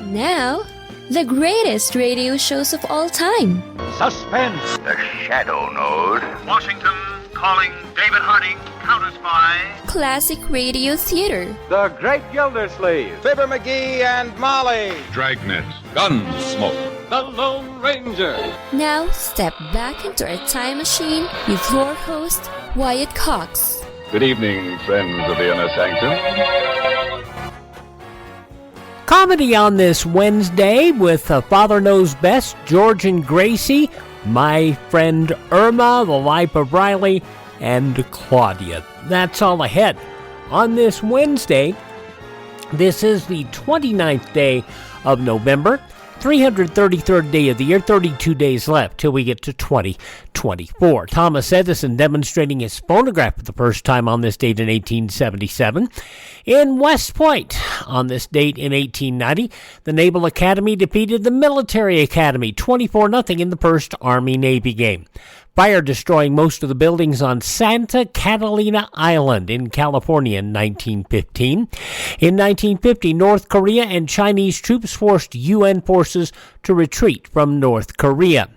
Now, the greatest radio shows of all time. Suspense. The Shadow Node. Washington calling David Harding, Counter-Spy. Classic radio theater. The Great Gildersleeve. Fibber McGee and Molly. Dragnet. Gunsmoke. The Lone Ranger. Now, step back into a time machine with your host, Wyatt Cox. Good evening, friends of the Inner Sanctum. Comedy on this Wednesday with Father Knows Best, George and Gracie, My Friend Irma, The Life of Riley, and Claudia. That's all ahead. On this Wednesday, this is the 29th day of November, 333rd day of the year, 32 days left till we get to 2024. Thomas Edison demonstrating his phonograph for the first time on this date in 1877. In West Point, on this date in 1890, the Naval Academy defeated the Military Academy 24-0 in the first Army-Navy game. Fire destroying most of the buildings on Santa Catalina Island in California in 1915. In 1950, North Korea and Chinese troops forced UN forces to retreat from North Korea.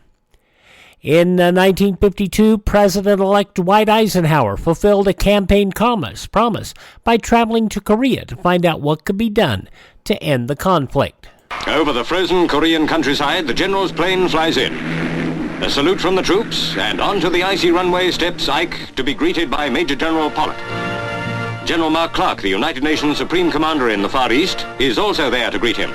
In 1952, President-elect Dwight Eisenhower fulfilled a campaign promise by traveling to Korea to find out what could be done to end the conflict. Over the frozen Korean countryside, the general's plane flies in. A salute from the troops, and onto the icy runway steps Ike to be greeted by Major General Pollock. General Mark Clark, the United Nations Supreme Commander in the Far East, is also there to greet him.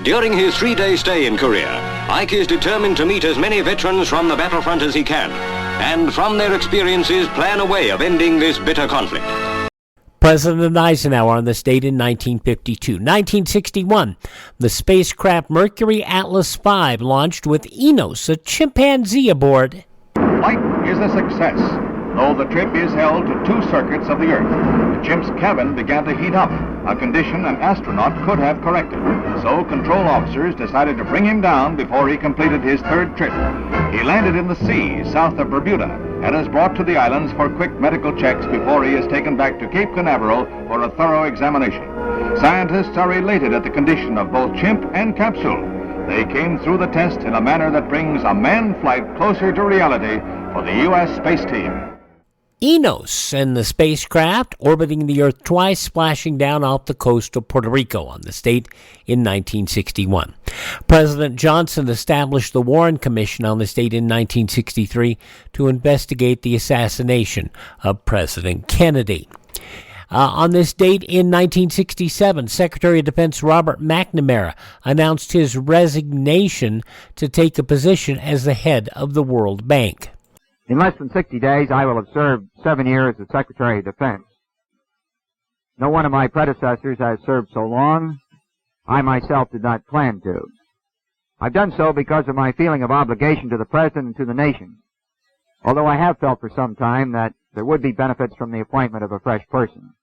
During his 3-day stay in Korea, Ike is determined to meet as many veterans from the battlefront as he can, and from their experiences plan a way of ending this bitter conflict. President Eisenhower on this date in 1952. 1961, the spacecraft Mercury Atlas V launched with Enos, a chimpanzee, aboard. Flight is a success, though the trip is held to 2 circuits of the Earth. The chimp's cabin began to heat up, a condition an astronaut could have corrected. So control officers decided to bring him down before he completed his 3rd trip. He landed in the sea south of Bermuda and is brought to the islands for quick medical checks before he is taken back to Cape Canaveral for a thorough examination. Scientists are elated at the condition of both chimp and capsule. They came through the test in a manner that brings a manned flight closer to reality for the U.S. space team. Enos and the spacecraft orbiting the Earth twice, splashing down off the coast of Puerto Rico on this date in 1961. President Johnson established the Warren Commission on this date in 1963 to investigate the assassination of President Kennedy. On this date in 1967, Secretary of Defense Robert McNamara announced his resignation to take a position as the head of the World Bank. In less than 60 days, I will have served 7 years as Secretary of Defense. No one of my predecessors has served so long. I myself did not plan to. I've done so because of my feeling of obligation to the President and to the nation, although I have felt for some time that there would be benefits from the appointment of a fresh person.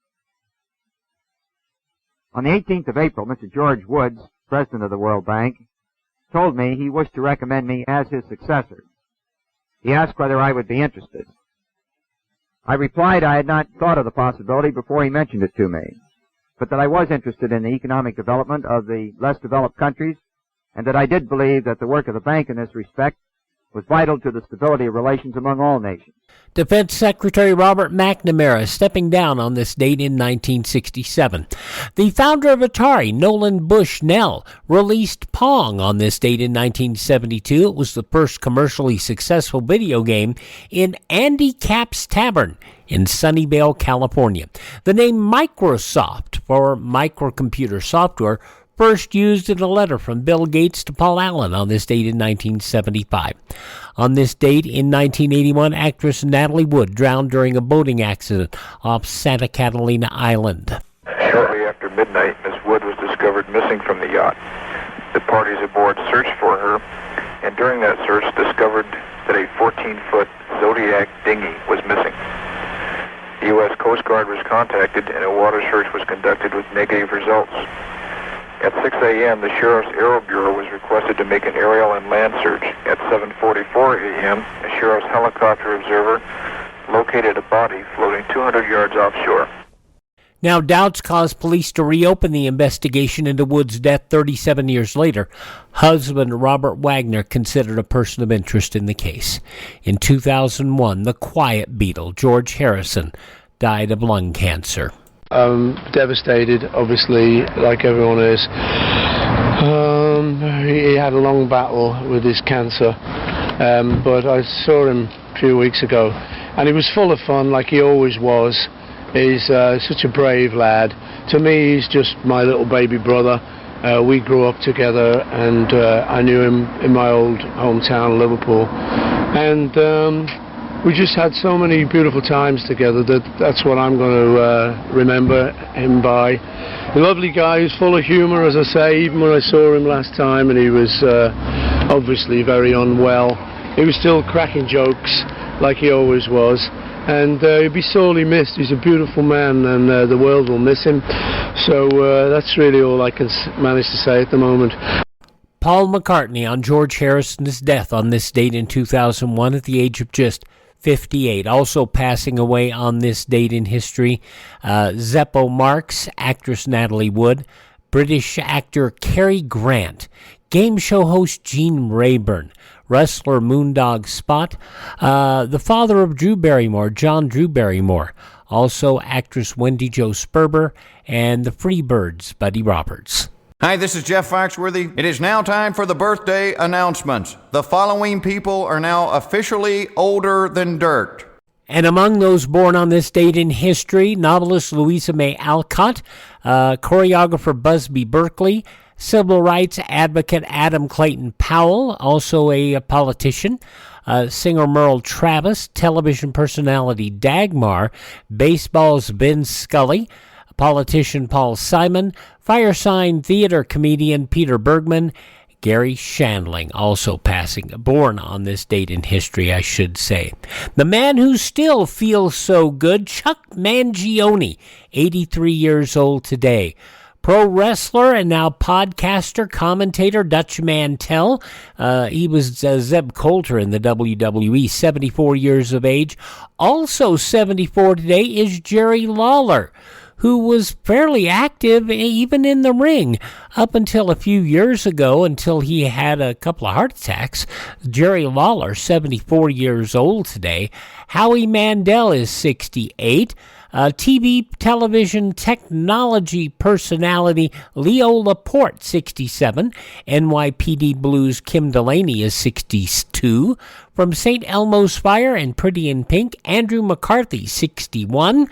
On the 18th of April, Mr. George Woods, President of the World Bank, told me he wished to recommend me as his successor. He asked whether I would be interested. I replied I had not thought of the possibility before he mentioned it to me, but that I was interested in the economic development of the less developed countries, and that I did believe that the work of the bank in this respect was vital to the stability of relations among all nations. Defense Secretary Robert McNamara stepping down on this date in 1967. The founder of Atari, Nolan Bushnell, released Pong on this date in 1972. It was the first commercially successful video game in Andy Capp's Tavern in Sunnyvale, California. The name Microsoft, for microcomputer software, first used in a letter from Bill Gates to Paul Allen on this date in 1975. On this date in 1981, actress Natalie Wood drowned during a boating accident off Santa Catalina Island. Shortly after midnight, Miss Wood was discovered missing from the yacht. The parties aboard searched for her, and during that search discovered that a 14-foot Zodiac dinghy was missing. The U.S. Coast Guard was contacted, and a water search was conducted with negative results. At 6 a.m., the Sheriff's Aero Bureau was requested to make an aerial and land search. At 7:44 a.m., a Sheriff's helicopter observer located a body floating 200 yards offshore. Now, doubts caused police to reopen the investigation into Wood's death 37 years later. Husband Robert Wagner considered a person of interest in the case. In 2001, the quiet Beatle, George Harrison, died of lung cancer. I'm devastated, obviously, like everyone is. He had a long battle with his cancer, but I saw him a few weeks ago, and he was full of fun, like he always was. He's such a brave lad. To me, he's just my little baby brother. We grew up together, and I knew him in my old hometown, Liverpool. And we just had so many beautiful times together that's what I'm going to remember him by. A lovely guy who's full of humor, as I say, even when I saw him last time, and he was obviously very unwell. He was still cracking jokes, like he always was. And he'll be sorely missed. He's a beautiful man, and the world will miss him. So that's really all I can manage to say at the moment. Paul McCartney on George Harrison's death on this date in 2001 at the age of just 58. Also passing away on this date in history, Zeppo Marx, actress Natalie Wood, British actor Cary Grant, game show host Gene Rayburn, wrestler Moondog Spot, the father of Drew Barrymore, John Drew Barrymore, also actress Wendy Jo Sperber, and the Freebirds, Buddy Roberts. Hi, this is Jeff Foxworthy. It is now time for the birthday announcements. The following people are now officially older than dirt. And among those born on this date in history, novelist Louisa May Alcott, choreographer Busby Berkeley, civil rights advocate Adam Clayton Powell, also a politician, singer Merle Travis, television personality Dagmar, baseball's Ben Scully, politician Paul Simon, fire sign theater comedian Peter Bergman, Gary Shandling, also born on this date in history, I should say. The man who still feels so good, Chuck Mangione, 83 years old today. Pro wrestler and now podcaster, commentator Dutch Mantel. He was Zeb Coulter in the WWE, 74 years of age. Also 74 today is Jerry Lawler, who was fairly active even in the ring up until a few years ago, until he had a couple of heart attacks. Jerry Lawler, 74 years old today. Howie Mandel is 68. TV, television, technology personality Leo Laporte, 67. NYPD Blues Kim Delaney is 62. From St. Elmo's Fire and Pretty in Pink, Andrew McCarthy, 61.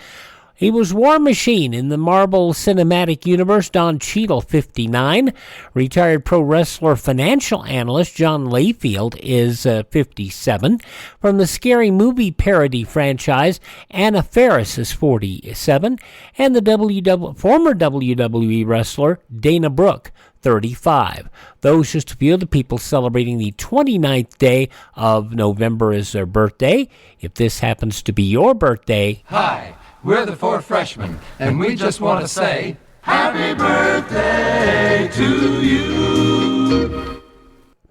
He was War Machine in the Marvel Cinematic Universe, Don Cheadle, 59. Retired pro wrestler financial analyst John Layfield is 57. From the Scary Movie parody franchise, Anna Faris is 47. And the former WWE wrestler Dana Brooke, 35. Those just a few of the people celebrating the 29th day of November as their birthday. If this happens to be your birthday, hi. We're the Four Freshmen, and we just want to say, Happy birthday to you!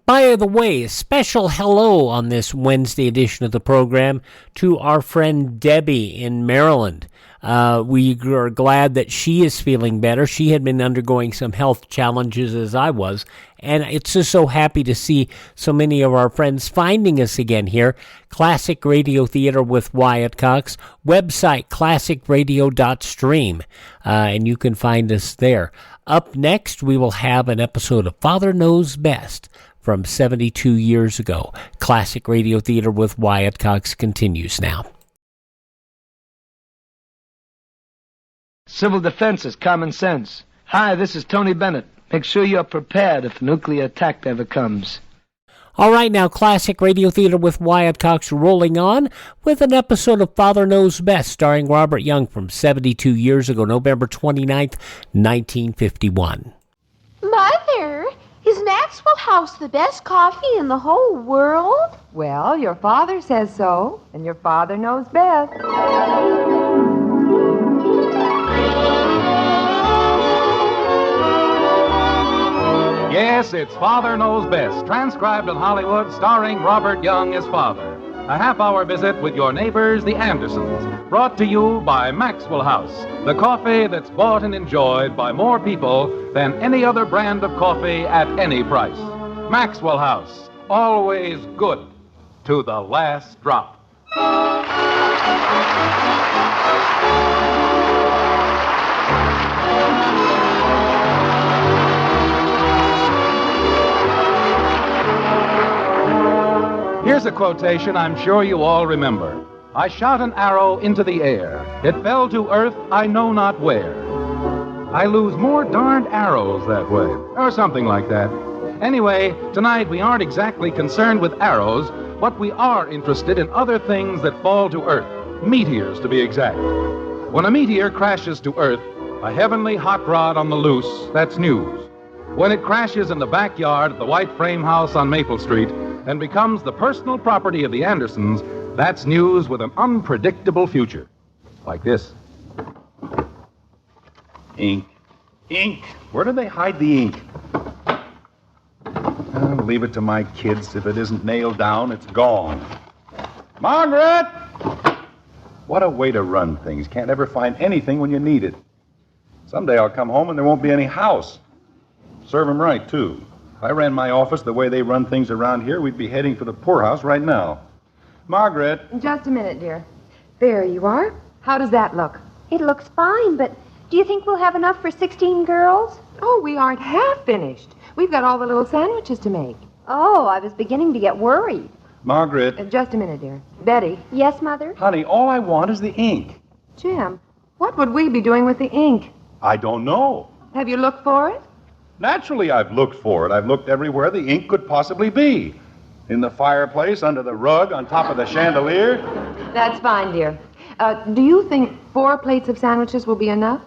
By the way, a special hello on this Wednesday edition of the program to our friend Debbie in Maryland. We are glad that she is feeling better. She had been undergoing some health challenges as I was, and it's just so happy to see so many of our friends finding us again here. Classic Radio Theater with Wyatt Cox, website classicradio.stream, and you can find us there. Up next, we will have an episode of Father Knows Best from 72 years ago. Classic Radio Theater with Wyatt Cox continues now. Civil defense is common sense. Hi, this is Tony Bennett. Make sure you're prepared if a nuclear attack ever comes. All right, now Classic Radio Theater with Wyatt Cox rolling on with an episode of Father Knows Best starring Robert Young from 72 years ago, November 29th, 1951. Mother, is Maxwell House the best coffee in the whole world? Well, your father says so, and your father knows best. Yes, it's Father Knows Best, transcribed in Hollywood, starring Robert Young as father. A half-hour visit with your neighbors, the Andersons. Brought to you by Maxwell House, the coffee that's bought and enjoyed by more people than any other brand of coffee at any price. Maxwell House, always good to the last drop. Here's a quotation I'm sure you all remember. I shot an arrow into the air. It fell to earth I know not where. I lose more darned arrows that way, or something like that. Anyway, tonight we aren't exactly concerned with arrows, but we are interested in other things that fall to earth. Meteors, to be exact. When a meteor crashes to earth, a heavenly hot rod on the loose, that's news. When it crashes in the backyard of the white frame house on Maple Street and becomes the personal property of the Andersons, that's news with an unpredictable future. Like this. Ink. Ink. Where do they hide the ink? I'll leave it to my kids. If it isn't nailed down, it's gone. Margaret! What a way to run things. Can't ever find anything when you need it. Someday I'll come home and there won't be any house. Serve 'em right, too. If I ran my office the way they run things around here, we'd be heading for the poorhouse right now. Margaret. Just a minute, dear. There you are. How does that look? It looks fine, but do you think we'll have enough for 16 girls? Oh, we aren't half finished. We've got all the little sandwiches to make. Oh, I was beginning to get worried. Margaret. Just a minute, dear. Betty. Yes, Mother? Honey, all I want is the ink. Jim, what would we be doing with the ink? I don't know. Have you looked for it? Naturally, I've looked for it. I've looked everywhere the ink could possibly be. In the fireplace, under the rug, on top of the chandelier. That's fine, dear. Do you think 4 plates of sandwiches will be enough?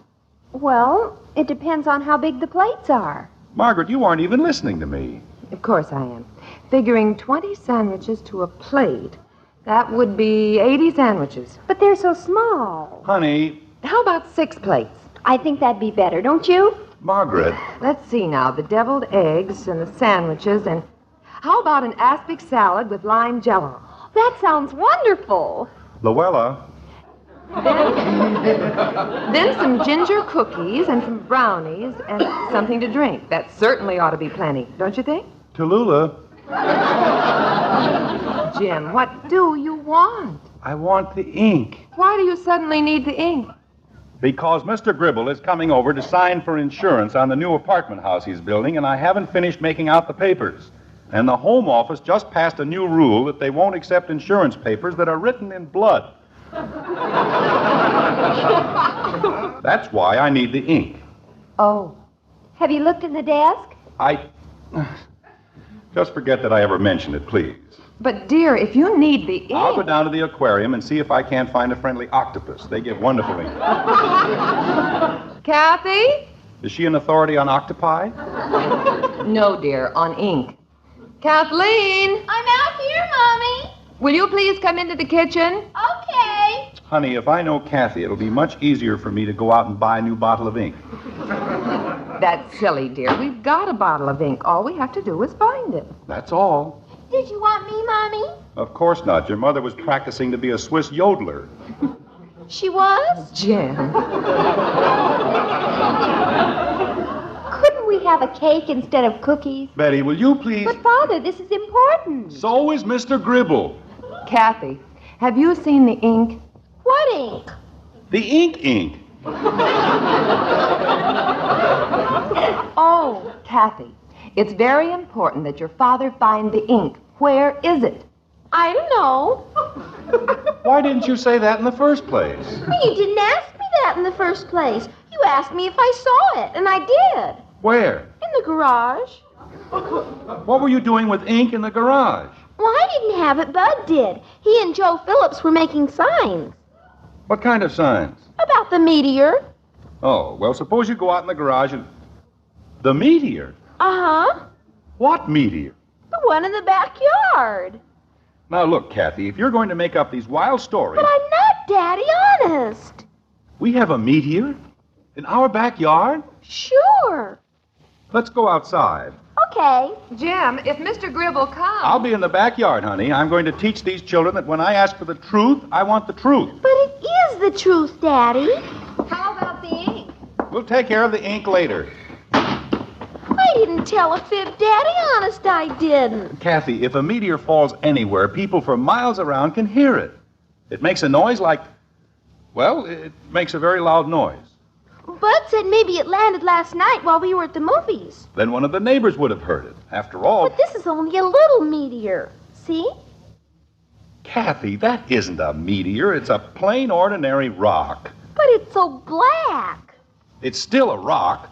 Well, it depends on how big the plates are. Margaret, you aren't even listening to me. Of course I am. Figuring 20 sandwiches to a plate, that would be 80 sandwiches. But they're so small. Honey. How about 6 plates? I think that'd be better, don't you? Margaret. Let's see now. The deviled eggs and the sandwiches and... How about an aspic salad with lime jello? That sounds wonderful. Luella. Then some ginger cookies and some brownies and something to drink. That certainly ought to be plenty, don't you think? Tallulah. Jim, what do you want? I want the ink. Why do you suddenly need the ink? Because Mr. Gribble is coming over to sign for insurance on the new apartment house he's building, and I haven't finished making out the papers. And the Home Office just passed a new rule that they won't accept insurance papers that are written in blood. That's why I need the ink. Oh. Have you looked in the desk? Just forget that I ever mentioned it, please. But, dear, if you need the ink... I'll go down to the aquarium and see if I can't find a friendly octopus. They give wonderful ink. Kathy? Is she an authority on octopi? No, dear, on ink. Kathleen! I'm out here, Mommy. Will you please come into the kitchen? Okay. Honey, if I know Kathy, it'll be much easier for me to go out and buy a new bottle of ink. That's silly, dear. We've got a bottle of ink. All we have to do is find it. That's all. Did you want me, Mommy? Of course not. Your mother was practicing to be a Swiss yodeler. She was? Jim. Couldn't we have a cake instead of cookies? Betty, will you please... But, Father, this is important. So is Mr. Gribble. Kathy, have you seen the ink? What ink? The ink. Oh, Kathy, it's very important that your father find the ink. Where is it? I don't know. Why didn't you say that in the first place? You didn't ask me that in the first place. You asked me if I saw it, and I did. Where? In the garage. What were you doing with ink in the garage? Well, I didn't have it. Bud did. He and Joe Phillips were making signs. What kind of signs? About the meteor. Oh, well, suppose you go out in the garage and... The meteor? Uh-huh. What meteor? The one in the backyard. Now, look, Kathy, if you're going to make up these wild stories... But I'm not, Daddy, honest. We have a meteor? In our backyard? Sure. Let's go outside. Okay. Jim, if Mr. Gribble comes... I'll be in the backyard, honey. I'm going to teach these children that when I ask for the truth, I want the truth. But it is the truth, Daddy. How about the ink? We'll take care of the ink later. I didn't tell a fib, Daddy. Honest, I didn't. Kathy, if a meteor falls anywhere, people for miles around can hear it. It makes a noise like... Well, it makes a very loud noise. Bud said maybe it landed last night while we were at the movies. Then one of the neighbors would have heard it. After all... But this is only a little meteor. See? Kathy, that isn't a meteor. It's a plain, ordinary rock. But it's so black. It's still a rock.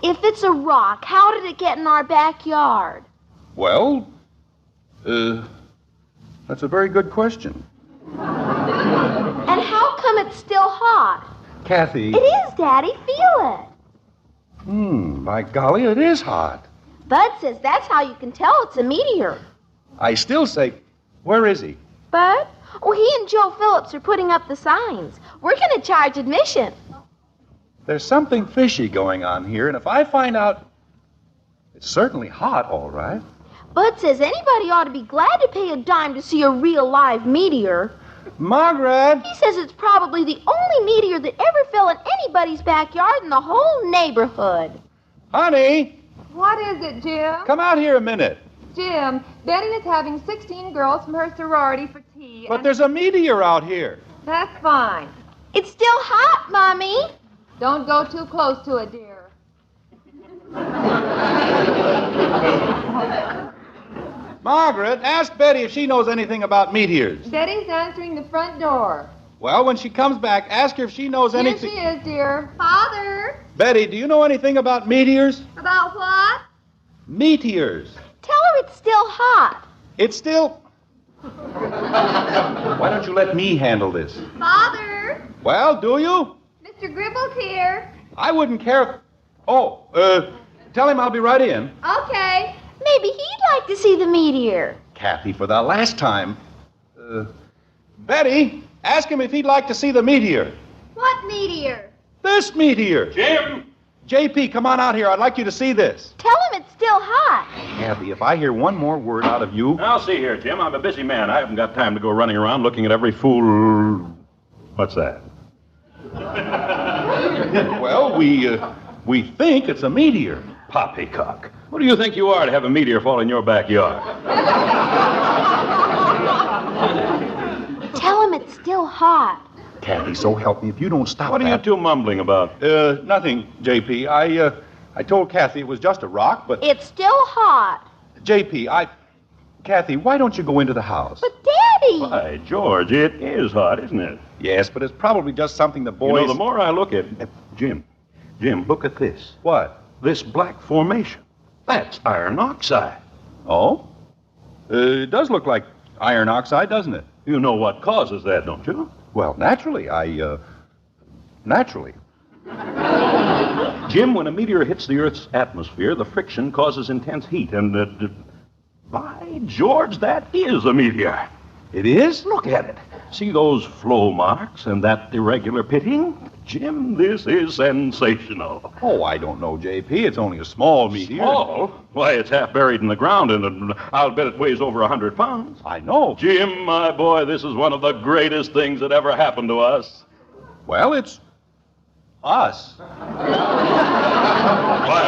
If it's a rock, how did it get in our backyard? Well, that's a very good question. And how come it's still hot? Kathy... It is, Daddy. Feel it. By golly, it is hot. Bud says that's how you can tell it's a meteor. I still say, where is he? Bud? Oh, he and Joe Phillips are putting up the signs. We're going to charge admission. There's something fishy going on here, and if I find out... It's certainly hot, all right. Bud says anybody ought to be glad to pay a dime to see a real live meteor. Margaret! He says it's probably the only meteor that ever fell in anybody's backyard in the whole neighborhood. Honey! What is it, Jim? Come out here a minute. Jim, Betty is having 16 girls from her sorority for tea. But there's a meteor out here. That's fine. It's still hot, Mommy. Don't go too close to it, dear. Margaret, ask Betty if she knows anything about meteors. Betty's answering the front door. Well, when she comes back, ask her if she knows anything... Here she is, dear. Father? Betty, do you know anything about meteors? About what? Meteors. Tell her it's still hot. It's still... Why don't you let me handle this? Father? Well, do you? Mr. Gribble's here. I wouldn't care if... Oh, tell him I'll be right in. Okay. Maybe he'd like to see the meteor. Kathy, for the last time... Betty, ask him if he'd like to see the meteor. What meteor? This meteor. Jim! JP, come on out here. I'd like you to see this. Tell him it's still hot. Kathy, if I hear one more word out of you... Now, see here, Jim. I'm a busy man. I haven't got time to go running around looking at every fool... What's that? Well, we think it's a meteor. Poppycock. What do you think you are to have a meteor fall in your backyard? Tell him it's still hot. Kathy, so help me if you don't stop What are you two mumbling about? Nothing, JP. I told Kathy it was just a rock, but... It's still hot. JP, Kathy, why don't you go into the house? But, Daddy! Why, George, it is hot, isn't it? Yes, but it's probably just something the boys... You know, the more I look at... Jim, look at this. What? This black formation. That's iron oxide. Oh? It does look like iron oxide, doesn't it? You know what causes that, don't you? Well, naturally. Naturally. Jim, when a meteor hits the Earth's atmosphere, the friction causes intense heat, and, by George, that is a meteor. It is? Look at it. See those flow marks and that irregular pitting? Jim, this is sensational. Oh, I don't know, JP. It's only a small meteor. Small? Why, it's half buried in the ground, and I'll bet it weighs over 100 pounds. I know. Jim, my boy, this is one of the greatest things that ever happened to us. Well, it's... us. Why,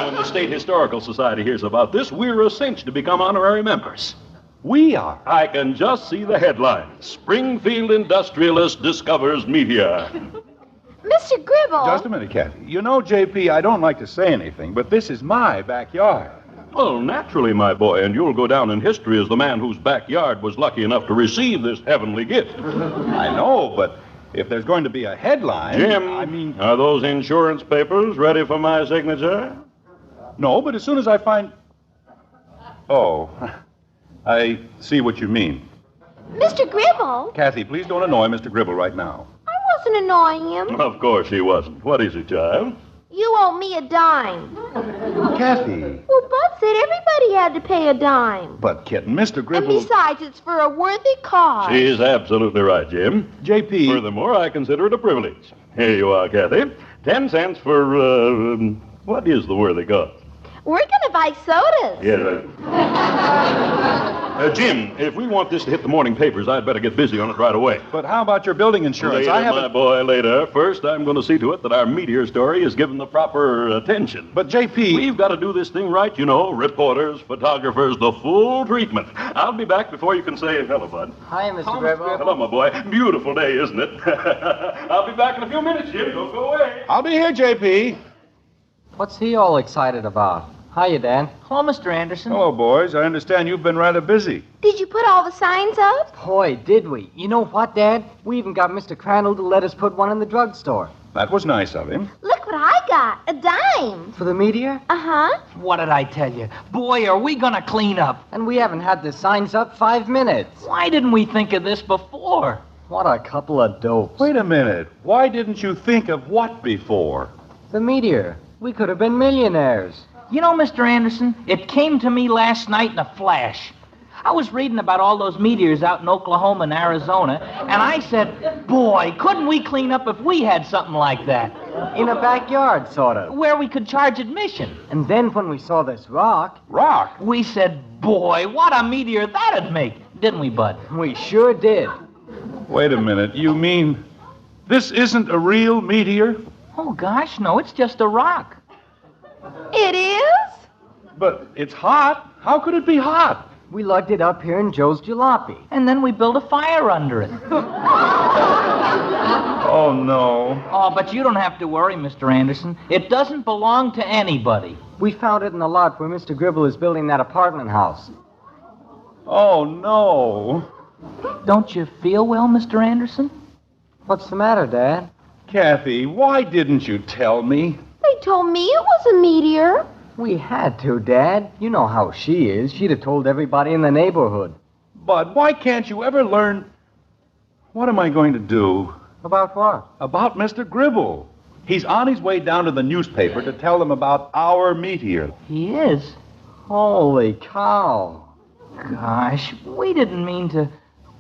when the State Historical Society hears about this, we're a cinch to become honorary members. We are. I can just see the headline. Springfield industrialist discovers meteor. Mr. Gribble. Just a minute, Kathy. You know, JP, I don't like to say anything, but this is my backyard. Well, naturally, my boy, and you'll go down in history as the man whose backyard was lucky enough to receive this heavenly gift. I know, but if there's going to be a headline... Jim, are those insurance papers ready for my signature? No, but as soon as I find... Oh, I see what you mean. Mr. Gribble. Kathy, please don't annoy Mr. Gribble right now. I wasn't annoying him. Of course he wasn't. What is it, child? You owe me a dime. Kathy. Well, Bud said everybody had to pay a dime. But, kitten, Mr. Gribble... And besides, it's for a worthy cause. She's absolutely right, Jim. JP... Furthermore, I consider it a privilege. Here you are, Kathy. 10 cents for, what is the worthy cause? We're gonna buy sodas. Yeah, right. Jim, if we want this to hit the morning papers, I'd better get busy on it right away. But how about your building insurance? Later, my boy, later. First, I'm going to see to it that our Meteor story is given the proper attention. But, J.P. We've got to do this thing right, you know. Reporters, photographers, the full treatment. I'll be back before you can say hello, bud. Hi, Mr. Gribble. Hello, my boy. Beautiful day, isn't it? I'll be back in a few minutes, Jim. Don't go away. I'll be here, J.P. What's he all excited about? Hiya, Dan. Hello, Mr. Anderson. Hello, boys. I understand you've been rather busy. Did you put all the signs up? Boy, did we. You know what, Dad? We even got Mr. Crandall to let us put one in the drugstore. That was nice of him. Look what I got. A dime. For the Meteor? Uh-huh. What did I tell you? Boy, are we gonna clean up. And we haven't had the signs up 5 minutes. Why didn't we think of this before? What a couple of dopes. Wait a minute. Why didn't you think of what before? The Meteor. We could have been millionaires. You know, Mr. Anderson, it came to me last night in a flash. I was reading about all those meteors out in Oklahoma and Arizona, and I said, boy, couldn't we clean up if we had something like that? In a backyard, sort of. Where we could charge admission. And then when we saw this rock... Rock? We said, boy, what a meteor that'd make. Didn't we, Bud? We sure did. Wait a minute. You mean this isn't a real meteor? Oh, gosh, no, it's just a rock. It is? But it's hot. How could it be hot? We lugged it up here in Joe's Jalopy. And then we built a fire under it. Oh, no. Oh, but you don't have to worry, Mr. Anderson. It doesn't belong to anybody. We found it in the lot where Mr. Gribble is building that apartment house. Oh, no. Don't you feel well, Mr. Anderson? What's the matter, Dad? Kathy, why didn't you tell me? They told me it was a meteor. We had to, Dad. You know how she is. She'd have told everybody in the neighborhood. Bud, why can't you ever learn... What am I going to do? About what? About Mr. Gribble. He's on his way down to the newspaper to tell them about our meteor. He is? Holy cow. Gosh, we didn't mean to...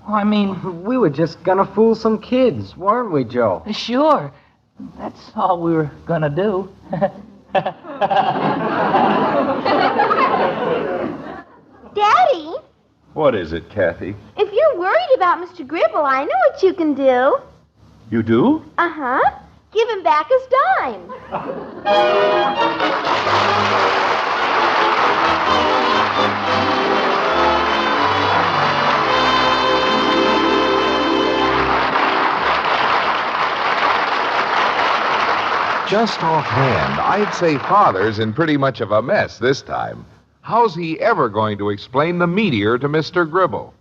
I mean, we were just gonna fool some kids, weren't we, Joe? Sure. That's all we were gonna do. Daddy? What is it, Kathy? If you're worried about Mr. Gribble, I know what you can do. You do? Uh-huh. Give him back his dime. Just offhand, I'd say Father's in pretty much of a mess this time. How's he ever going to explain the meteor to Mr. Gribble?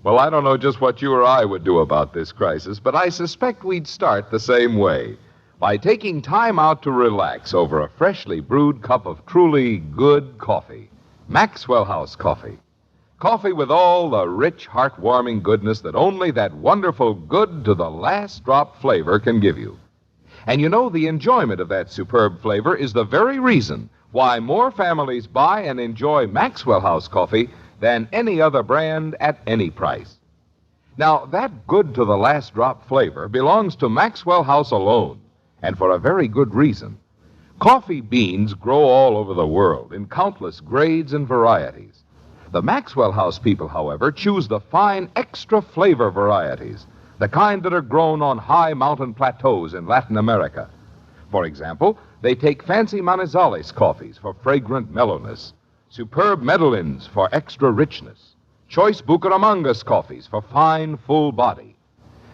Well, I don't know just what you or I would do about this crisis, but I suspect we'd start the same way, by taking time out to relax over a freshly brewed cup of truly good coffee. Maxwell House coffee. Coffee with all the rich, heartwarming goodness that only that wonderful good to the last drop flavor can give you. And you know, the enjoyment of that superb flavor is the very reason why more families buy and enjoy Maxwell House coffee than any other brand at any price. Now, that good to the last drop flavor belongs to Maxwell House alone, and for a very good reason. Coffee beans grow all over the world in countless grades and varieties. The Maxwell House people, however, choose the fine extra flavor varieties, the kind that are grown on high mountain plateaus in Latin America. For example, they take fancy Manizales coffees for fragrant mellowness, superb Medellins for extra richness, choice Bucaramangas coffees for fine, full body.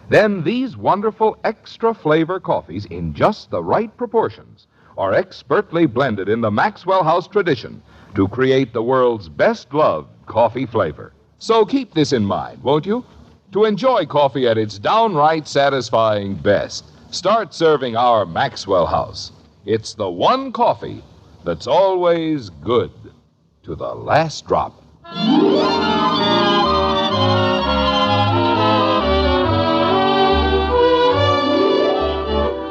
Then these wonderful extra flavor coffees, in just the right proportions, are expertly blended in the Maxwell House tradition to create the world's best-loved coffee flavor. So keep this in mind, won't you? To enjoy coffee at its downright satisfying best, start serving our Maxwell House. It's the one coffee that's always good to the last drop.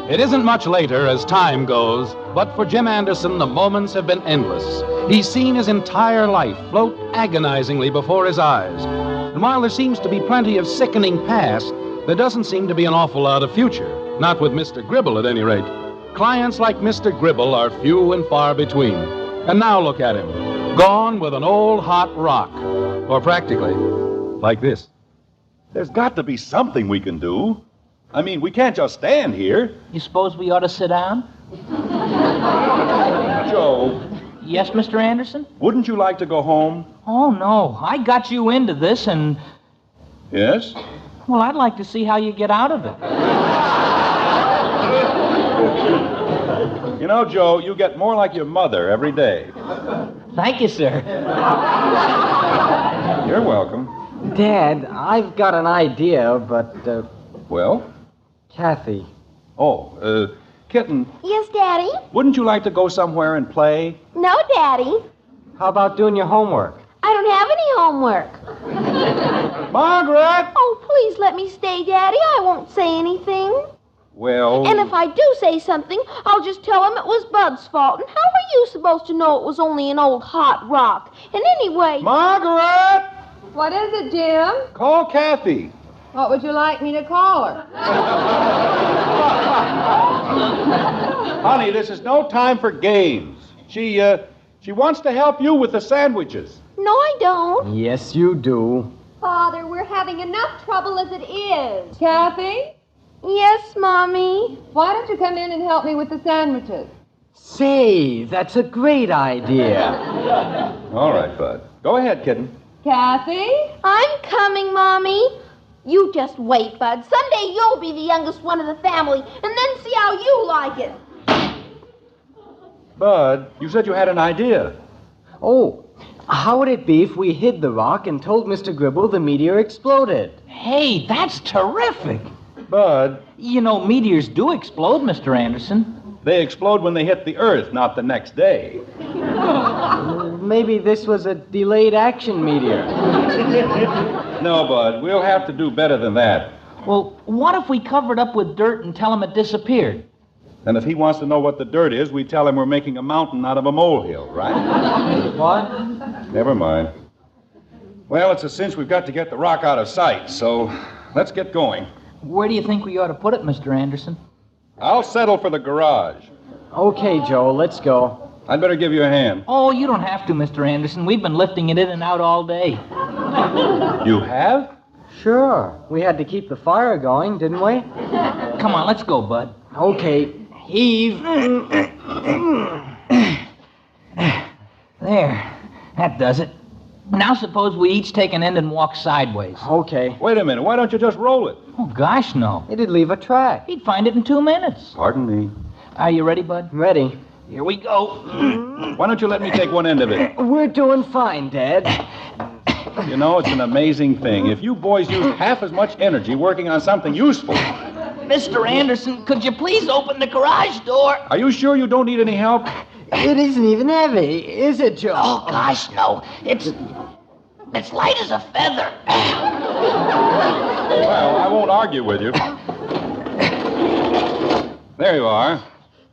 It isn't much later as time goes, but for Jim Anderson, the moments have been endless. He's seen his entire life float agonizingly before his eyes. And while there seems to be plenty of sickening past, there doesn't seem to be an awful lot of future. Not with Mr. Gribble, at any rate. Clients like Mr. Gribble are few and far between. And now look at him. Gone with an old hot rock. Or practically. Like this. There's got to be something we can do. I mean, we can't just stand here. You suppose we ought to sit down? Joe. Yes, Mr. Anderson? Wouldn't you like to go home? Oh, no. I got you into this and... Yes? Well, I'd like to see how you get out of it. You know, Joe, you get more like your mother every day. Thank you, sir. You're welcome. Dad, I've got an idea, but, Well? Kathy. Oh, Kitten, Yes, Daddy? wouldn't you like to go somewhere and play? No, Daddy. How about doing your homework? I don't have any homework. Margaret! Oh, please let me stay, Daddy. I won't say anything. Well... And if I do say something, I'll just tell him it was Bud's fault. And how were you supposed to know it was only an old hot rock? And anyway... Margaret! What is it, Jim? Call Kathy. What would you like me to call her? Honey, this is no time for games. She wants to help you with the sandwiches. No, I don't. Yes, you do. Father, we're having enough trouble as it is. Kathy? Yes, Mommy. Why don't you come in and help me with the sandwiches? Say, that's a great idea. All right, Bud. Go ahead, kitten. Kathy? I'm coming, Mommy. You just wait, Bud. Someday you'll be the youngest one of the family, and then see how you like it. Bud, you said you had an idea. Oh, how would it be if we hid the rock and told Mr. Gribble the meteor exploded? Hey, that's terrific. Bud. You know, meteors do explode, Mr. Anderson. They explode when they hit the Earth, not the next day. Maybe this was a delayed action meteor. No, Bud, we'll have to do better than that. Well, what if we cover it up with dirt and tell him it disappeared? And if he wants to know what the dirt is, we tell him we're making a mountain out of a molehill, right? What? Never mind. Well, it's a cinch we've got to get the rock out of sight, so let's get going. Where do you think we ought to put it, Mr. Anderson? I'll settle for the garage. Okay, Joe, let's go. I'd better give you a hand. Oh, you don't have to, Mr. Anderson. We've been lifting it in and out all day. You have? Sure. We had to keep the fire going, didn't we? Come on, let's go, Bud. Okay. Heave. There. That does it. Now suppose we each take an end and walk sideways. Okay. Wait a minute. Why don't you just roll it? Oh, gosh, no. It'd leave a track. He'd find it in 2 minutes. Pardon me. Are you ready, Bud? Ready. Here we go. Why don't you let me take one end of it? We're doing fine, Dad. You know, it's an amazing thing. If you boys use half as much energy working on something useful... Mr. Anderson, could you please open the garage door? Are you sure you don't need any help? It isn't even heavy, is it, Joe? Oh, gosh, no. It's light as a feather. Well, I won't argue with you. There you are.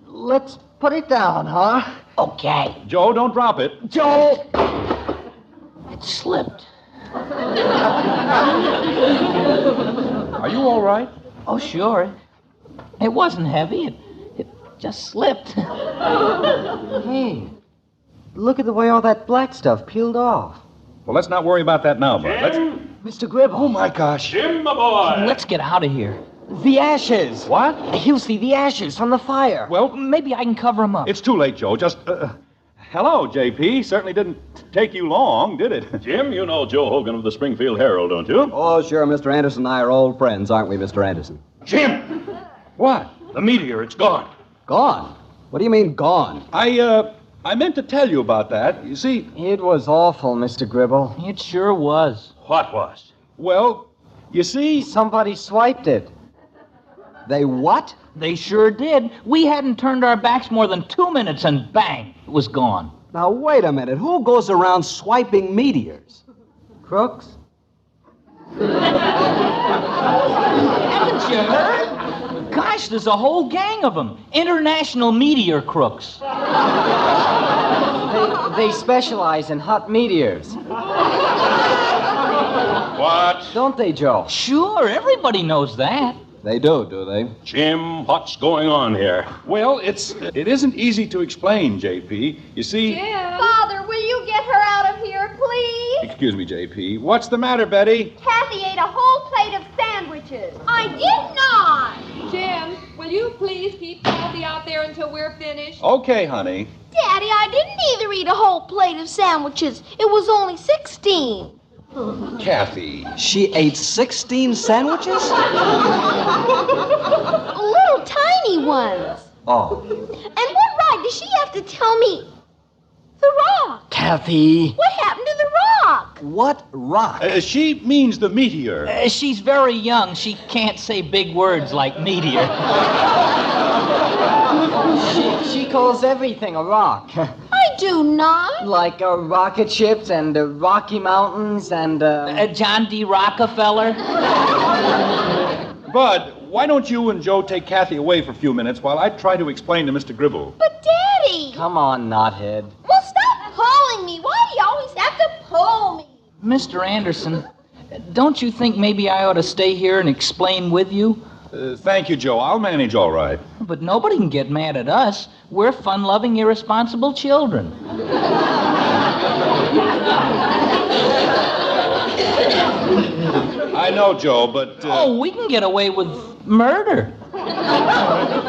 Let's put it down, huh? Okay. Joe, don't drop it. Joe! It slipped. Are you all right? Oh, sure. It wasn't heavy. It just slipped. Hey, look at the way all that black stuff peeled off. Well, let's not worry about that now, Bud. Let's... Mr. Gribble. Oh, my gosh. Jim, my boy. Let's get out of here. The ashes. What? He'll see the ashes from the fire. Well, maybe I can cover him up. It's too late, Joe. Just, hello, J.P. Certainly didn't take you long, did it? Jim, you know Joe Hogan of the Springfield Herald, don't you? Oh, sure. Mr. Anderson and I are old friends, aren't we, Mr. Anderson? Jim! What? The meteor, it's gone. Gone? What do you mean, gone? I meant to tell you about that. You see... It was awful, Mr. Gribble. It sure was. What was? Well, you see... Somebody swiped it. They what? They sure did. We hadn't turned our backs more than 2 minutes and bang, it was gone. Now, wait a minute. Who goes around swiping meteors? Crooks? Haven't you heard? Gosh, there's a whole gang of them. International meteor crooks. They specialize in hot meteors. What? Don't they, Joe? Sure, everybody knows that. They do they? Jim, what's going on here? Well, it isn't easy to explain, JP. You see... Jim! Father, will you get her out of here, please? Excuse me, JP. What's the matter, Betty? Kathy ate a whole plate of sandwiches. I did not! Jim, will you please keep Kathy out there until we're finished? Okay, honey. Daddy, I didn't either eat a whole plate of sandwiches. It was only 16. Kathy. She ate 16 sandwiches? Little tiny ones. Oh. And what right does she have to tell me the rock? Kathy. What happened to the rock? What rock? She means the meteor. She's very young. She can't say big words like meteor. She calls everything a rock. I do not. Like rocket ships and Rocky Mountains and... John D. Rockefeller. Bud, why don't you and Joe take Kathy away for a few minutes while I try to explain to Mr. Gribble? But, Daddy! Come on, knothead. Well, stop pulling me. Why do you always have to pull me? Mr. Anderson, don't you think maybe I ought to stay here and explain with you? Thank you, Joe. I'll manage all right. But nobody can get mad at us. We're fun-loving, irresponsible children. I know, Joe, but... Oh, we can get away with murder.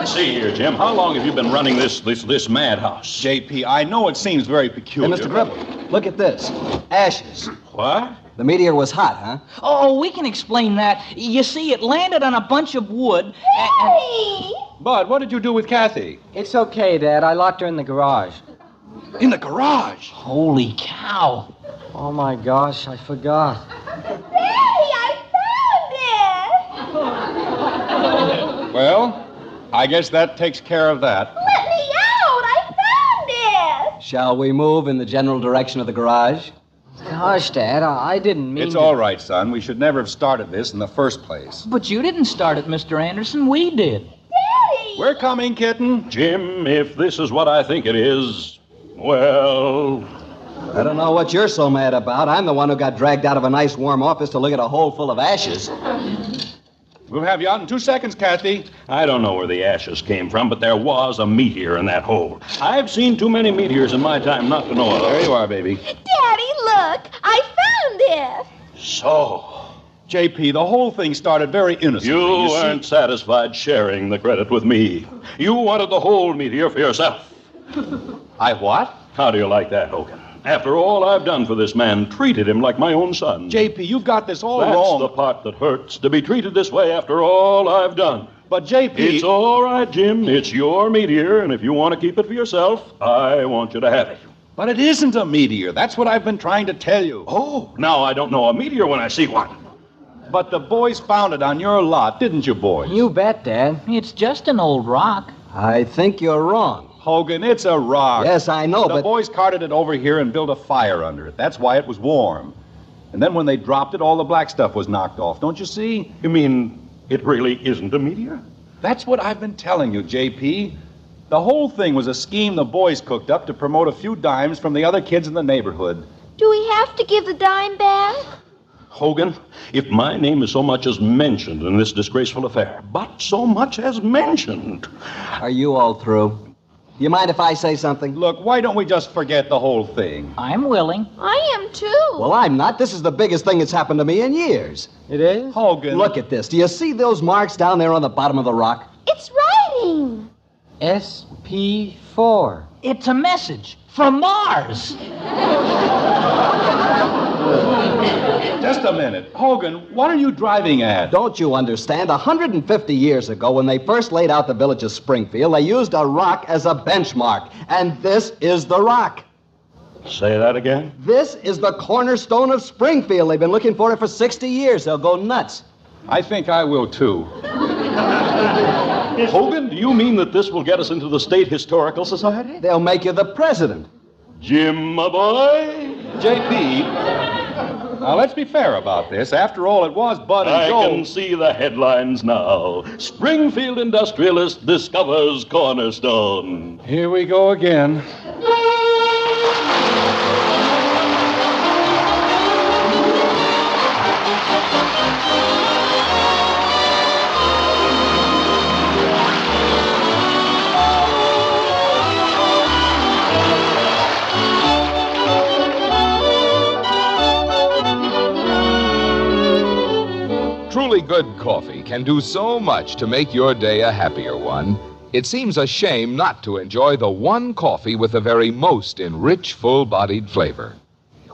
See here, Jim. How long have you been running this madhouse? JP, I know it seems very peculiar. Hey, Mr. Gribble, look at this. Ashes. What? The meteor was hot, huh? Oh, we can explain that. You see, it landed on a bunch of wood. Hey! Bud, what did you do with Kathy? It's okay, Dad. I locked her in the garage. In the garage? Holy cow. Oh, my gosh, I forgot. Daddy, I found it! Well, I guess that takes care of that. Let me out! I found it! Shall we move in the general direction of the garage? Gosh, Dad, I didn't mean It's to... all right, son. We should never have started this in the first place. But you didn't start it, Mr. Anderson. We did. Daddy! We're coming, kitten. Jim, if this is what I think it is, well... I don't know what you're so mad about. I'm the one who got dragged out of a nice warm office to look at a hole full of ashes. We'll have you out in 2 seconds, Kathy. I don't know where the ashes came from, but there was a meteor in that hole. I've seen too many meteors in my time not to know of. There you are, baby. Daddy, look! I found it! So... JP, the whole thing started very innocently. You weren't satisfied sharing the credit with me. You wanted the whole meteor for yourself. I what? How do you like that, Hogan? After all I've done for this man, treated him like my own son. JP, you've got this all That's wrong. the part that hurts, to be treated this way after all I've done. But, JP... It's all right, Jim. It's your meteor, and if you want to keep it for yourself, I want you to have it. But it isn't a meteor. That's what I've been trying to tell you. Oh, now I don't know a meteor when I see one. But the boys found it on your lot, didn't you, boys? You bet, Dad. It's just an old rock. I think you're wrong. Hogan, it's a rock. Yes, I know, The but... boys carted it over here and built a fire under it. That's why it was warm. And then when they dropped it, all the black stuff was knocked off. Don't you see? You mean it really isn't a meteor? That's what I've been telling you, JP. The whole thing was a scheme the boys cooked up to promote a few dimes from the other kids in the neighborhood. Do we have to give the dime back? Hogan, if my name is so much as mentioned in this disgraceful affair, but so much as mentioned... Are you all through? You mind if I say something? Look, why don't we just forget the whole thing? I'm willing. I am too. Well, I'm not. This is the biggest thing that's happened to me in years. It is? Hogan. Look at this. Do you see those marks down there on the bottom of the rock? It's writing. SP4. It's a message from Mars. Just a minute. Hogan, what are you driving at? Don't you understand? 150 years ago, when they first laid out the village of Springfield, they used a rock as a benchmark. And this is the rock. Say that again? This is the cornerstone of Springfield. They've been looking for it for 60 years. They'll go nuts. I think I will, too. Hogan, do you mean that this will get us into the State Historical Society? They'll make you the president. Jim, my boy. JP, now let's be fair about this. After all, it was Bud and Joe. I can see the headlines now. Springfield industrialist discovers cornerstone. Here we go again. truly good coffee can do so much to make your day a happier one, it seems a shame not to enjoy the one coffee with the very most in rich, full-bodied flavor.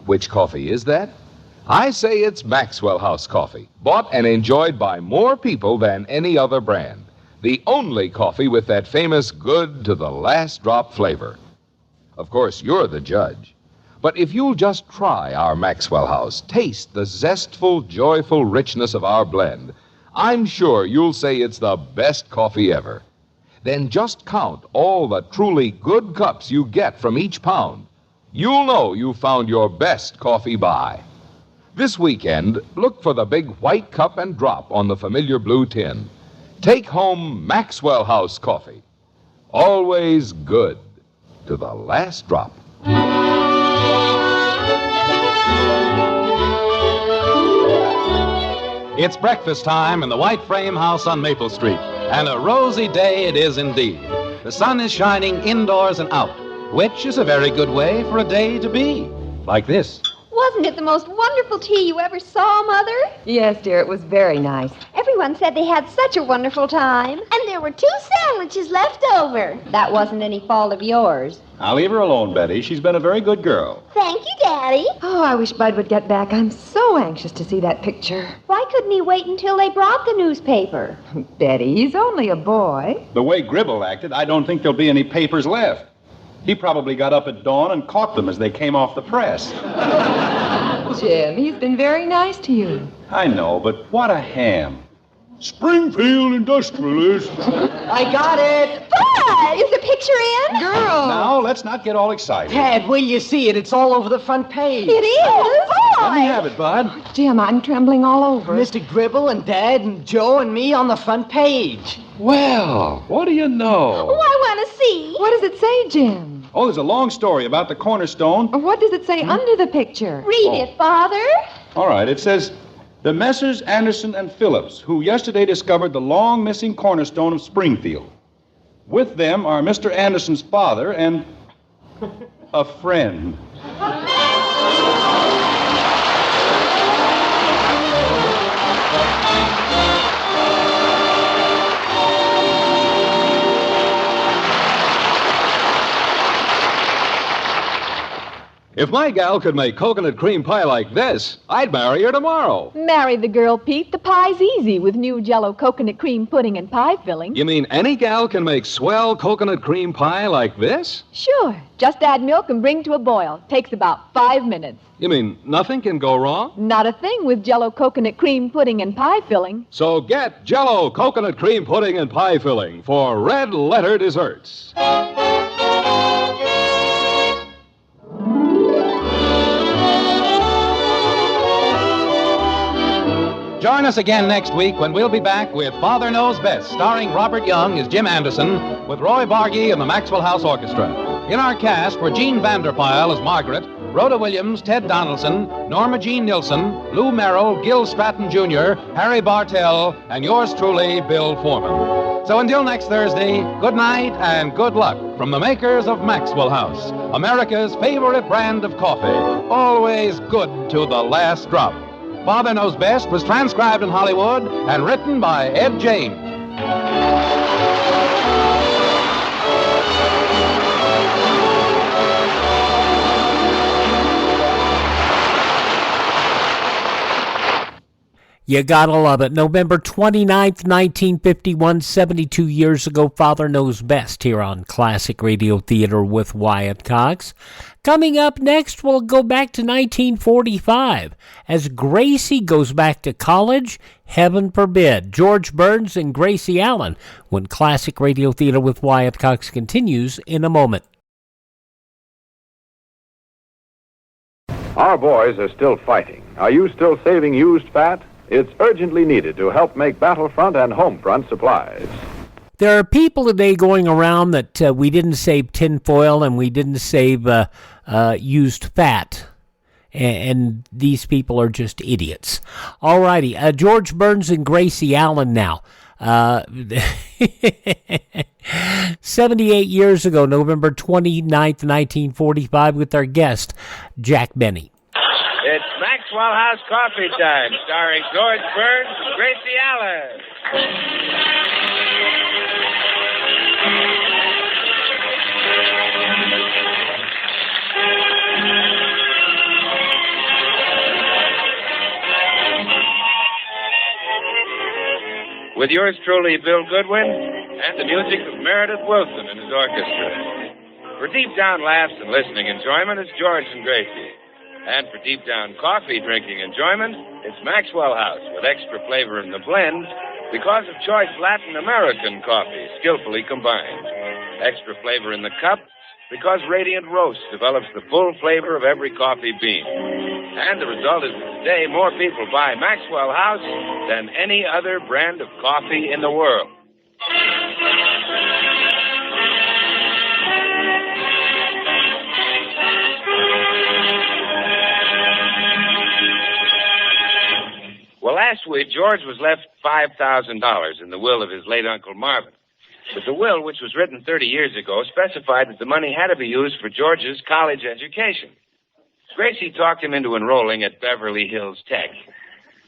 Which coffee is that? I say it's Maxwell House Coffee, bought and enjoyed by more people than any other brand. The only coffee with that famous good to the last drop flavor. Of course, you're the judge. But if you'll just try our Maxwell House, taste the zestful, joyful richness of our blend, I'm sure you'll say it's the best coffee ever. Then just count all the truly good cups you get from each pound. You'll know you found your best coffee buy. This weekend, look for the big white cup and drop on the familiar blue tin. Take home Maxwell House Coffee. Always good to the last drop. It's breakfast time in the White Frame House on Maple Street, and a rosy day it is indeed. The sun is shining indoors and out, which is a very good way for a day to be. Like this. Wasn't it the most wonderful tea you ever saw, Mother? Yes, dear, it was very nice. Everyone said they had such a wonderful time. And there were 2 sandwiches left over. That wasn't any fault of yours. Now leave her alone, Betty. She's been a very good girl. Thank you, Daddy. Oh, I wish Bud would get back. I'm so anxious to see that picture. Why couldn't he wait until they brought the newspaper? Betty, he's only a boy. The way Gribble acted, I don't think there'll be any papers left. He probably got up at dawn and caught them as they came off the press. Jim, he's been very nice to you. I know, but what a ham. Springfield Industrialist. I got it. Bud, is the picture in? Girl. Now, let's not get all excited. Ted, will you see it? It's all over the front page. It is? Oh, Let me have it, Bud. Jim, I'm trembling all over. Mr. Gribble and Dad and Joe and me on the front page. Well, what do you know? Oh, I want to see. What does it say, Jim? Oh, there's a long story about the cornerstone. What does it say under the picture? Read it, Father. All right, it says, the Messrs. Anderson and Phillips, who yesterday discovered the long-missing cornerstone of Springfield. With them are Mr. Anderson's father and a friend. If my gal could make coconut cream pie like this, I'd marry her tomorrow. Marry the girl, Pete. The pie's easy with new Jell-O coconut cream pudding and pie filling. You mean any gal can make swell coconut cream pie like this? Sure. Just add milk and bring to a boil. Takes about 5 minutes. You mean nothing can go wrong? Not a thing with Jell-O coconut cream pudding and pie filling. So get Jell-O coconut cream pudding and pie filling for red letter desserts. Join us again next week when we'll be back with Father Knows Best, starring Robert Young as Jim Anderson, with Roy Bargy and the Maxwell House Orchestra. In our cast were Jean Vanderpyle as Margaret, Rhoda Williams, Ted Donaldson, Norma Jean Nilsson, Lou Merrill, Gil Stratton Jr., Harry Bartell, and yours truly, Bill Foreman. So until next Thursday, good night and good luck from the makers of Maxwell House, America's favorite brand of coffee, always good to the last drop. Father Knows Best was transcribed in Hollywood and written by Ed James. You gotta love it. November 29th, 1951, 72 years ago, Father Knows Best here on Classic Radio Theater with Wyatt Cox. Coming up next, we'll go back to 1945 as Gracie goes back to college. Heaven forbid. George Burns and Gracie Allen when Classic Radio Theater with Wyatt Cox continues in a moment. Our boys are still fighting. Are you still saving used fat? It's urgently needed to help make battlefront and homefront supplies. There are people today going around that we didn't save tinfoil and we didn't save used fat. And these people are just idiots. All righty, George Burns and Gracie Allen now. 78 years ago, November 29th, 1945, with our guest, Jack Benny. It's Max Maxwell House Coffee Time, starring George Burns and Gracie Allen. With yours truly, Bill Goodwin, and the music of Meredith Wilson and his orchestra. For deep down laughs and listening enjoyment, it's George and Gracie. And for deep down coffee drinking enjoyment, it's Maxwell House with extra flavor in the blend because of choice Latin American coffee skillfully combined. Extra flavor in the cup because Radiant Roast develops the full flavor of every coffee bean. And the result is that today more people buy Maxwell House than any other brand of coffee in the world. Well, last week, George was left $5,000 in the will of his late Uncle Marvin. But the will, which was written 30 years ago, specified that the money had to be used for George's college education. Gracie talked him into enrolling at Beverly Hills Tech.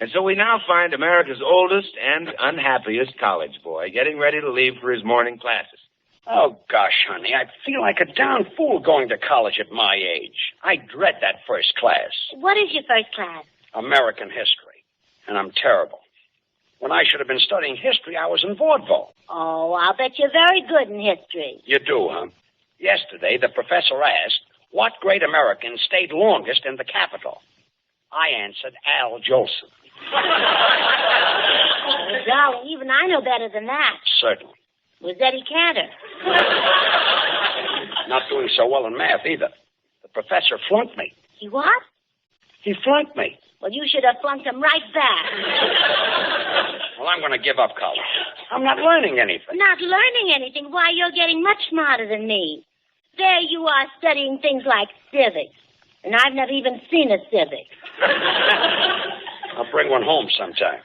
And so we now find America's oldest and unhappiest college boy getting ready to leave for his morning classes. Oh, gosh, honey, I feel like a down fool going to college at my age. I dread that first class. What is your first class? American history. And I'm terrible. When I should have been studying history, I was in vaudeville. Oh, I'll bet you're very good in history. You do, huh? Yesterday, the professor asked, what great American stayed longest in the capital? I answered, Al Jolson. Oh, darling, even I know better than that. Certainly. It was Eddie Cantor. Not doing so well in math, either. The professor flunked me. He what? He flunked me. Well, you should have flunked him right back. Well, I'm going to give up college. I'm not learning anything. Not learning anything? Why, you're getting much smarter than me. There you are studying things like civics. And I've never even seen a civic. I'll bring one home sometime.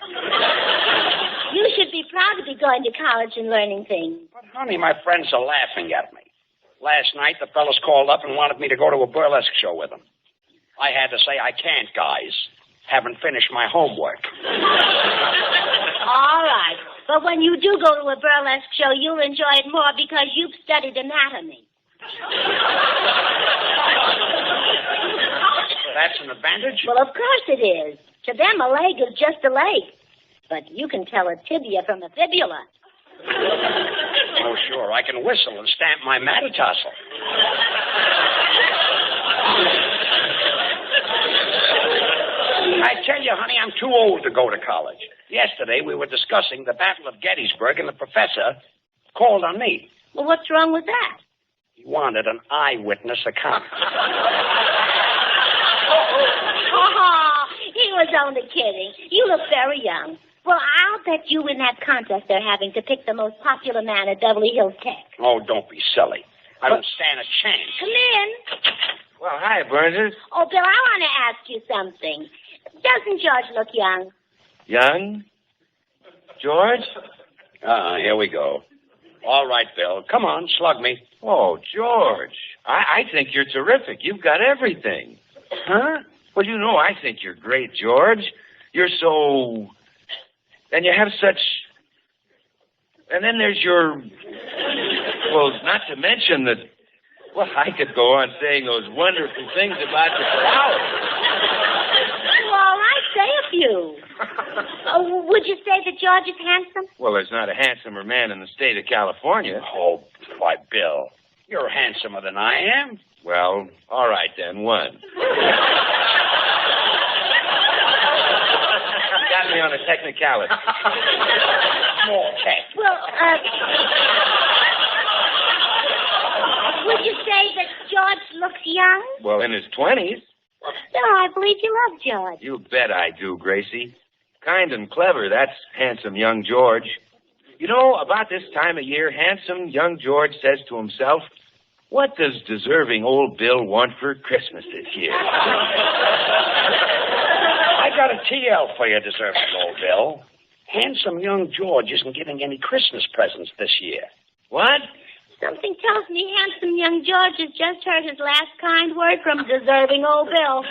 You should be proud to be going to college and learning things. But, honey, my friends are laughing at me. Last night, the fellas called up and wanted me to go to a burlesque show with them. I had to say, I can't, guys. Haven't finished my homework. All right. But when you do go to a burlesque show, you'll enjoy it more because you've studied anatomy. That's an advantage? Well, of course it is. To them, a leg is just a leg. But you can tell a tibia from a fibula. Oh, sure. I can whistle and stamp my metatarsal. I tell you, honey, I'm too old to go to college. Yesterday, we were discussing the Battle of Gettysburg, and the professor called on me. Well, what's wrong with that? He wanted an eyewitness account. Oh, he was only kidding. You look very young. Well, I'll bet you win that contest they're having to pick the most popular man at Beverly Hills Tech. Oh, don't be silly. I don't stand a chance. Come in. Well, hi, Burns. Oh, Bill, I want to ask you something. Doesn't George look young? Young? George? Here we go. All right, Bill. Come on, slug me. Oh, George. I think you're terrific. You've got everything. Huh? Well, you know, I think you're great, George. You're so... And you have such... And then there's your... Well, not to mention that... Well, I could go on saying those wonderful things about you for hours. Well, I'd say a few. Would you say that George is handsome? Well, there's not a handsomer man in the state of California. Oh, why, Bill, you're handsomer than I am. Well, all right then, one. Got me on a technicality. Small tech. Well, would you say that George looks young? Well, in his 20s. No, I believe you love George. You bet I do, Gracie. Kind and clever, that's handsome young George. You know, about this time of year, handsome young George says to himself, what does deserving old Bill want for Christmas this year? I got a TL for you, deserving old Bill. Handsome young George isn't giving any Christmas presents this year. What? Something tells me handsome young George has just heard his last kind word from deserving old Bill.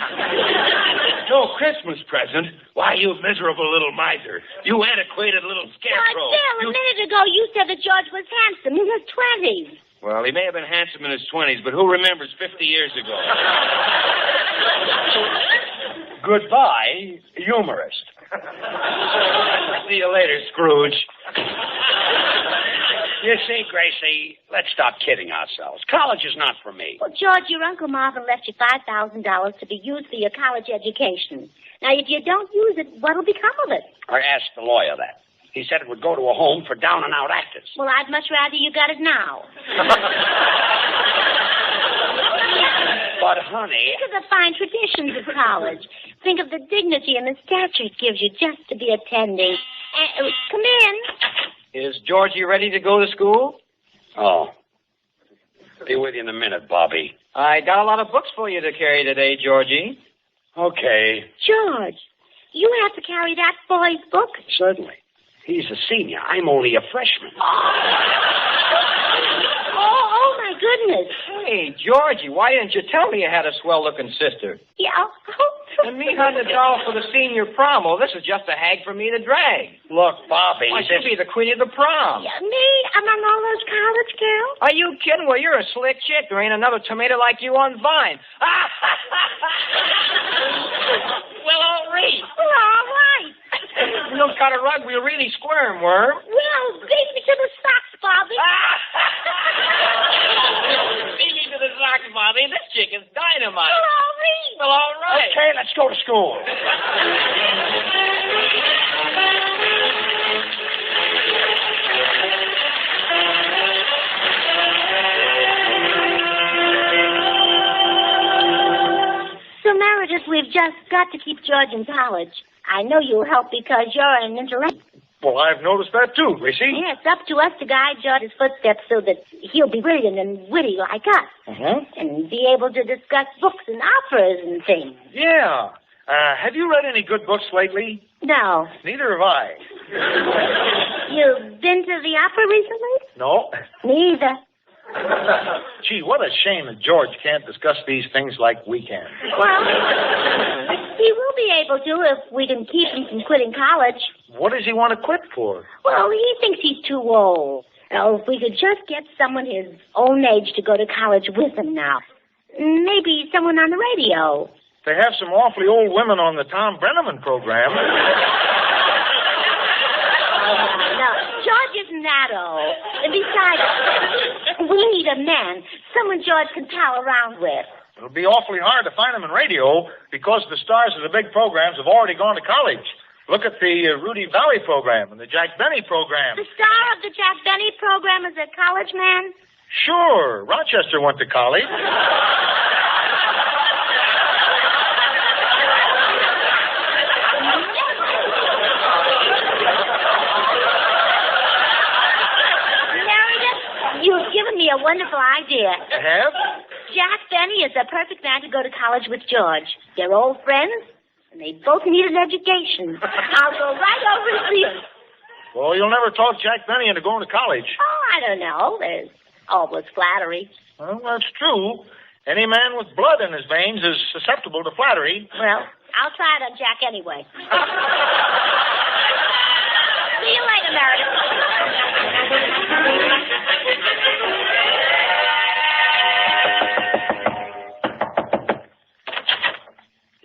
No Christmas present? Why, you miserable little miser. You antiquated little scarecrow. Why, Bill, a minute ago you said that George was handsome in his 20s. Well, he may have been handsome in his 20s, but who remembers 50 years ago? Goodbye, humorist. See you later, Scrooge. You see, Gracie, let's stop kidding ourselves. College is not for me. Well, George, your Uncle Marvin left you $5,000 to be used for your college education. Now, if you don't use it, what'll become of it? I asked the lawyer that. He said it would go to a home for down-and-out actors. Well, I'd much rather you got it now. But, honey... Think of the fine traditions of college. Think of the dignity and the stature it gives you just to be attending. Come in. Is Georgie ready to go to school? Oh. Be with you in a minute, Bobby. I got a lot of books for you to carry today, Georgie. Okay. George, you have to carry that boy's book? Certainly. He's a senior. I'm only a freshman. Oh, my goodness. Hey, Georgie, why didn't you tell me you had a swell-looking sister? Yeah. And me $100 for the senior prom. Well, this is just a hag for me to drag. Look, Bobby... I should be the queen of the prom. Yeah, me? Among all those college girls? Are you kidding? Well, you're a slick chick. There ain't another tomato like you on Vine. Well, all right. Well, all right. We don't cut a rug, we'll really squirm, Worm. Well, beat me to the socks, Bobby. Beat me to the socks, Bobby. This chick is dynamite. Well, all right. Okay, let's go to school. So, Meredith, we've just got to keep George in college. I know you'll help because you're an intellect. Well, I've noticed that too, Gracie. Yeah, it's up to us to guide George's footsteps so that he'll be brilliant and witty like us. Uh-huh. And be able to discuss books and operas and things. Yeah. Have you read any good books lately? No. Neither have I. You've been to the opera recently? No. Neither. Gee, what a shame that George can't discuss these things like we can. Well, he will be able to if we can keep him from quitting college. What does he want to quit for? Well, he thinks he's too old. Now, if we could just get someone his own age to go to college with him now. Maybe someone on the radio. They have some awfully old women on the Tom Brenneman program. No, George isn't that old. And besides, we need a man, someone George can pal around with. It'll be awfully hard to find them in radio because the stars of the big programs have already gone to college. Look at the Rudy Valley program and the Jack Benny program. The star of the Jack Benny program is a college man? Sure. Rochester went to college. You've given me a wonderful idea. You have? Jack Benny is the perfect man to go to college with George. They're old friends, and they both need an education. I'll go right over to see them. Well, you'll never talk Jack Benny into going to college. Oh, I don't know. There's always flattery. Well, that's true. Any man with blood in his veins is susceptible to flattery. Well, I'll try it on Jack anyway. See you later, Meredith.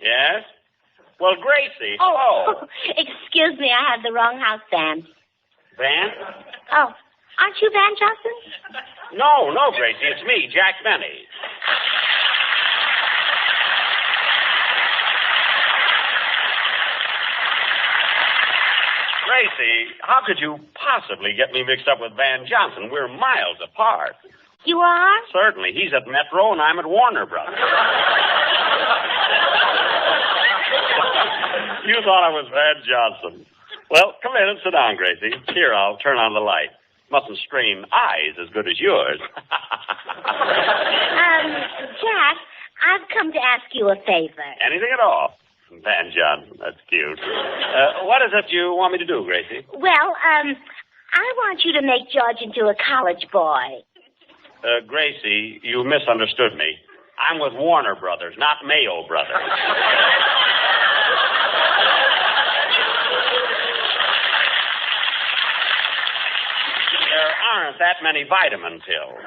Yes? Well, Gracie. Oh, excuse me, I have the wrong house, Van. Van? Oh, aren't you Van Johnson? No, Gracie, it's me, Jack Benny. Gracie, how could you possibly get me mixed up with Van Johnson? We're miles apart. You are? Certainly. He's at Metro and I'm at Warner Brothers. You thought I was Van Johnson. Well, come in and sit down, Gracie. Here, I'll turn on the light. Mustn't strain eyes as good as yours. Jack, I've come to ask you a favor. Anything at all. Van Johnson, that's cute. What is it you want me to do, Gracie? Well, I want you to make George into a college boy. Gracie, you misunderstood me. I'm with Warner Brothers, not Mayo Brothers. There aren't that many vitamin pills.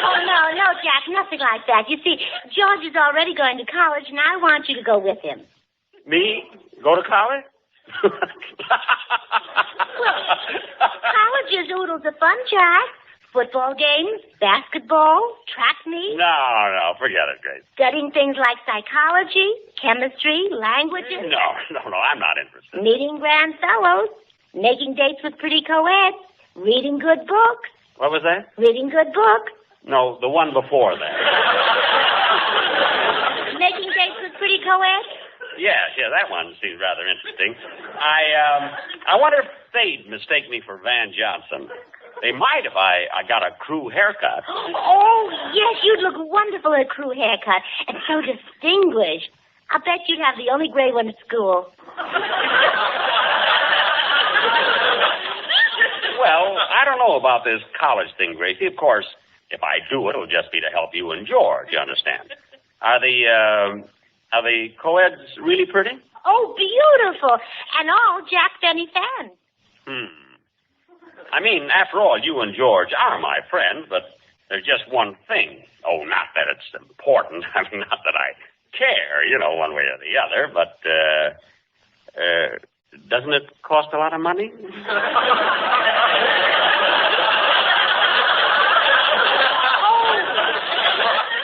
Oh, no, Jack, nothing like that. You see, George is already going to college, and I want you to go with him. Me? Go to college? College is oodles of fun, Jack. Football games, basketball, track meets. No, forget it, Grace. Studying things like psychology, chemistry, languages. No, I'm not interested. Meeting grand fellows, making dates with pretty co-eds, reading good books. What was that? Reading good books. No, the one before that. Making dates with pretty co-eds. Yeah, that one seems rather interesting. I wonder if they'd mistake me for Van Johnson. They might if I got a crew haircut. Oh, yes, you'd look wonderful in a crew haircut. And so distinguished. I bet you'd have the only gray one at school. Well, I don't know about this college thing, Gracie. Of course, if I do, it'll just be to help you and George, you understand. Are the co-eds really pretty? Oh, beautiful. And all Jack Benny fans. I mean, after all, you and George are my friends, but there's just one thing. Oh, not that it's important. I mean, not that I care, one way or the other, but, doesn't it cost a lot of money?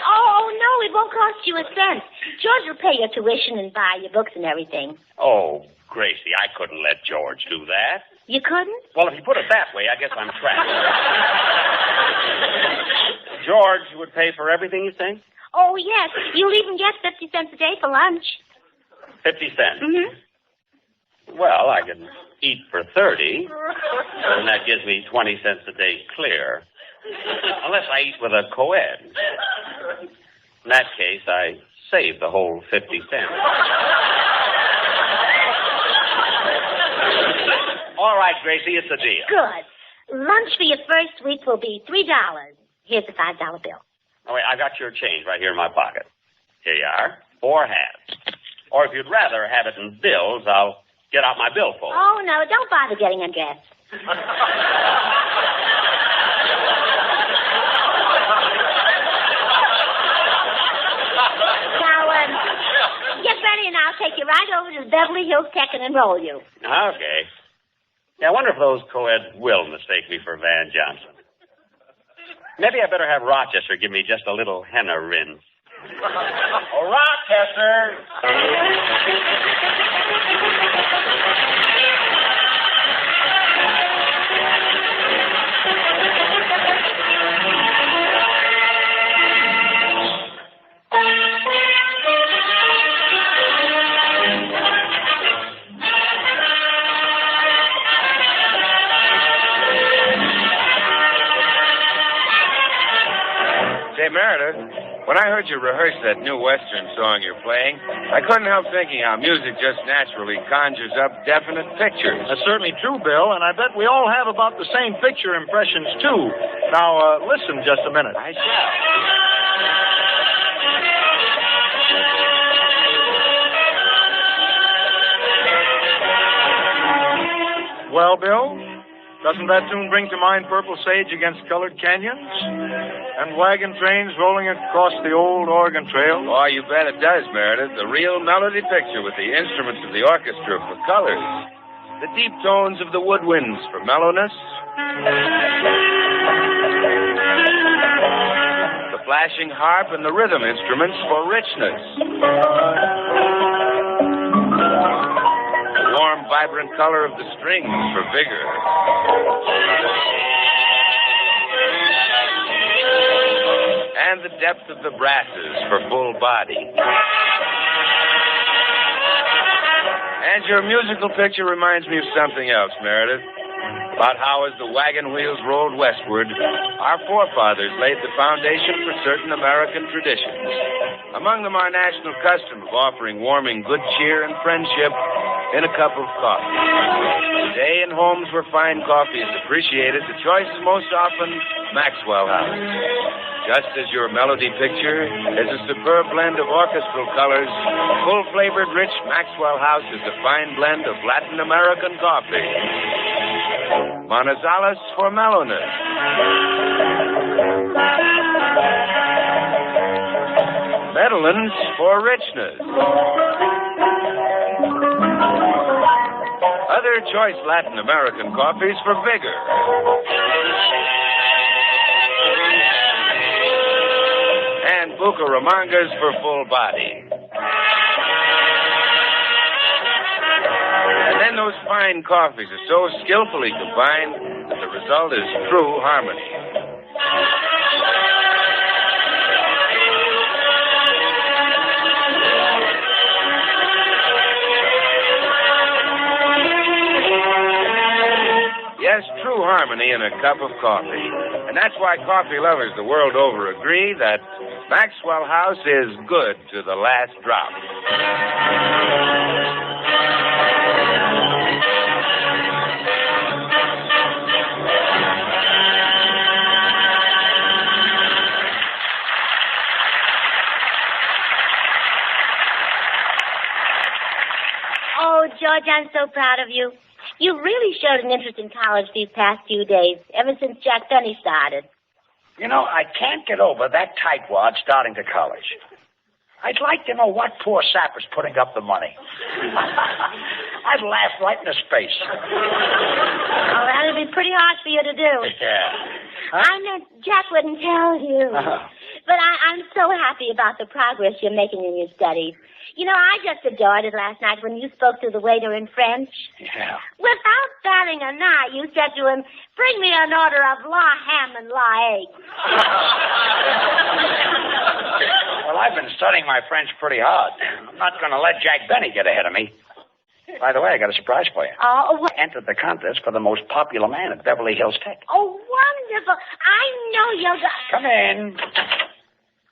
Oh, no, it won't cost you a cent. George will pay your tuition and buy your books and everything. Oh, Gracie, I couldn't let George do that. You couldn't? Well, if you put it that way, I guess I'm trapped. George would pay for everything, you think? Oh, yes. You'll even get 50 cents a day for lunch. 50 cents? Mm-hmm. Well, I can eat for 30, and that gives me 20 cents a day clear. Unless I eat with a co-ed. In that case, I save the whole 50 cents. All right, Gracie, it's a deal. Good. Lunch for your first week will be $3. Here's the $5 bill. Oh, wait, I got your change right here in my pocket. Here you are. 4 halves. Or if you'd rather have it in bills, I'll get out my billfold. Oh, no, don't bother getting undressed. Now, get ready and I'll take you right over to the Beverly Hills Tech and enroll you. Okay. Yeah, I wonder if those co-eds will mistake me for Van Johnson. Maybe I better have Rochester give me just a little henna rinse. Oh, Rochester! Say, Meredith, when I heard you rehearse that new Western song you're playing, I couldn't help thinking how music just naturally conjures up definite pictures. That's certainly true, Bill, and I bet we all have about the same picture impressions, too. Now, listen just a minute. I shall. Well, Bill, doesn't that tune bring to mind Purple Sage against Colored Canyons? And wagon trains rolling across the old Oregon Trail? Oh, you bet it does, Meredith. The real melody picture with the instruments of the orchestra for colors. The deep tones of the woodwinds for mellowness. The flashing harp and the rhythm instruments for richness. The warm, vibrant color of the strings for vigor. And the depth of the brasses for full body. And your musical picture reminds me of something else, Meredith. About how as the wagon wheels rolled westward, our forefathers laid the foundation for certain American traditions. Among them our national custom of offering warming good cheer and friendship in a cup of coffee. Today, in homes where fine coffee is appreciated, the choice is most often Maxwell House. Just as your melody picture is a superb blend of orchestral colors, full-flavored, rich Maxwell House is a fine blend of Latin American coffee. Manizales for mellowness. Medellins for richness. Other choice Latin American coffees for vigor. And Bucaramangas for full body. And then those fine coffees are so skillfully combined that the result is true harmony. Yes, true harmony in a cup of coffee. And that's why coffee lovers the world over agree that Maxwell House is good to the last drop. Oh, George, I'm so proud of you. You really showed an interest in college these past few days, ever since Jack Benny started. You know, I can't get over that tightwad starting to college. I'd like to know what poor sapper's putting up the money. I'd laugh right in his face. Oh, that'd be pretty hard for you to do. Yeah. Huh? I meant Jack wouldn't tell you. But I'm so happy about the progress you're making in your studies. You know, I just adored it last night when you spoke to the waiter in French. Yeah. Without batting an eye, you said to him, "Bring me an order of la ham and la egg." Well, I've been studying my French pretty hard. I'm not going to let Jack Benny get ahead of me. By the way, I got a surprise for you. Oh, what? Entered the contest for the most popular man at Beverly Hills Tech. Oh, wonderful. I know you'll go. Come in.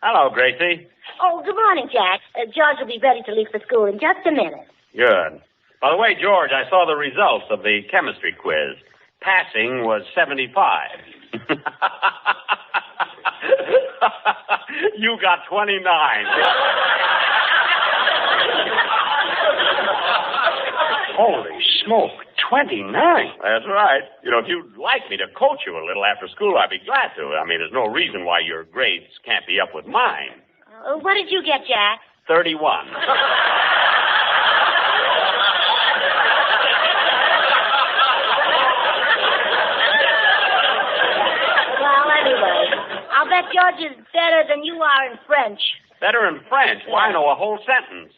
Hello, Gracie. Oh, good morning, Jack. George will be ready to leave for school in just a minute. Good. By the way, George, I saw the results of the chemistry quiz. Passing was 75. You got 29. Holy smoke, 29? That's right. You know, if you'd like me to coach you a little after school, I'd be glad to. I mean, there's no reason why your grades can't be up with mine. What did you get, Jack? 31. Well, anyway, I'll bet George is better than you are in French. Better in French? Why, I know a whole sentence.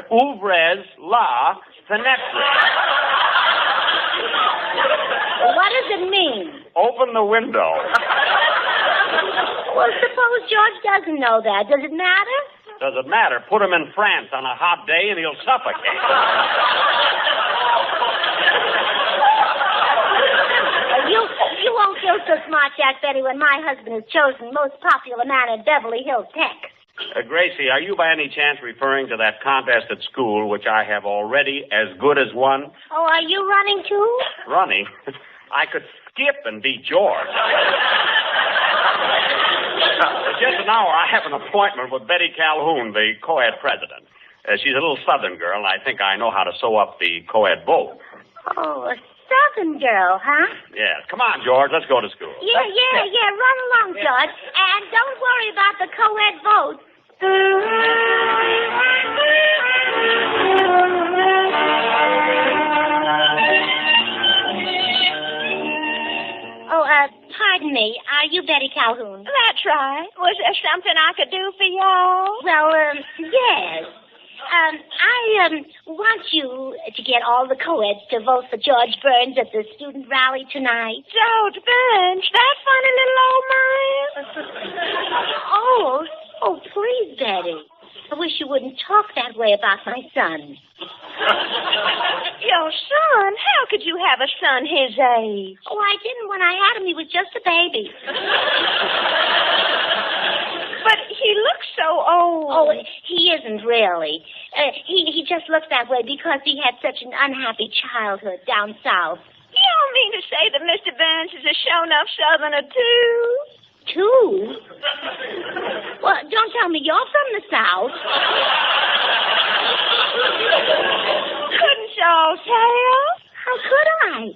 Ouvrez la fenêtre. What does it mean? Open the window. Well, suppose George doesn't know that. Does it matter? Does it matter? Put him in France on a hot day and he'll suffocate. You won't feel so smart, Jack Benny, when my husband is chosen most popular man at Beverly Hills Tech. Gracie, are you by any chance referring to that contest at school, which I have already as good as won? Oh, are you running too? Running? I could skip and beat George. Just an hour, I have an appointment with Betty Calhoun, the co-ed president. She's a little southern girl, and I think I know how to sew up the co-ed boat. Oh, a southern girl, huh? Yeah. Come on, George. Let's go to school. Yeah. Run along, George. And don't worry about the co-ed vote. Oh, pardon me. Are you Betty Calhoun? That's right. Was there something I could do for y'all? Well, yes. I want you to get all the co-eds to vote for George Burns at the student rally tonight. George Burns? That funny little old man? Oh, please, Betty. I wish you wouldn't talk that way about my son. Your son? How could you have a son his age? Oh, I didn't when I had him. He was just a baby. But he he looks so old. Oh, he isn't really. He just looks that way because he had such an unhappy childhood down south. You don't mean to say that Mr. Burns is a show-enough Southerner, too? Too? Well, don't tell me you're from the South. Couldn't y'all tell? How could I?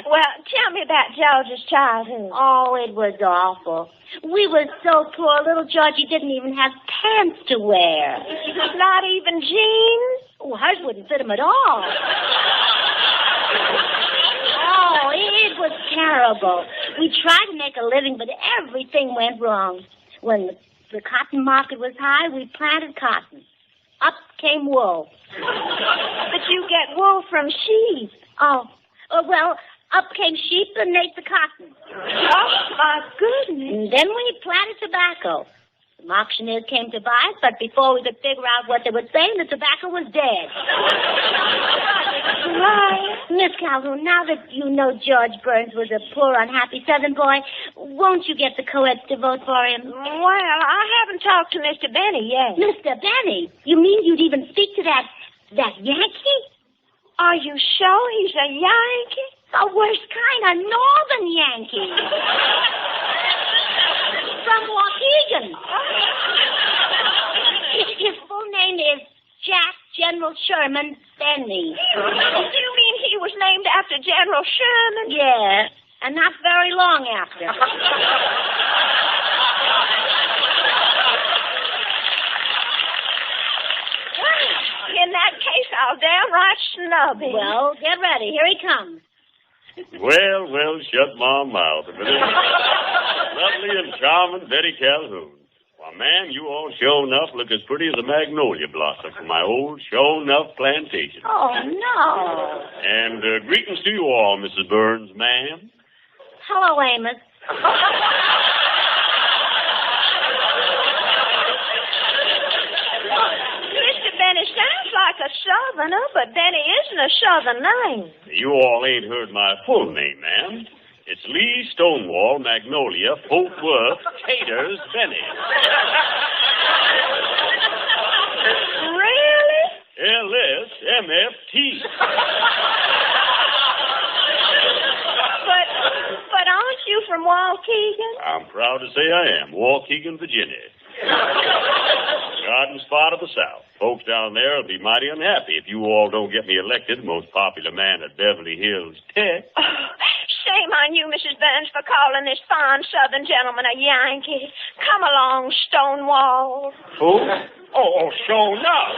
Well, tell me about George's childhood. Oh, it was awful. We were so poor, little Georgie didn't even have pants to wear. Not even jeans? Oh, hers wouldn't fit him at all. Oh, it was terrible. We tried to make a living, but everything went wrong. When the cotton market was high, we planted cotton. Up came wool. But you get wool from sheep. Oh, well, up came sheep and ate the cotton. Oh, my goodness. And then we planted tobacco. Some auctioneers came to buy it, but before we could figure out what they were saying, the tobacco was dead. Miss Calhoun, now that you know George Burns was a poor, unhappy Southern boy, won't you get the co-eds to vote for him? Well, I haven't talked to Mr. Benny yet. Mr. Benny? You mean you'd even speak to that Yankee? Are you sure he's a Yankee? The worst kind, a northern Yankee. From Waukegan. His full name is Jack General Sherman Benny. Do you mean he was named after General Sherman? Yeah, and not very long after. In that case, I'll downright snub him. Well, get ready. Here he comes. Well, shut my mouth. If it isn't lovely and charming Betty Calhoun. Why, man, you all sure enough look as pretty as a magnolia blossom from my old sure enough plantation. Oh, no. And greetings to you all, Mrs. Burns, ma'am. Hello, Amos. Mr. Benny sounds like a Southerner, but Benny isn't a Southern name. You all ain't heard my full name, ma'am. It's Lee Stonewall Magnolia Fort Worth Taters Benny. Really? LSMFT. But aren't you from Waukegan? I'm proud to say I am. Waukegan, Virginia. Garden spot of the South. Folks down there will be mighty unhappy if you all don't get me elected most popular man at Beverly Hills Tech. Shame on you, Mrs. Burns, for calling this fine Southern gentleman a Yankee. Come along, Stonewall. Who? Oh, sure enough.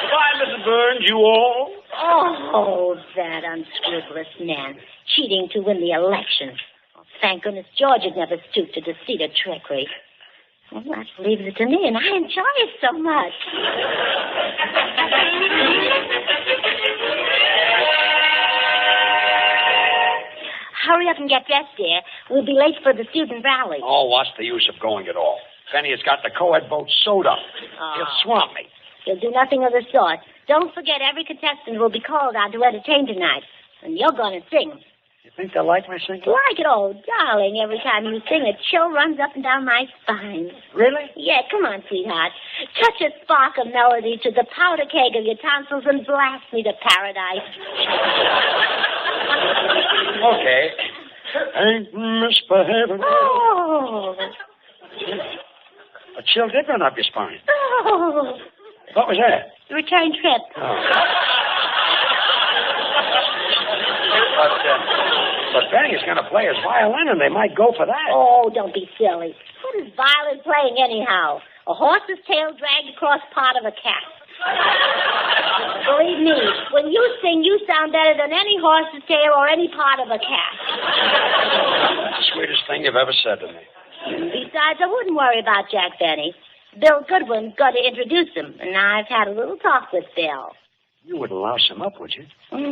Goodbye, Mrs. Burns, you all. Oh, that unscrupulous man. Cheating to win the election. Oh, thank goodness George had never stooped to deceit or trickery. Well, that leaves it to me, and I enjoy it so much. Hurry up and get dressed, dear. We'll be late for the student rally. Oh, what's the use of going at all? Benny has got the co-ed vote sewed up. He'll swamp me. He'll do nothing of the sort. Don't forget, every contestant will be called out to entertain tonight. And you're going to sing. You think they'll like my singing? Like it, oh, darling. Every time you sing, a chill runs up and down my spine. Really? Yeah, come on, sweetheart. Touch a spark of melody to the powder keg of your tonsils and blast me to paradise. Okay. Ain't misbehaving. Oh. A chill did run up your spine. Oh. What was that? Return trip. But Benny is going to play his violin, and they might go for that. Oh, don't be silly. What is violin playing anyhow? A horse's tail dragged across part of a cat. Believe me, when you sing, you sound better than any horse's tail or any part of a cat. Sweetest thing you've ever said to me. Besides, I wouldn't worry about Jack Benny. Bill Goodwin's got to introduce him, and I've had a little talk with Bill. You wouldn't louse him up, would you? College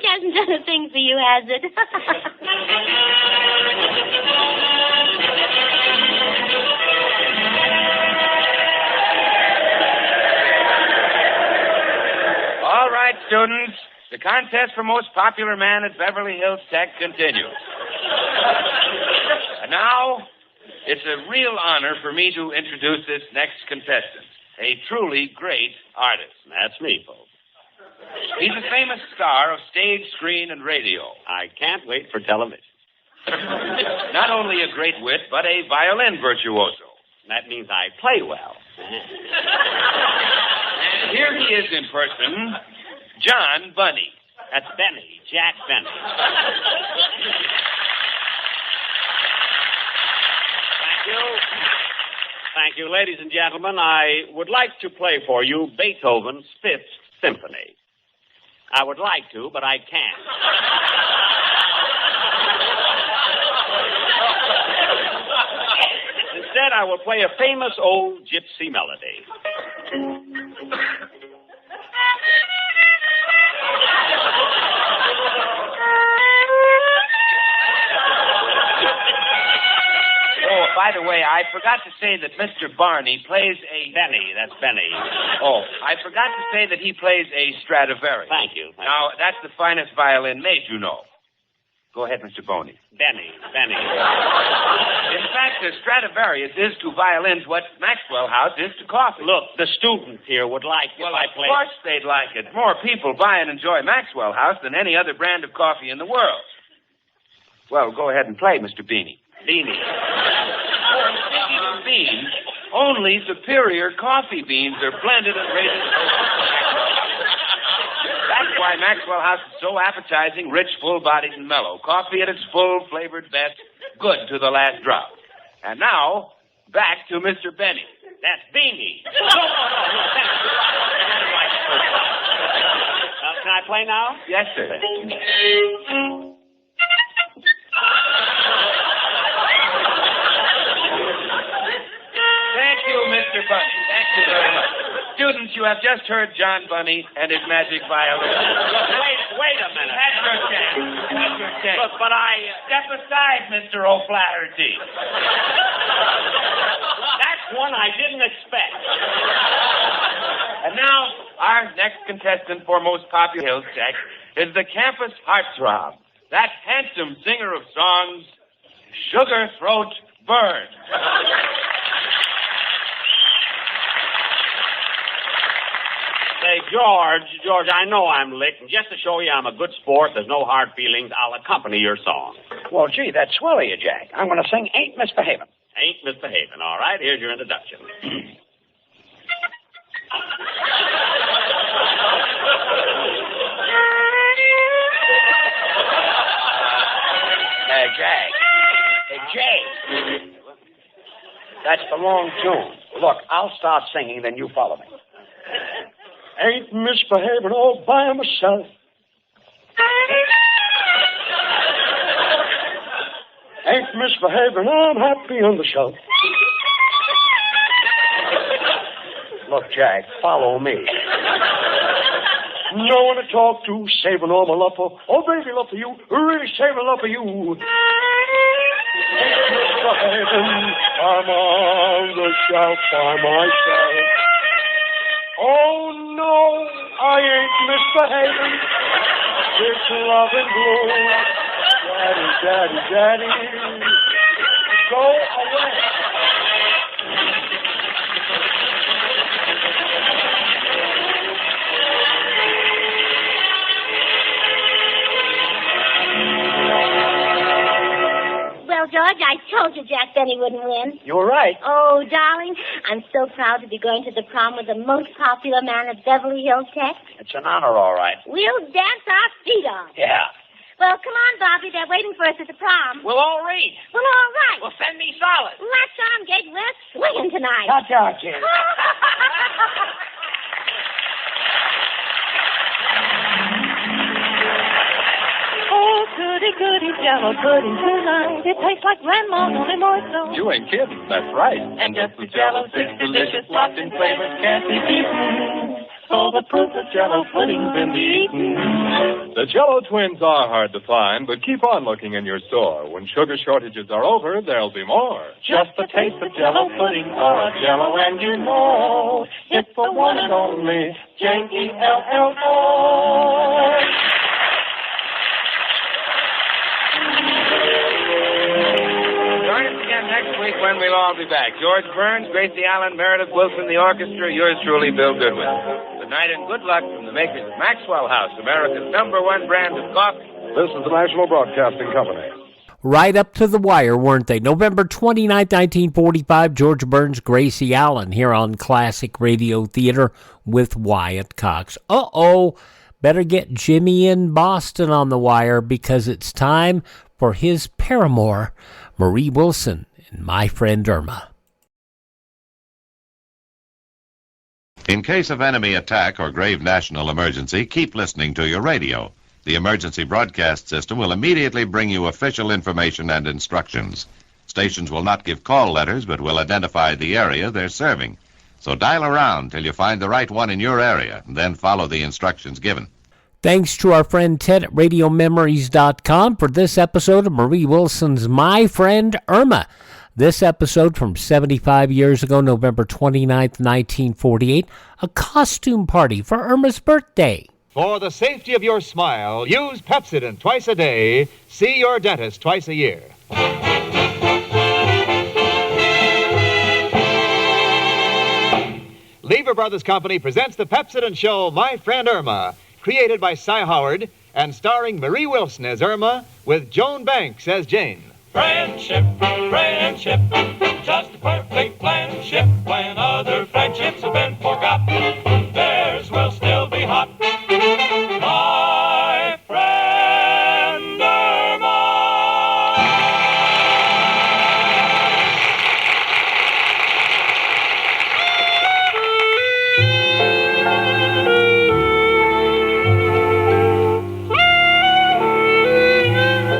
hasn't done a thing for you, has it? All right, students. The contest for most popular man at Beverly Hills Tech continues. And now, it's a real honor for me to introduce this next contestant, a truly great artist. That's me, folks. He's a famous star of stage, screen, and radio. I can't wait for television. Not only a great wit, but a violin virtuoso. That means I play well. And here he is in person, John Bunny. That's Benny, Jack Benny. Thank you, ladies and gentlemen. I would like to play for you Beethoven's Fifth Symphony. I would like to, but I can't. Instead, I will play a famous old gypsy melody. Oh, by the way, I forgot to say that Mr. Barney plays a... Benny, that's Benny. Oh, I forgot to say that he plays a Stradivarius. Thank you. Now, that's the finest violin made, you know. Go ahead, Mr. Boney. Benny. In fact, the Stradivarius is to violins what Maxwell House is to coffee. Look, the students here would like if I play... Of course they'd like it. More people buy and enjoy Maxwell House than any other brand of coffee in the world. Well, go ahead and play, Mr. Beanie. Beanie. Speaking of beans, only superior coffee beans are blended and rated. That's why Maxwell House is so appetizing, rich, full-bodied, and mellow. Coffee at its full, flavored best, good to the last drop. And now, back to Mr. Benny. That's Beanie. Can I play now? Yes, sir. Thank you, Mr. Bunny. Thank you very much. Students, you have just heard John Bunny and his magic violin. Wait a minute. That's your chance. That's your chance. Look, but Step aside, Mr. O'Flaherty. That's one I didn't expect. And now, our next contestant for Most Popular Hills Tech is the campus heartthrob, that handsome singer of songs, Sugar Throat Bird. Say, George, I know I'm licked, and just to show you I'm a good sport, there's no hard feelings, I'll accompany your song. Well, gee, that's swell of you, Jack. I'm going to sing Ain't Misbehavin'. Ain't Misbehavin', all right? Here's your introduction. Jack. Hey, Jay. That's the wrong tune. Look, I'll start singing, then you follow me. Ain't misbehaving all by myself. Ain't misbehaving, I'm happy on the shelf. Look, Jack, follow me. No one to talk to, saving all my love for. Oh, baby, love for you. Really saving love for you. Ain't misbehaving, I'm on the shelf by myself. Oh, no, I ain't misbehaving. It's love and blue. Daddy, go away. Well, George, I told you Jack Benny wouldn't win. You were right. Oh, darling, I'm so proud to be going to the prom with the most popular man at Beverly Hills Tech. It's an honor, all right. We'll dance our feet off. Yeah. Well, come on, Bobby. They're waiting for us at the prom. We'll all read. Well, all right. Well, send me solid. Latch on, Gate. We're swinging tonight. Watch out, kid. Oh, goody, goody, jello pudding tonight. It tastes like grandma's, only more so. You ain't kidding. That's right. And just the jello, 6 delicious, locked in flavors, can't be beaten. So the proof of jello pudding's in the eating. The Jello twins are hard to find, but keep on looking in your store. When sugar shortages are over, there'll be more. Just a taste of jello pudding or a jello, and you know it's the one and only Jello. Join us again next week when we'll all be back. George Burns, Gracie Allen, Meredith Wilson, the orchestra, yours truly, Bill Goodwin. Good night and good luck from the makers of Maxwell House, America's #1 brand of coffee. This is the National Broadcasting Company. Right up to the wire, weren't they? November 29th, 1945, George Burns, Gracie Allen here on Classic Radio Theater with Wyatt Cox. Better get Jimmy in Boston on the wire because it's time for his paramour, Marie Wilson, and My Friend Irma. In case of enemy attack or grave national emergency, keep listening to your radio. The emergency broadcast system will immediately bring you official information and instructions. Stations will not give call letters, but will identify the area they're serving. So dial around till you find the right one in your area, and then follow the instructions given. Thanks to our friend Ted at RadioMemories.com for this episode of Marie Wilson's My Friend Irma. This episode from 75 years ago, November 29th, 1948, a costume party for Irma's birthday. For the safety of your smile, use Pepsodent twice a day. See your dentist twice a year. Lever Brothers Company presents the Pepsodent show, My Friend Irma, created by Cy Howard and starring Marie Wilson as Irma with Joan Banks as Jane. Friendship, friendship, just a perfect friendship. When other friendships have been forgot, theirs will still be hot. My friend Irma.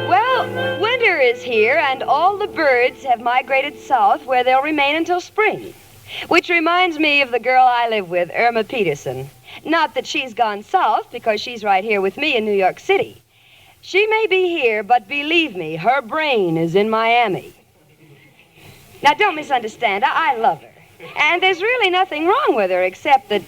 Well, winter is here, and all the birds have migrated south, where they'll remain until spring. Which reminds me of the girl I live with, Irma Peterson. Not that she's gone south, because she's right here with me in New York City. She may be here, but believe me, her brain is in Miami. Now, don't misunderstand. I love her. And there's really nothing wrong with her, except that,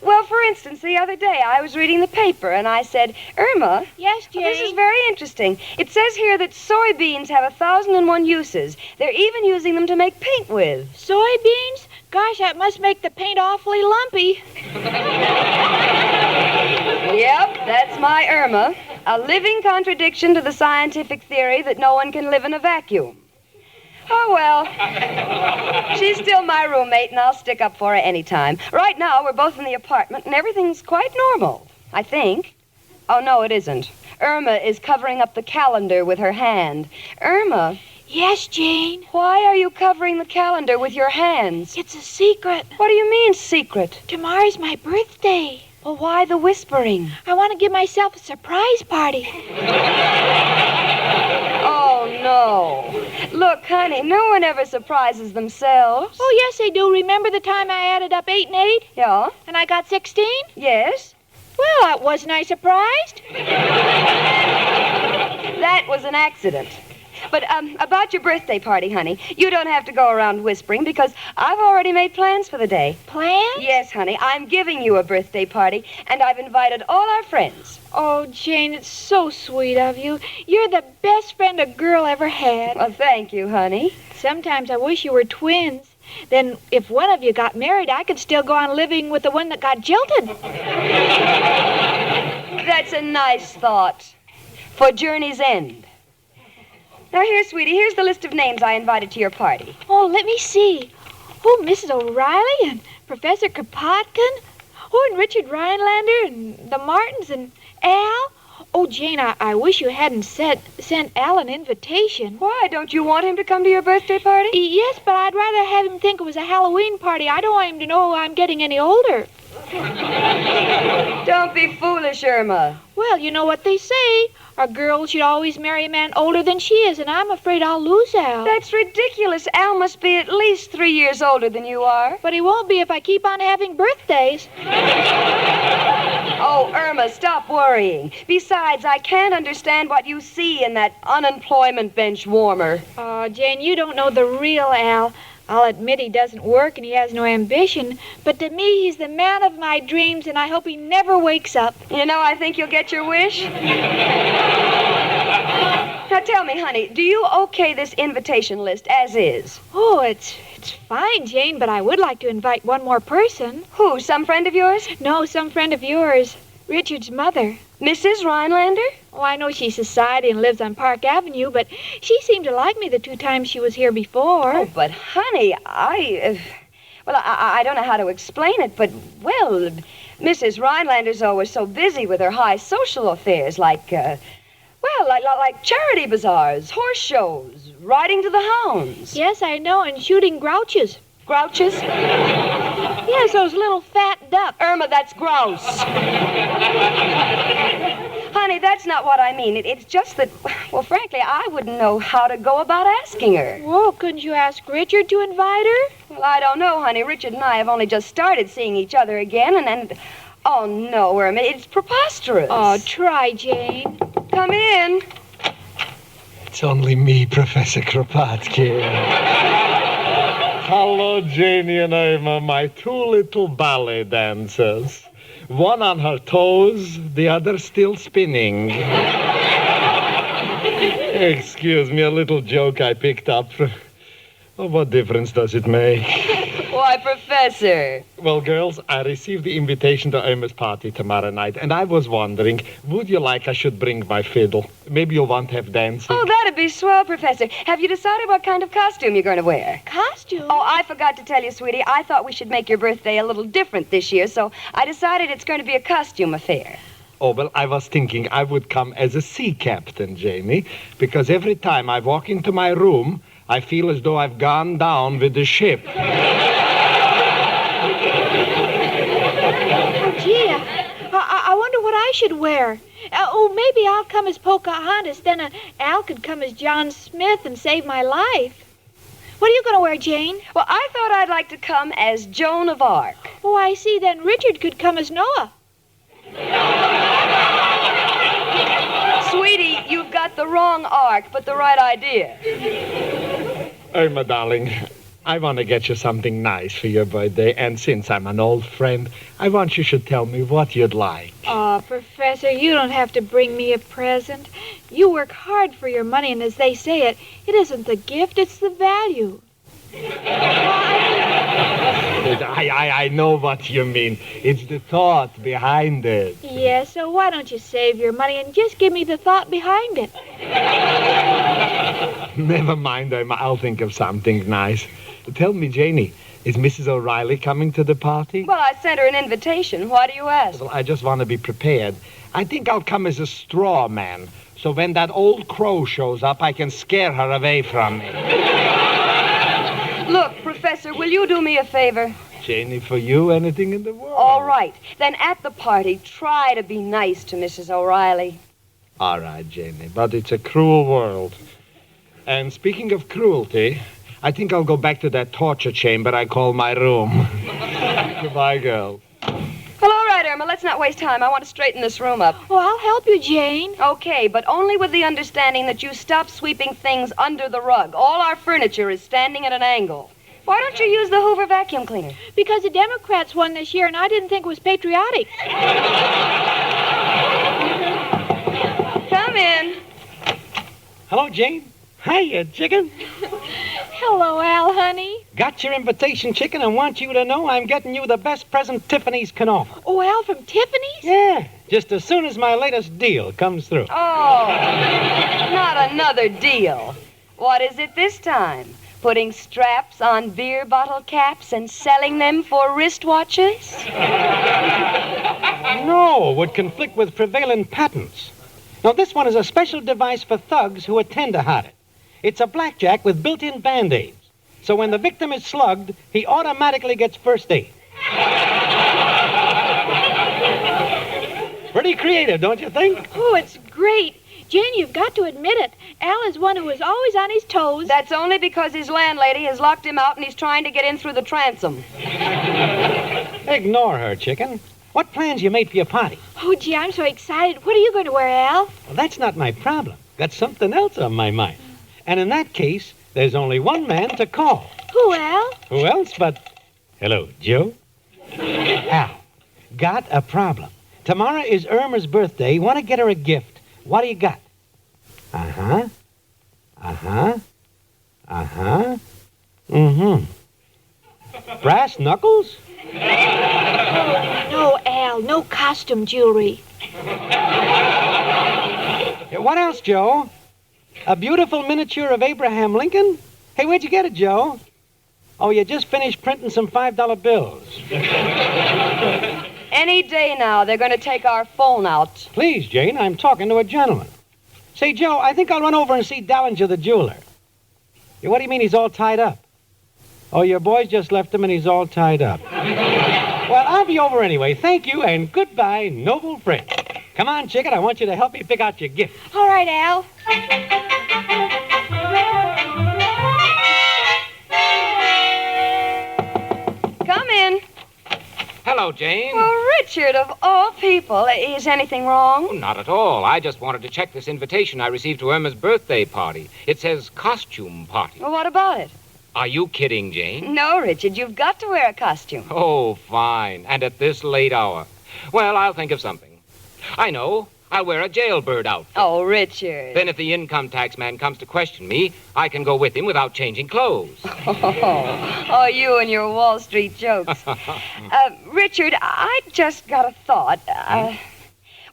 well, for instance, the other day I was reading the paper, and I said, Irma. Yes, Jane? This is very interesting. It says here that soybeans have 1,001 uses. They're even using them to make paint with. Soybeans? Gosh, that must make the paint awfully lumpy. Yep, that's my Irma. A living contradiction to the scientific theory that no one can live in a vacuum. Oh, well. She's still my roommate, and I'll stick up for her anytime. Right now, we're both in the apartment, and everything's quite normal, I think. Oh, no, it isn't. Irma is covering up the calendar with her hand. Irma. Yes, Jane? Why are you covering the calendar with your hands? It's a secret. What do you mean, secret? Tomorrow's my birthday. Well, why the whispering? I want to give myself a surprise party. Oh, no. Look, honey, no one ever surprises themselves. Oh, yes, they do. Remember the time I added up 8 and 8? Yeah. And I got 16? Yes. Well, wasn't I surprised? That was an accident. But, about your birthday party, honey, you don't have to go around whispering because I've already made plans for the day. Plans? Yes, honey. I'm giving you a birthday party, and I've invited all our friends. Oh, Jane, it's so sweet of you. You're the best friend a girl ever had. Well, thank you, honey. Sometimes I wish you were twins. Then if one of you got married, I could still go on living with the one that got jilted. That's a nice thought. For Journey's End. Now, here, sweetie, here's the list of names I invited to your party. Oh, let me see. Oh, Mrs. O'Reilly and Professor Kropotkin. Oh, and Richard Rhinelander and the Martins and Al. Oh, Jane, I wish you hadn't sent Al an invitation. Why? Don't you want him to come to your birthday party? Yes, but I'd rather have him think it was a Halloween party. I don't want him to know I'm getting any older. Don't be foolish, Irma. Well, you know what they say. A girl should always marry a man older than she is, and I'm afraid I'll lose Al. That's ridiculous. Al must be at least 3 years older than you are. But he won't be if I keep on having birthdays. Oh, Irma, stop worrying. Besides, I can't understand what you see in that unemployment bench warmer. Oh, Jane, you don't know the real Al. I'll admit he doesn't work and he has no ambition, but to me he's the man of my dreams, and I hope he never wakes up. You know, I think you'll get your wish. Now, Now tell me, honey, do you okay this invitation list as is? Oh, it's fine, Jane, but I would like to invite one more person. Who, some friend of yours? No, some friend of yours. Richard's mother. Mrs. Rhinelander? Oh, I know she's society and lives on Park Avenue, but she seemed to like me the 2 times she was here before. Oh, but honey, I don't know how to explain it, but, well, Mrs. Rhinelander's always so busy with her high social affairs, like charity bazaars, horse shows, riding to the hounds. Yes, I know, and shooting grouches. Grouches? Yes, those little fat ducks. Irma, that's grouse. Honey, that's not what I mean. It's just that, well, frankly, I wouldn't know how to go about asking her. Well, couldn't you ask Richard to invite her? Well, I don't know, honey. Richard and I have only just started seeing each other again, and oh, no, Irma, it's preposterous. Oh, try, Jane. Come in. It's only me, Professor Kropotkin. Hello, Janie and Irma, my 2 little ballet dancers. One on her toes, the other still spinning. Excuse me, a little joke I picked up. Oh, what difference does it make? Why, Professor? Well, girls, I received the invitation to Irma's party tomorrow night, and I was wondering, would you like I should bring my fiddle? Maybe you'll want to have dancing. Oh, that'd be swell, Professor. Have you decided what kind of costume you're going to wear? Costume? Oh, I forgot to tell you, sweetie. I thought we should make your birthday a little different this year, so I decided it's going to be a costume affair. Oh, well, I was thinking I would come as a sea captain, Janie, because every time I walk into my room, I feel as though I've gone down with the ship. Oh, gee, I wonder what I should wear. Maybe I'll come as Pocahontas, then Al could come as John Smith and save my life. What are you going to wear, Jane? Well, I thought I'd like to come as Joan of Arc. Oh, I see. Then Richard could come as Noah. Sweetie, you've got the wrong arc, but the right idea. Irma, darling, I want to get you something nice for your birthday, and since I'm an old friend, I want you should tell me what you'd like. Oh, Professor, you don't have to bring me a present. You work hard for your money, and as they say it isn't the gift, it's the value. I know what you mean. It's the thought behind it. Yes, so why don't you save your money and just give me the thought behind it? Never mind, Irma. I'll think of something nice. Tell me, Janie, is Mrs. O'Reilly coming to the party? Well, I sent her an invitation. Why do you ask? Well, I just want to be prepared. I think I'll come as a straw man, so when that old crow shows up, I can scare her away from me. Look, Professor, will you do me a favor? Janie, for you, anything in the world. All right. Then at the party, try to be nice to Mrs. O'Reilly. All right, Janie, but it's a cruel world. And speaking of cruelty, I think I'll go back to that torture chamber I call my room. Goodbye, girl. Well, all right, Irma, let's not waste time. I want to straighten this room up. Oh, I'll help you, Jane. Okay, but only with the understanding that you stop sweeping things under the rug. All our furniture is standing at an angle. Why don't you use the Hoover vacuum cleaner? Because the Democrats won this year, and I didn't think it was patriotic. Come in. Hello, Jane. Hiya, chicken. Hello, Al, honey. Got your invitation, chicken, and want you to know I'm getting you the best present Tiffany's can offer. Oh, Al, from Tiffany's? Yeah, just as soon as my latest deal comes through. Oh, not another deal. What is it this time? Putting straps on beer bottle caps and selling them for wristwatches? No, would conflict with prevailing patents. Now, this one is a special device for thugs who are tender-hearted. It's a blackjack with built-in Band-Aids. So when the victim is slugged, he automatically gets first aid. Pretty creative, don't you think? Oh, it's great. Jane, you've got to admit it. Al is one who is always on his toes. That's only because his landlady has locked him out and he's trying to get in through the transom. Ignore her, chicken. What plans you made for your party? Oh, gee, I'm so excited. What are you going to wear, Al? Well, that's not my problem. Got something else on my mind. And in that case, there's only one man to call. Who, Al? Who else but... Hello, Joe? Al, got a problem. Tomorrow is Irma's birthday. Want to get her a gift. What do you got? Uh-huh. Uh-huh. Uh-huh. Mm-hmm. Brass knuckles? No, Al, no costume jewelry. What else, Joe? A beautiful miniature of Abraham Lincoln? Hey, where'd you get it, Joe? Oh, you just finished printing some $5 bills. Any day now, they're going to take our phone out. Please, Jane, I'm talking to a gentleman. Say, Joe, I think I'll run over and see Dallinger the jeweler. What do you mean he's all tied up? Oh, your boys just left him and he's all tied up. Well, I'll be over anyway. Thank you and goodbye, noble friend. Come on, chicken, I want you to help me pick out your gift. All right, Al. Come in. Hello, Jane. Oh, Richard, of all people, is anything wrong? Oh, not at all. I just wanted to check this invitation I received to Irma's birthday party. It says costume party. Well, what about it? Are you kidding, Jane? No, Richard, you've got to wear a costume. Oh, fine. And at this late hour. Well, I'll think of something. I know. I'll wear a jailbird outfit. Oh, Richard. Then if the income tax man comes to question me, I can go with him without changing clothes. Oh, you and your Wall Street jokes. Richard, I just got a thought.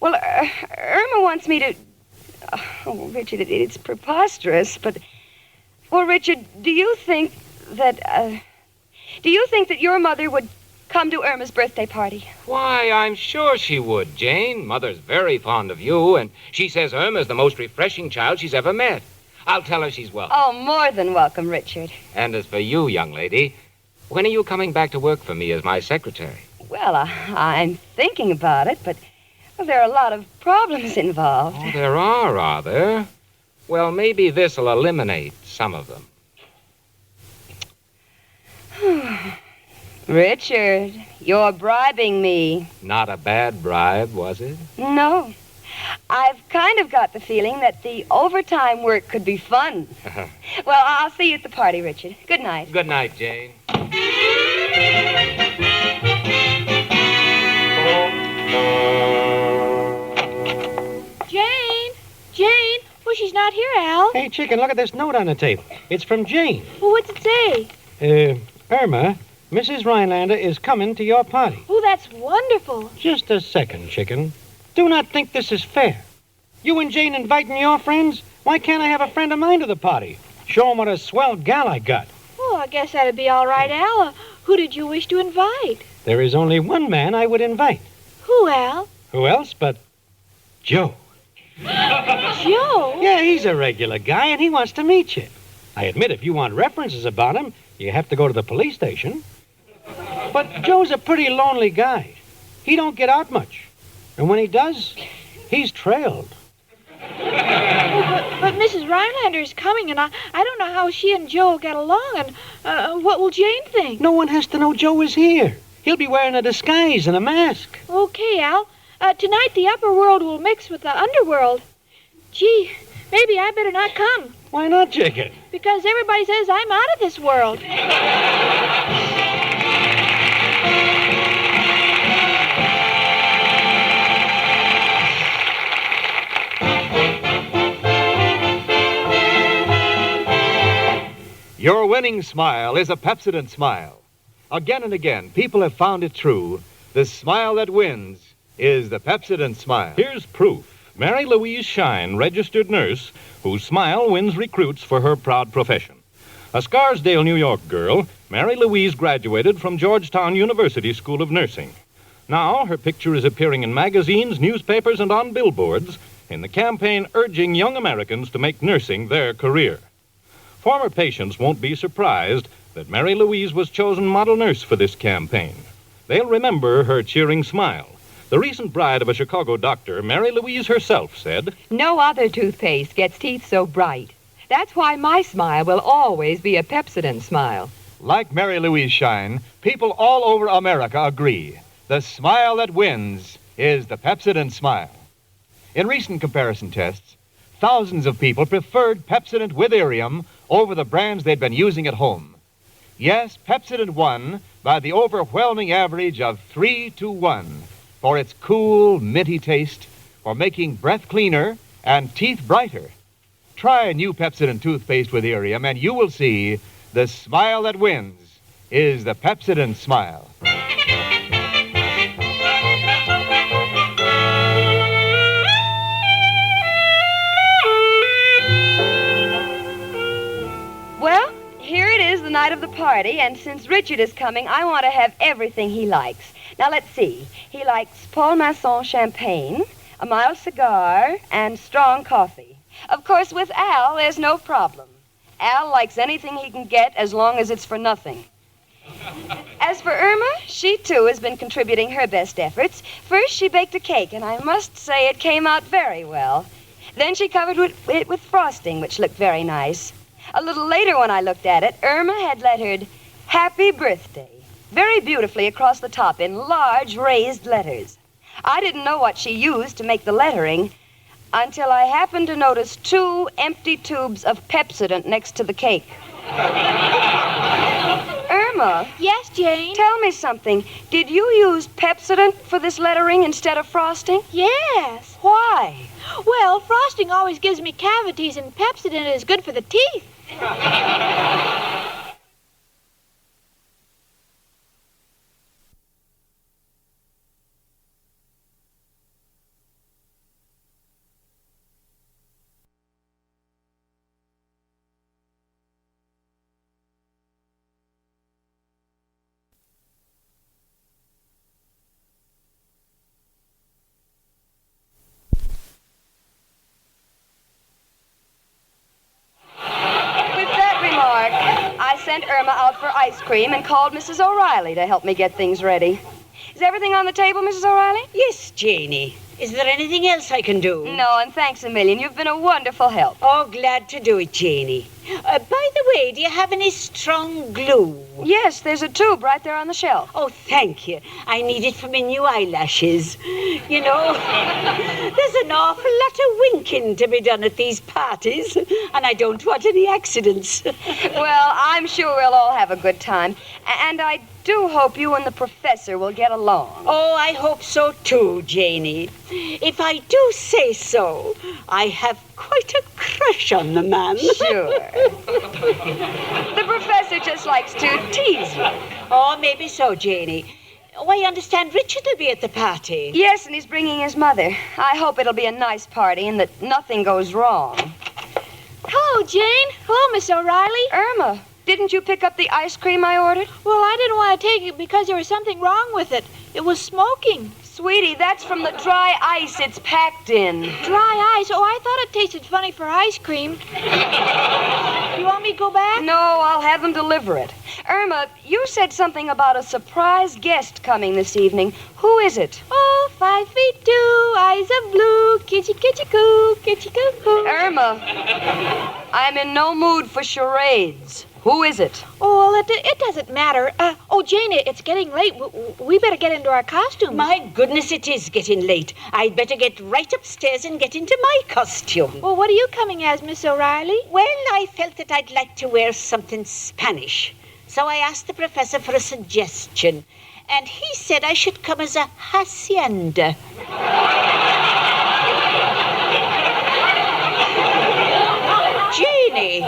Irma wants me to... Oh, Richard, it's preposterous, but... Well, Richard, do you think that your mother would come to Irma's birthday party? Why, I'm sure she would, Jane. Mother's very fond of you, and she says Irma's the most refreshing child she's ever met. I'll tell her she's welcome. Oh, more than welcome, Richard. And as for you, young lady, when are you coming back to work for me as my secretary? Well, I'm thinking about it, but there are a lot of problems involved. Oh, there are there? Well, maybe this'll eliminate some of them. Richard, you're bribing me. Not a bad bribe, was it? No. I've kind of got the feeling that the overtime work could be fun. Well, I'll see you at the party, Richard. Good night. Good night, Jane. Jane? Well, she's not here, Al. Hey, chicken, look at this note on the table. It's from Jane. Well, what's it say? Irma, Mrs. Rhinelander is coming to your party. Oh, that's wonderful. Just a second, chicken. Do not think this is fair. You and Jane inviting your friends? Why can't I have a friend of mine to the party? Show 'em what a swell gal I got. Oh, I guess that'd be all right, Al. Who did you wish to invite? There is only one man I would invite. Who, Al? Who else but Joe? Joe? Yeah, he's a regular guy, and he wants to meet you. I admit, if you want references about him, you have to go to the police station. But Joe's a pretty lonely guy. He don't get out much. And when he does, he's trailed. But Mrs. Rhinelander is coming, and I don't know how she and Joe get along, and what will Jane think? No one has to know Joe is here. He'll be wearing a disguise and a mask. Okay, Al. Tonight the upper world will mix with the underworld. Gee, maybe I better not come. Why not, chicken? Because everybody says I'm out of this world. Your winning smile is a Pepsodent smile. Again and again, people have found it true. The smile that wins is the Pepsodent smile. Here's proof. Mary Louise Shine, registered nurse, whose smile wins recruits for her proud profession. A Scarsdale, New York girl, Mary Louise graduated from Georgetown University School of Nursing. Now, her picture is appearing in magazines, newspapers, and on billboards in the campaign urging young Americans to make nursing their career. Former patients won't be surprised that Mary Louise was chosen model nurse for this campaign. They'll remember her cheering smile. The recent bride of a Chicago doctor, Mary Louise herself, said, "No other toothpaste gets teeth so bright. That's why my smile will always be a Pepsodent smile." Like Mary Louise Shine, people all over America agree. The smile that wins is the Pepsodent smile. In recent comparison tests, thousands of people preferred Pepsodent with Irium over the brands they'd been using at home. Yes, Pepsodent won by the overwhelming average of 3-1 for its cool, minty taste, for making breath cleaner and teeth brighter. Try new Pepsodent toothpaste with Irium, and you will see the smile that wins is the Pepsodent smile. Well, here it is, the night of the party, and since Richard is coming, I want to have everything he likes. Now, let's see. He likes Paul Masson champagne, a mild cigar, and strong coffee. Of course, with Al, there's no problem. Al likes anything he can get as long as it's for nothing. As for Irma, she, too, has been contributing her best efforts. First, she baked a cake, and I must say it came out very well. Then she covered it with frosting, which looked very nice. A little later, when I looked at it, Irma had lettered, Happy Birthday, very beautifully across the top in large raised letters. I didn't know what she used to make the lettering until I happened to notice 2 empty tubes of Pepsodent next to the cake. Irma? Yes, Jane? Tell me something. Did you use Pepsodent for this lettering instead of frosting? Yes. Why? Well, frosting always gives me cavities, and Pepsodent is good for the teeth. I sent Irma out for ice cream and called Mrs. O'Reilly to help me get things ready. Is everything on the table, Mrs. O'Reilly? Yes, Janie. Is there anything else I can do? No, and thanks a million. You've been a wonderful help. Oh, glad to do it, Janie. By the way, do you have any strong glue? Yes, there's a tube right there on the shelf. Oh, thank you. I need it for my new eyelashes. You know, there's an awful lot of winking to be done at these parties, and I don't want any accidents. Well, I'm sure we'll all have a good time. And I do hope you and the professor will get along. Oh, I hope so too, Janie. If I do say so, I have quite a crush on the man. Sure. The professor just likes to tease you. Oh, maybe so, Janie. Oh, I understand Richard will be at the party. Yes, and he's bringing his mother. I hope it'll be a nice party and that nothing goes wrong. Hello, Jane. Hello, Miss O'Reilly. Irma, didn't you pick up the ice cream I ordered? Well, I didn't want to take it because there was something wrong with it. It was smoking. Sweetie, that's from the dry ice it's packed in. Dry ice? Oh, I thought it tasted funny for ice cream. You want me to go back? No, I'll have them deliver it. Irma, you said something about a surprise guest coming this evening. Who is it? Oh, 5'2", eyes of blue, kitchy, kitchy, coo, kitchy, coo, coo. Irma, I'm in no mood for charades. Who is it? Oh, well, it doesn't matter. Janie, it's getting late. We better get into our costumes. My goodness, it is getting late. I'd better get right upstairs and get into my costume. Well, what are you coming as, Miss O'Reilly? Well, I felt that I'd like to wear something Spanish. So I asked the professor for a suggestion. And he said I should come as a hacienda. Janie,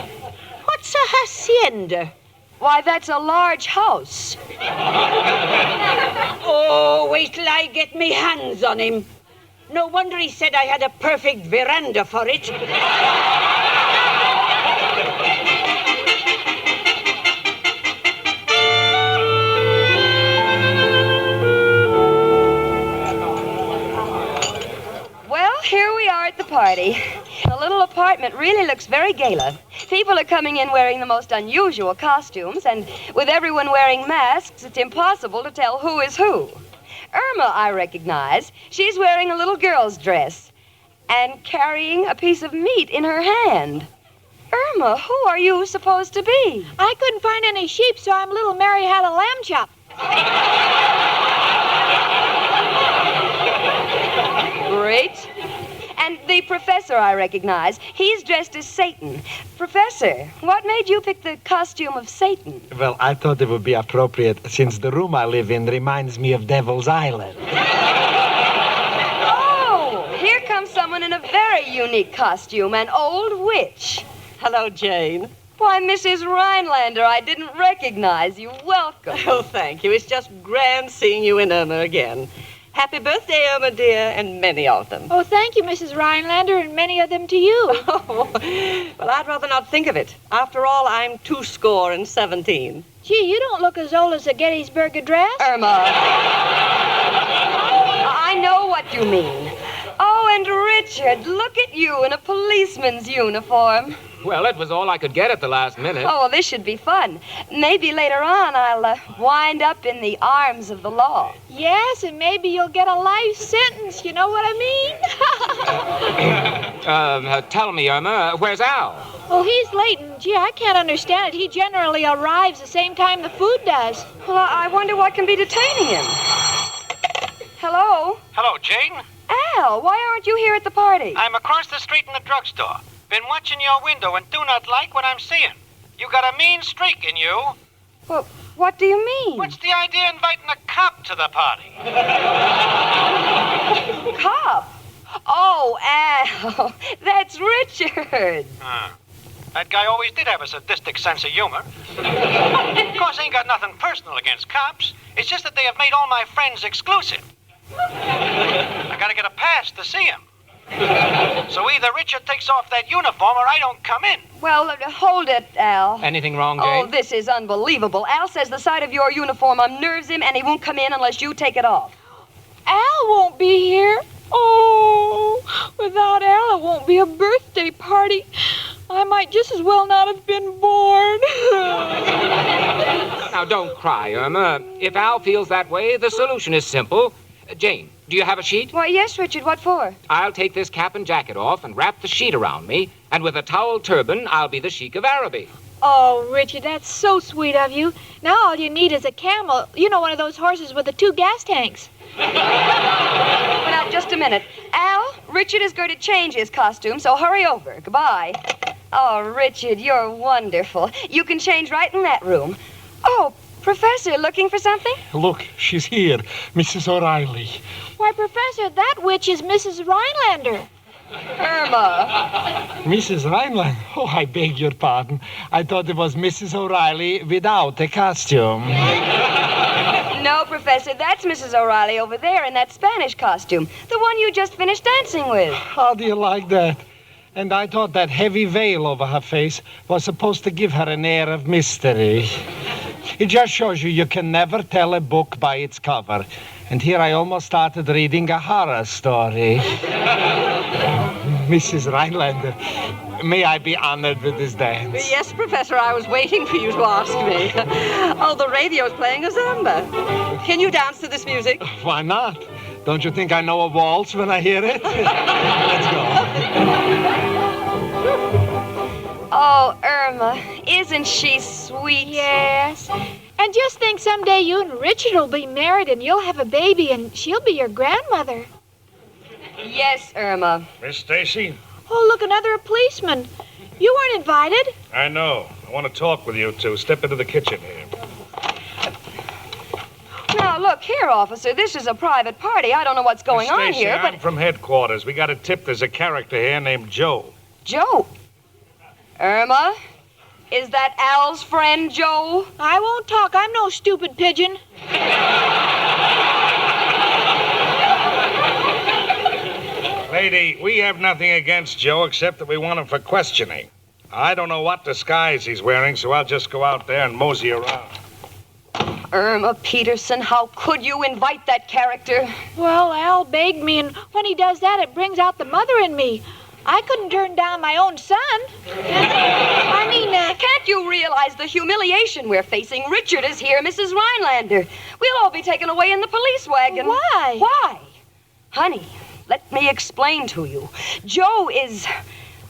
what's a hacienda? Why, that's a large house. Oh, wait till I get me hands on him. No wonder he said I had a perfect veranda for it. Well, here we are at the party. The little apartment really looks very gala. People are coming in wearing the most unusual costumes, and with everyone wearing masks, it's impossible to tell who is who. Irma, I recognize. She's wearing a little girl's dress and carrying a piece of meat in her hand. Irma, who are you supposed to be? I couldn't find any sheep, so I'm little Mary had a lamb chop. Great. And the professor, I recognize. He's dressed as Satan. Professor, what made you pick the costume of Satan? Well, I thought it would be appropriate since the room I live in reminds me of Devil's Island. Oh, here comes someone gentleman in a very unique costume, an old witch. Hello, Jane. Why, Mrs. Rhinelander, I didn't recognize you. Welcome. Oh, thank you. It's just grand seeing you and Irma again. Happy birthday, Irma, dear, and many of them. Oh, thank you, Mrs. Rhinelander, and many of them to you. Oh, well, I'd rather not think of it. After all, I'm 17. Gee, you don't look as old as the Gettysburg Address. Irma. I know what you mean. Oh, and Richard, look at you in a policeman's uniform. Well, it was all I could get at the last minute. Oh, well, this should be fun. Maybe later on I'll wind up in the arms of the law. Yes, and maybe you'll get a life sentence. You know what I mean? Tell me, Irma, where's Al? Oh, he's late, and gee, I can't understand it. He generally arrives the same time the food does. Well, I wonder what can be detaining him. Hello? Hello, Jane. Al, why aren't you here at the party? I'm across the street in the drugstore. Been watching your window and do not like what I'm seeing. You got a mean streak in you. Well, what do you mean? What's the idea of inviting a cop to the party? Cop? Oh, Al, that's Richard. That guy always did have a sadistic sense of humor. Of course, I ain't got nothing personal against cops. It's just that they have made all my friends exclusive. I gotta get a pass to see him. So either Richard takes off that uniform or I don't come in. Well, hold it, Al. Anything wrong, Jane? Oh, this is unbelievable. Al says the sight of your uniform unnerves him and he won't come in unless you take it off. Al won't be here. Oh, without Al, it won't be a birthday party. I might just as well not have been born. Now, don't cry, Irma. If Al feels that way, the solution is simple. Jane, do you have a sheet? Why, yes, Richard. What for? I'll take this cap and jacket off and wrap the sheet around me, and with a towel turban, I'll be the Sheik of Araby. Oh, Richard, that's so sweet of you. Now all you need is a camel. You know, one of those horses with the 2 gas tanks. Well, now, just a minute. Al, Richard is going to change his costume, so hurry over. Goodbye. Oh, Richard, you're wonderful. You can change right in that room. Oh, Professor, looking for something? Look, she's here, Mrs. O'Reilly. Why, Professor, that witch is Mrs. Rhinelander. Irma. Mrs. Rhinelander? Oh, I beg your pardon. I thought it was Mrs. O'Reilly without a costume. No, Professor, that's Mrs. O'Reilly over there in that Spanish costume. The one you just finished dancing with. How do you like that? And I thought that heavy veil over her face was supposed to give her an air of mystery. It just shows you can never tell a book by its cover. And here I almost started reading a horror story. Mrs. Rhinelander, may I be honored with this dance? Yes, Professor, I was waiting for you to ask me. Oh, the radio's playing a samba. Can you dance to this music? Why not? Don't you think I know a waltz when I hear it? Let's go. Oh, Irma, isn't she sweet? Yes. And just think someday you and Richard will be married and you'll have a baby and she'll be your grandmother. Yes, Irma. Miss Stacy? Oh, look, another policeman. You weren't invited. I know. I want to talk with you two. Step into the kitchen here. Now, look here, officer. This is a private party. I don't know what's going on Stacy, here, but... I'm from headquarters. We got a tip there's a character here named Joe. Joe? Irma? Is that Al's friend, Joe? I won't talk. I'm no stupid pigeon. Lady, we have nothing against Joe except that we want him for questioning. I don't know what disguise he's wearing, so I'll just go out there and mosey around. Irma Peterson, how could you invite that character? Well, Al begged me, and when he does that, it brings out the mother in me. I couldn't turn down my own son. I mean, can't you realize the humiliation we're facing? Richard is here, Mrs. Rhinelander. We'll all be taken away in the police wagon. Why? Why? Honey, let me explain to you. Joe is...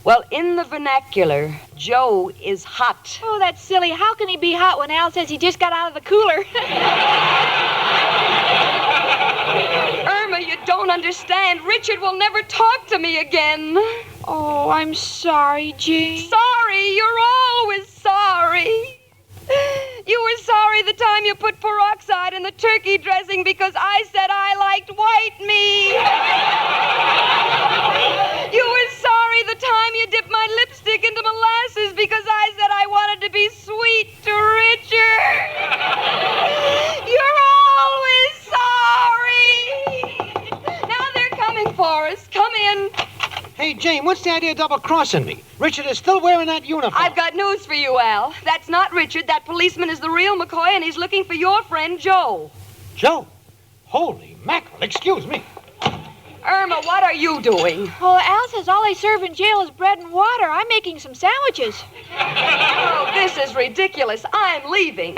Well, in the vernacular, Joe is hot. Oh, that's silly. How can he be hot when Al says he just got out of the cooler? Irma, you don't understand. Richard will never talk to me again. Oh, I'm sorry, Jane. Sorry? You're always sorry. You were sorry the time you put peroxide in the turkey dressing because I said I liked white meat. Come in. Hey, Jane, what's the idea of double-crossing me? Richard is still wearing that uniform. I've got news for you, Al. That's not Richard. That policeman is the real McCoy, and he's looking for your friend, Joe. Joe? Holy mackerel, excuse me. Irma, what are you doing? Well, Al says all they serve in jail is bread and water. I'm making some sandwiches. Oh, this is ridiculous. I'm leaving.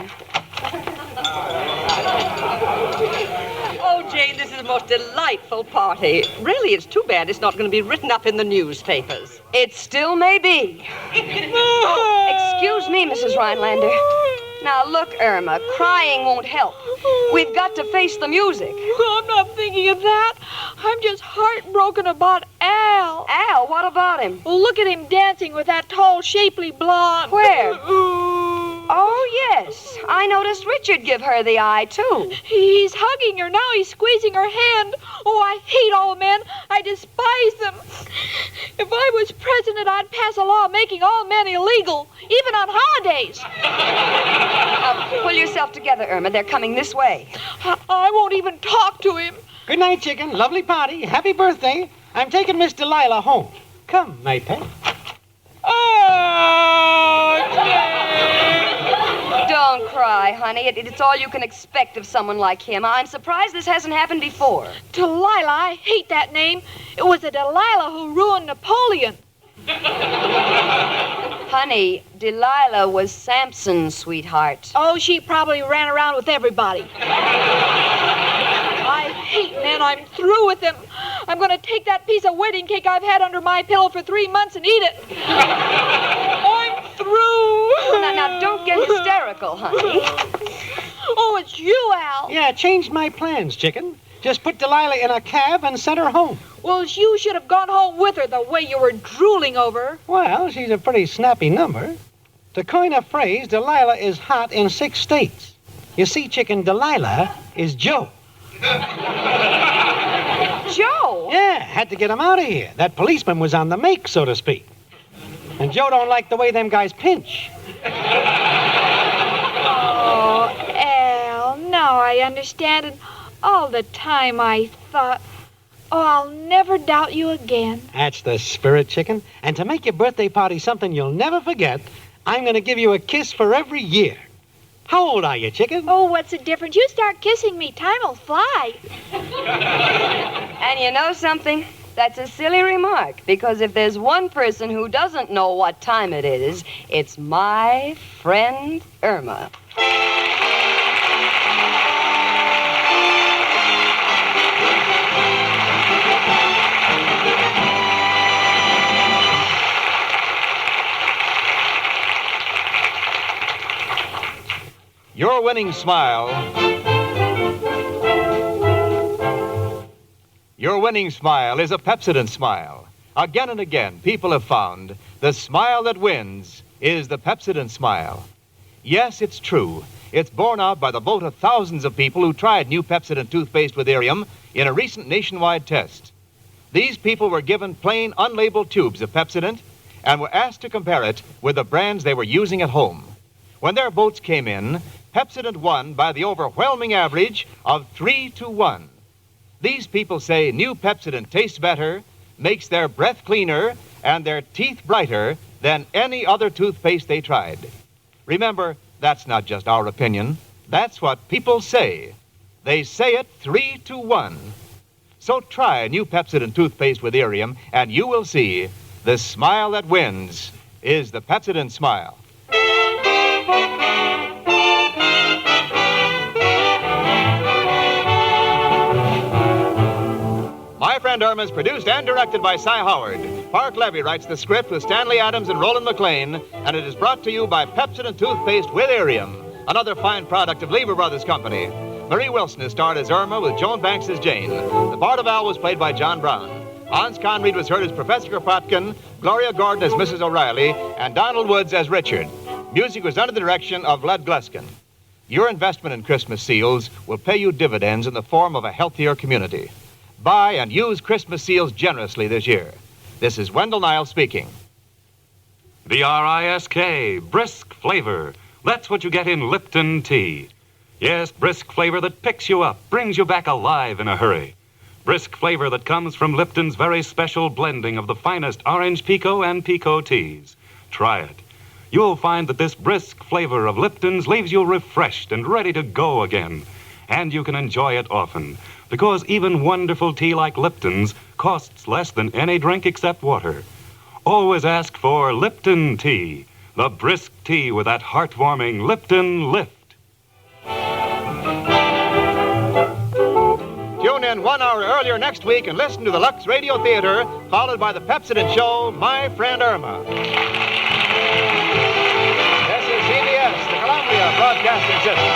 Oh, Jane, this is the most delightful party. Really, it's too bad it's not going to be written up in the newspapers. It still may be. Oh, excuse me, Mrs. Rhinelander. Now, look, Irma, crying won't help. We've got to face the music. I'm not thinking of that. I'm just heartbroken about Al. Al? What about him? Well, look at him dancing with that tall, shapely blonde. Where? Oh, yes. I noticed Richard give her the eye, too. He's hugging her. Now he's squeezing her hand. Oh, I hate all men. I despise them. If I was president, I'd pass a law making all men illegal, even on holidays. Pull yourself together, Irma. They're coming this way. I won't even talk to him. Good night, chicken. Lovely party. Happy birthday. I'm taking Miss Delilah home. Come, my pet. Don't cry, honey. It's all you can expect of someone like him. I'm surprised this hasn't happened before. Delilah, I hate that name. It was the Delilah who ruined Napoleon. Honey, Delilah was Samson's sweetheart. Oh, she probably ran around with everybody. I hate men. I'm through with them. I'm going to take that piece of wedding cake I've had under my pillow for 3 months and eat it. I'm through. Now, don't get hysterical, honey. Oh, it's you, Al. Yeah, changed my plans, chicken. Just put Delilah in a cab and sent her home. Well, you should have gone home with her the way you were drooling over her. Well, she's a pretty snappy number. To coin a phrase, Delilah is hot in 6 states. You see, chicken, Delilah is Joe. Joe? Yeah, had to get him out of here. That policeman was on the make, so to speak. And Joe don't like the way them guys pinch. Oh, Al, now I understand it. All the time I thought, oh, I'll never doubt you again. That's the spirit, chicken. And to make your birthday party something you'll never forget, I'm going to give you a kiss for every year. How old are you, chicken? Oh, what's the difference? You start kissing me, time will fly. And you know something? That's a silly remark, because if there's one person who doesn't know what time it is, it's my friend Irma. Your winning smile. Your winning smile is a Pepsodent smile. Again and again, people have found the smile that wins is the Pepsodent smile. Yes, it's true. It's borne out by the vote of thousands of people who tried new Pepsodent toothpaste with Irium in a recent nationwide test. These people were given plain, unlabeled tubes of Pepsodent and were asked to compare it with the brands they were using at home. When their votes came in, Pepsodent won by the overwhelming average of 3-1. These people say new Pepsodent tastes better, makes their breath cleaner, and their teeth brighter than any other toothpaste they tried. Remember, that's not just our opinion. That's what people say. They say it 3-1. So try a new Pepsodent toothpaste with Irium, and you will see the smile that wins is the Pepsodent smile. My Friend Irma is produced and directed by Cy Howard. Park Levy writes the script with Stanley Adams and Roland McLean, and it is brought to you by Pepsodent toothpaste with Irium, another fine product of Lever Brothers Company. Marie Wilson is starred as Irma with Joan Banks as Jane. The part of Al was played by John Brown. Hans Conried was heard as Professor Kropotkin, Gloria Gordon as Mrs. O'Reilly, and Donald Woods as Richard. Music was under the direction of Led Gluskin. Your investment in Christmas seals will pay you dividends in the form of a healthier community. Buy and use Christmas seals generously this year. This is Wendell Niles speaking. B-R-I-S-K, brisk flavor. That's what you get in Lipton tea. Yes, brisk flavor that picks you up, brings you back alive in a hurry. brisk flavor that comes from Lipton's very special blending of the finest orange pekoe and pekoe teas. Try it. You'll find that this brisk flavor of Lipton's leaves you refreshed and ready to go again. And you can enjoy it often, because even wonderful tea like Lipton's costs less than any drink except water. Always ask for Lipton tea, the brisk tea with that heartwarming Lipton lift. Tune in 1 hour earlier next week and listen to the Lux Radio Theater, followed by the Pepsodent show, My Friend Irma. This is CBS, the Columbia Broadcasting System.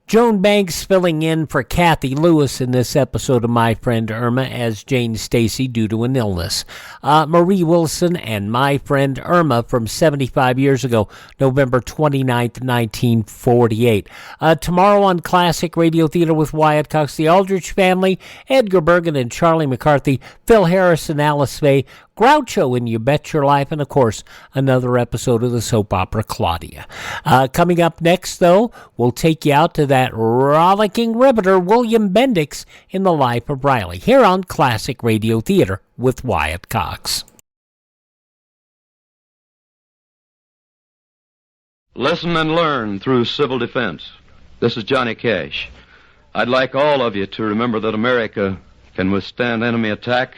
Joan Banks filling in for Kathy Lewis in this episode of My Friend Irma as Jane Stacy due to an illness. Marie Wilson and My Friend Irma from 75 years ago, November 29th, 1948. Tomorrow on Classic Radio Theater with Wyatt Cox, the Aldrich Family, Edgar Bergen and Charlie McCarthy, Phil Harris and Alice Faye, Groucho in You Bet Your Life, and, of course, another episode of the soap opera Claudia. Coming up next, though, we'll take you out to that rollicking riveter William Bendix in The Life of Riley, here on Classic Radio Theater with Wyatt Cox. Listen and learn through civil defense. This is Johnny Cash. I'd like all of you to remember that America can withstand enemy attack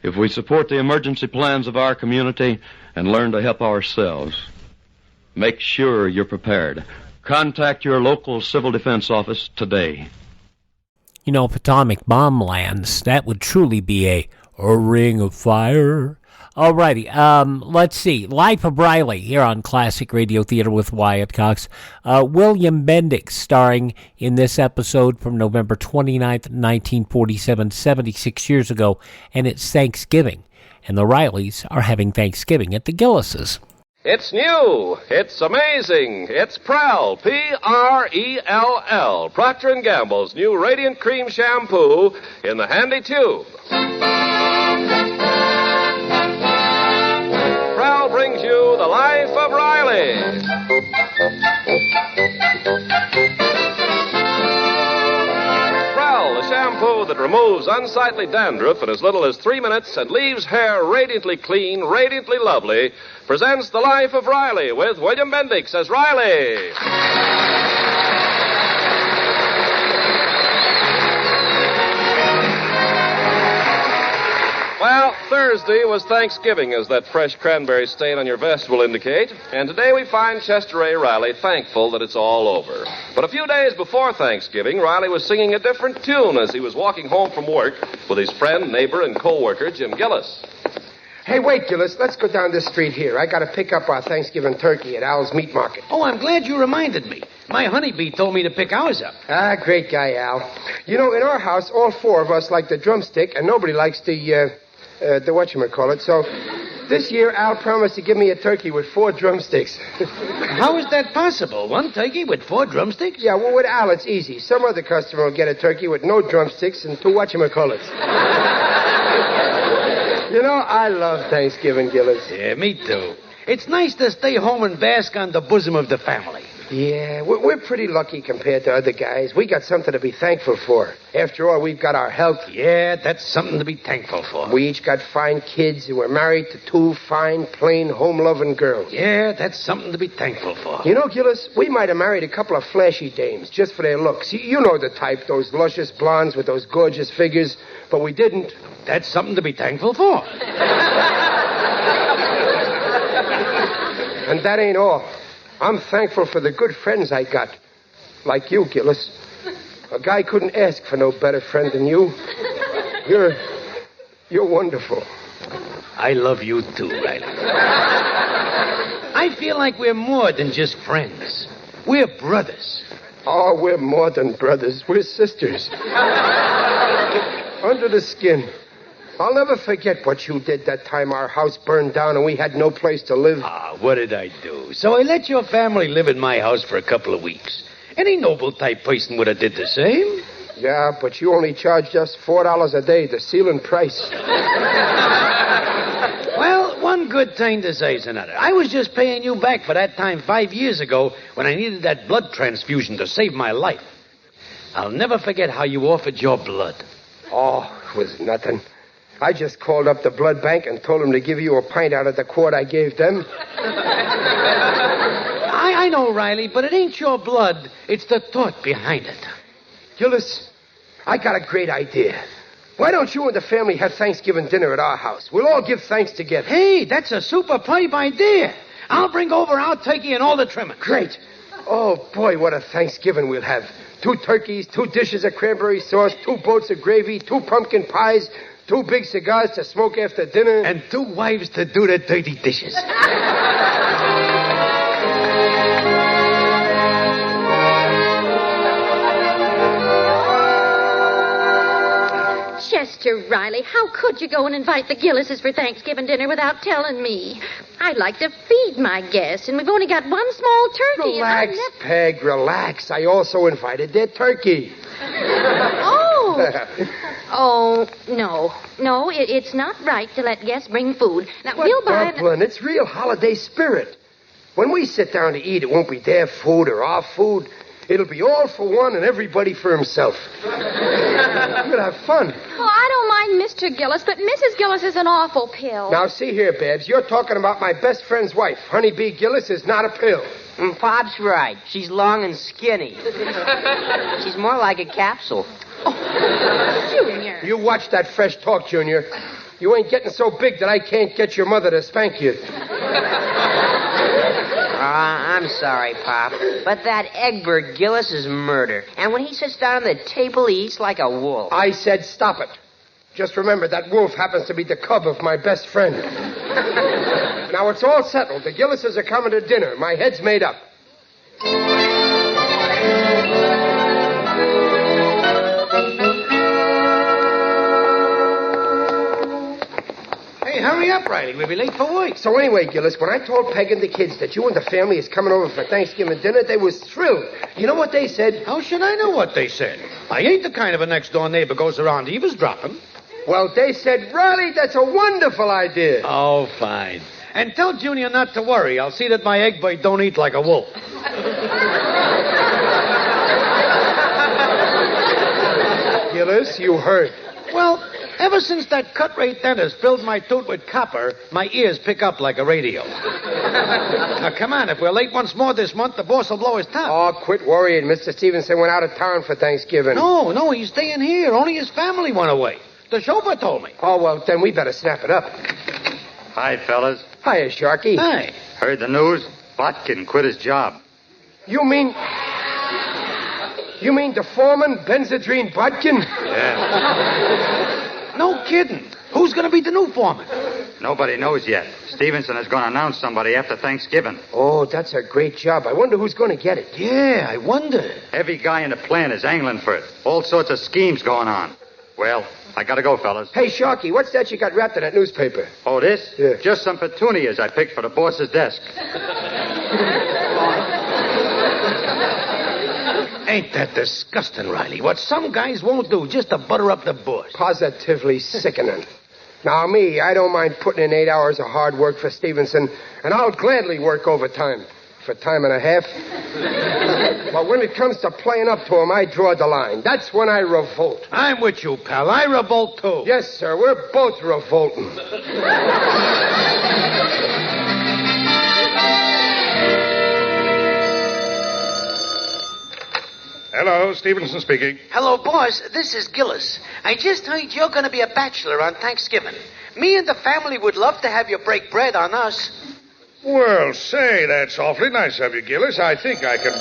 if we support the emergency plans of our community and learn to help ourselves. Make sure you're prepared. Contact your local civil defense office today. You know, if atomic bomb lands, that would truly be a ring of fire. Alrighty, let's see. Life of Riley here on Classic Radio Theater with Wyatt Cox. William Bendix starring in this episode from November 29th, 1947, 76 years ago, and it's Thanksgiving. And the Rileys are having Thanksgiving at the Gillises. It's new. It's amazing. It's Prell, P-R-E-L-L, Procter & Gamble's new Radiant Cream Shampoo in the handy tube. Prell brings you The Life of Riley. Prell, the shampoo that removes unsightly dandruff in as little as 3 minutes and leaves hair radiantly clean, radiantly lovely, presents The Life of Riley with William Bendix as Riley. Well, Thursday was Thanksgiving, as that fresh cranberry stain on your vest will indicate. And today we find Chester A. Riley thankful that it's all over. But a few days before Thanksgiving, Riley was singing a different tune as he was walking home from work with his friend, neighbor, and co-worker, Jim Gillis. Hey, wait, Gillis. Let's go down this street here. I got to pick up our Thanksgiving turkey at Al's Meat Market. Oh, I'm glad you reminded me. My honeybee told me to pick ours up. Ah, great guy, Al. You know, in our house, all four of us like the drumstick, and nobody likes the whatchamacallit. So this year, Al promised to give me a turkey with 4 drumsticks. How is that possible? 1 turkey with 4 drumsticks? Yeah, well, with Al, it's easy. Some other customer will get a turkey with no drumsticks and 2 whatchamacallits. You know, I love Thanksgiving, Gillis. Yeah, me too. It's nice to stay home and bask on the bosom of the family. Yeah, we're pretty lucky compared to other guys. We got something to be thankful for. After all, we've got our health. Yeah, that's something to be thankful for. We each got fine kids, and we're married to 2 fine, plain, home-loving girls. Yeah, that's something to be thankful for. You know, Gillis, we might have married a couple of flashy dames just for their looks. You know the type, those luscious blondes with those gorgeous figures, but we didn't. That's something to be thankful for. And that ain't all. I'm thankful for the good friends I got. Like you, Gillis. A guy couldn't ask for no better friend than you. You're wonderful. I love you too, Riley. I feel like we're more than just friends. We're brothers. Oh, we're more than brothers. We're sisters. Under the skin. I'll never forget what you did that time our house burned down and we had no place to live. Ah, what did I do? So I let your family live in my house for a couple of weeks. Any noble-type person would have did the same. Yeah, but you only charged us $4 a day, the ceiling price. Well, good thing to say, Senator. I was just paying you back for that time 5 years ago when I needed that blood transfusion to save my life. I'll never forget how you offered your blood. Oh, it was nothing. I just called up the blood bank and told them to give you a pint out of the quart I gave them. I know, Riley, but it ain't your blood. It's the thought behind it. Gillis, I got a great idea. Why don't you and the family have Thanksgiving dinner at our house? We'll all give thanks together. Hey, that's a super pipe idea. I'll bring over our turkey and all the trimmings. Great. Oh, boy, what a Thanksgiving we'll have. 2 turkeys, 2 dishes of cranberry sauce, 2 boats of gravy, 2 pumpkin pies, 2 big cigars to smoke after dinner. And 2 wives to do the dirty dishes. Chester Riley, how could you go and invite the Gillises for Thanksgiving dinner without telling me? I'd like to feed my guests, and we've only got 1 small turkey. Relax, Peg, relax. I also invited their turkey. Oh. Oh, no. No, it's not right to let guests bring food. Now, we'll buy... Dublin, it's real holiday spirit. When we sit down to eat, it won't be their food or our food. It'll be all for one and everybody for himself. We'll have fun. Oh, I don't mind Mr. Gillis, but Mrs. Gillis is an awful pill. Now, see here, Babs. You're talking about my best friend's wife. Honeybee Gillis is not a pill. Pop's right. She's long and skinny. She's more like a capsule. Junior. You watch that fresh talk, Junior. You ain't getting so big that I can't get your mother to spank you. I'm sorry, Pop, but that Egbert Gillis is murder. And when he sits down at the table, he eats like a wolf. I said stop it. Just remember, that wolf happens to be the cub of my best friend. Now, it's all settled. The Gillises are coming to dinner. My head's made up. Hey, hurry up, Riley. We'll be late for work. So anyway, Gillis, when I told Peg and the kids that you and the family is coming over for Thanksgiving dinner, they was thrilled. You know what they said? How should I know what they said? I ain't the kind of a next-door neighbor goes around eavesdropping. Well, they said, Riley, that's a wonderful idea. Oh, fine. And tell Junior not to worry. I'll see that my Egbert don't eat like a wolf. Gillis, you heard. Well, ever since that cut-rate dentist filled my tooth with copper, my ears pick up like a radio. Now, come on. If we're late once more this month, the boss will blow his top. Oh, quit worrying. Mr. Stevenson went out of town for Thanksgiving. No, he's staying here. Only his family went away. The chauffeur told me. Oh, well, then we better snap it up. Hi, fellas. Hiya, Sharky. Hi. Heard the news? Botkin quit his job. You mean the foreman, Benzedrine Botkin? Yeah. No kidding. Who's going to be the new foreman? Nobody knows yet. Stevenson is going to announce somebody after Thanksgiving. Oh, that's a great job. I wonder who's going to get it. Yeah, I wonder. Every guy in the plant is angling for it. All sorts of schemes going on. Well, I gotta go, fellas. Hey, Sharky, what's that you got wrapped in that newspaper? Oh, this? Yeah. Just some petunias I picked for the boss's desk. Ain't that disgusting, Riley? What some guys won't do just to butter up the boss. Positively sickening. Now, me, I don't mind putting in 8 hours of hard work for Stevenson, and I'll gladly work overtime for time and a half. But when it comes to playing up to him, I draw the line. That's when I revolt. I'm with you, pal. I revolt, too. Yes, sir. We're both revolting. Hello, Stevenson speaking. Hello, boss. This is Gillis. I just heard you're going to be a bachelor on Thanksgiving. Me and the family would love to have you break bread on us. Well, say, that's awfully nice of you, Gillis. I think I can...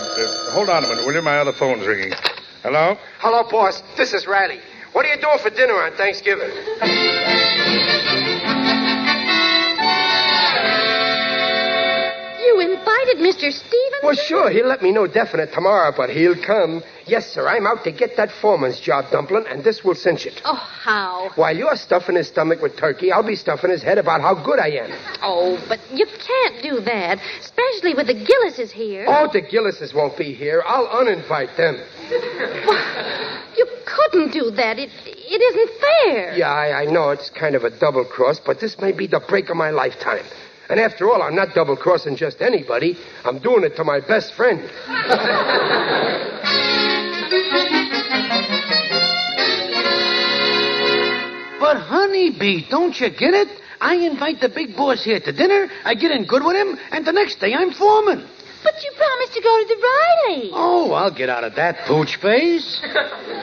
hold on a minute, will you? My other phone's ringing. Hello? Hello, boss. This is Riley. What are you doing for dinner on Thanksgiving? You invited Mr. Stevenson? Well, sure. He'll let me know definite tomorrow, but he'll come. Yes, sir. I'm out to get that foreman's job, Dumplin', and this will cinch it. Oh, how? While you're stuffing his stomach with turkey, I'll be stuffing his head about how good I am. Oh, but you can't do that, especially with the Gillises here. Oh, the Gillises won't be here. I'll uninvite them. You couldn't do that. It isn't fair. Yeah, I know it's kind of a double cross, but this may be the break of my lifetime. And after all, I'm not double-crossing just anybody. I'm doing it to my best friend. But, honeybee, don't you get it? I invite the big boss here to dinner, I get in good with him, and the next day I'm foreman. But you promised to go to the Riley. Oh, I'll get out of that pooch face.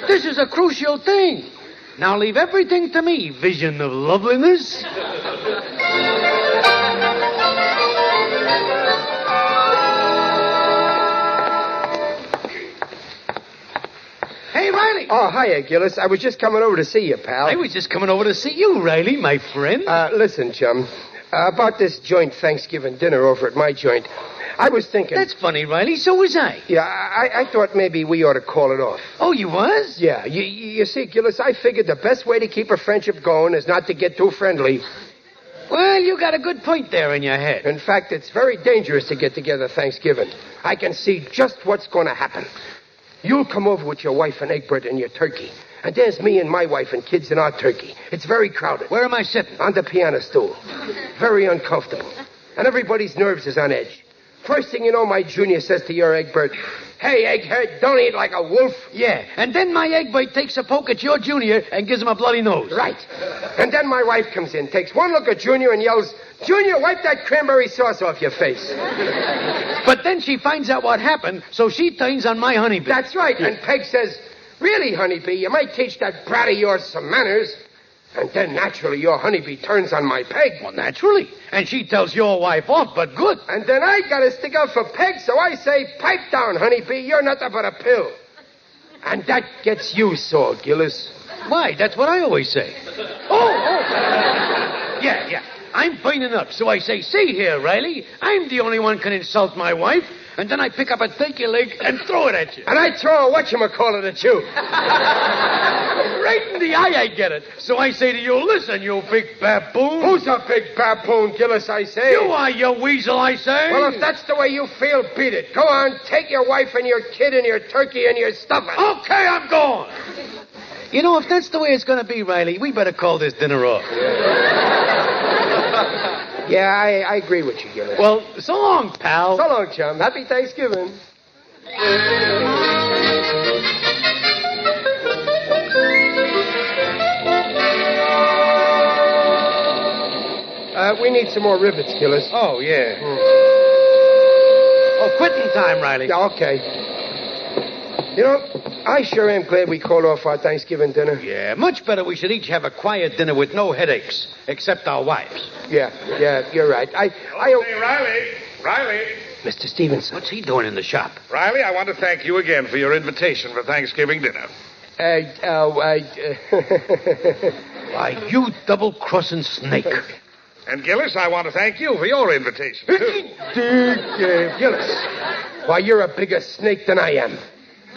This is a crucial thing. Now leave everything to me, vision of loveliness. Hey, Riley. Oh, hiya, Gillis. I was just coming over to see you, pal. I was just coming over to see you, Riley, my friend. Listen, chum. About this joint Thanksgiving dinner over at my joint. I was thinking... That's funny, Riley. So was I. Yeah, I thought maybe we ought to call it off. Oh, you was? Yeah. You see, Gillis, I figured the best way to keep a friendship going is not to get too friendly. Well, you got a good point there in your head. In fact, it's very dangerous to get together Thanksgiving. I can see just what's going to happen. You'll come over with your wife and Egbert and your turkey. And there's me and my wife and kids in our turkey. It's very crowded. Where am I sitting? On the piano stool. Very uncomfortable. And everybody's nerves is on edge. First thing you know, my junior says to your Egbert, "Hey, Egghead, don't eat like a wolf." Yeah, and then my Egbert takes a poke at your junior and gives him a bloody nose. Right. And then my wife comes in, takes one look at Junior and yells, "Junior, wipe that cranberry sauce off your face." But then she finds out what happened, so she turns on my honeybee. That's right. And Peg says, "Really, honeybee, you might teach that brat of yours some manners." And then, naturally, your honeybee turns on my Peg. Well, naturally. And she tells your wife off, but good. And then I gotta stick up for Peg, so I say, "Pipe down, honeybee, you're nothing but a pill." And that gets you sore, Gillis. Why? That's what I always say. Oh! Yeah. I'm burning up, so I say, "See here, Riley, I'm the only one can insult my wife." And then I pick up a turkey leg and throw it at you. And I throw a whatchamacallit at you. Right in the eye I get it. So I say to you, "Listen, you big baboon." Who's a big baboon, Gillis, I say? You are, you weasel, I say. Well, if that's the way you feel, beat it. Go on, take your wife and your kid and your turkey and your stuffing. Okay, I'm going. You know, if that's the way it's going to be, Riley, we better call this dinner off. Yeah, I agree with you, Gillis. Well, so long, pal. So long, chum. Happy Thanksgiving. We need some more rivets, Gillis. Oh, yeah. Oh, quitting time, Riley. Yeah, okay. You know, I sure am glad we called off our Thanksgiving dinner. Yeah, much better we should each have a quiet dinner with no headaches, except our wives. Yeah, you're right. Hey, Riley. Mr. Stevenson. What's he doing in the shop? Riley, I want to thank you again for your invitation for Thanksgiving dinner. Why, you double-crossing snake. And Gillis, I want to thank you for your invitation, too. Gillis. Why, you're a bigger snake than I am.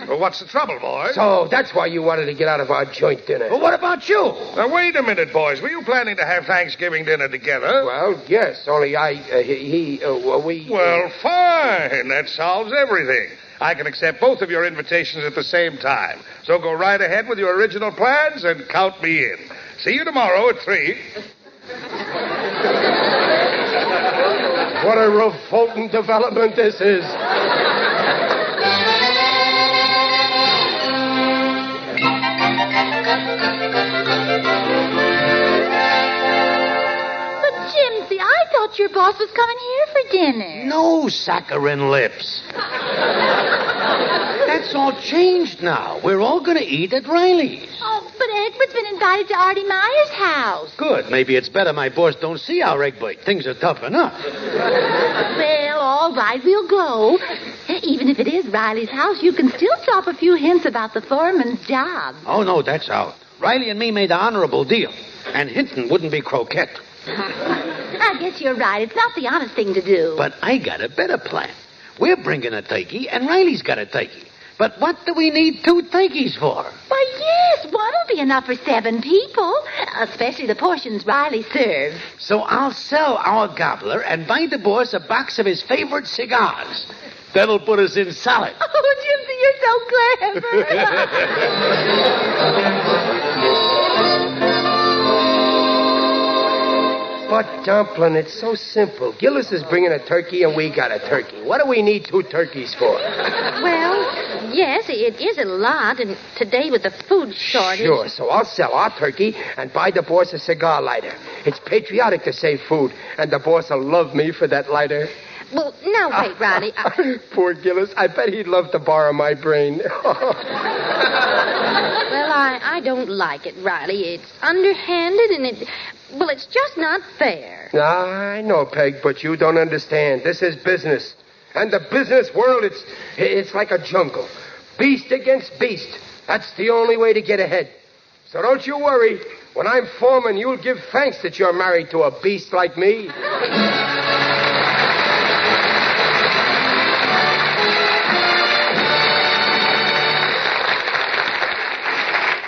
Well, what's the trouble, boys? So that's why you wanted to get out of our joint dinner. Well, what about you? Now, wait a minute, boys. Were you planning to have Thanksgiving dinner together? Well, yes, only we... Well, fine. That solves everything. I can accept both of your invitations at the same time. So go right ahead with your original plans and count me in. See you tomorrow at 3. What a revolting development this is. Jimsy, I thought your boss was coming here for dinner. No saccharine lips. That's all changed now. We're all going to eat at Riley's. Oh, but Egbert's been invited to Artie Meyer's house. Good. Maybe it's better my boss don't see our Egbert. Things are tough enough. Well, all right, we'll go. Even if it is Riley's house, you can still drop a few hints about the foreman's job. Oh, no, that's out. Riley and me made an honorable deal. And Hinton wouldn't be croquette. I guess you're right. It's not the honest thing to do. But I got a better plan. We're bringing a turkey, and Riley's got a turkey. But what do we need 2 turkeys for? Why, yes, one will be enough for 7 people, especially the portions Riley serves. So I'll sell our gobbler and buy the boss a box of his favorite cigars. That'll put us in solid. Oh, Jimsy, you're so clever. But, Dumpling, it's so simple. Gillis is bringing a turkey, and we got a turkey. What do we need 2 turkeys for? Well, yes, it is a lot, and today with the food shortage... Sure, so I'll sell our turkey and buy the boss a cigar lighter. It's patriotic to save food, and the boss will love me for that lighter. Well, now wait, Riley. Poor Gillis. I bet he'd love to borrow my brain. Well, I don't like it, Riley. It's underhanded, and it's just not fair. I know, Peg, but you don't understand. This is business. And the business world, it's like a jungle. Beast against beast. That's the only way to get ahead. So don't you worry. When I'm foreman, you'll give thanks that you're married to a beast like me.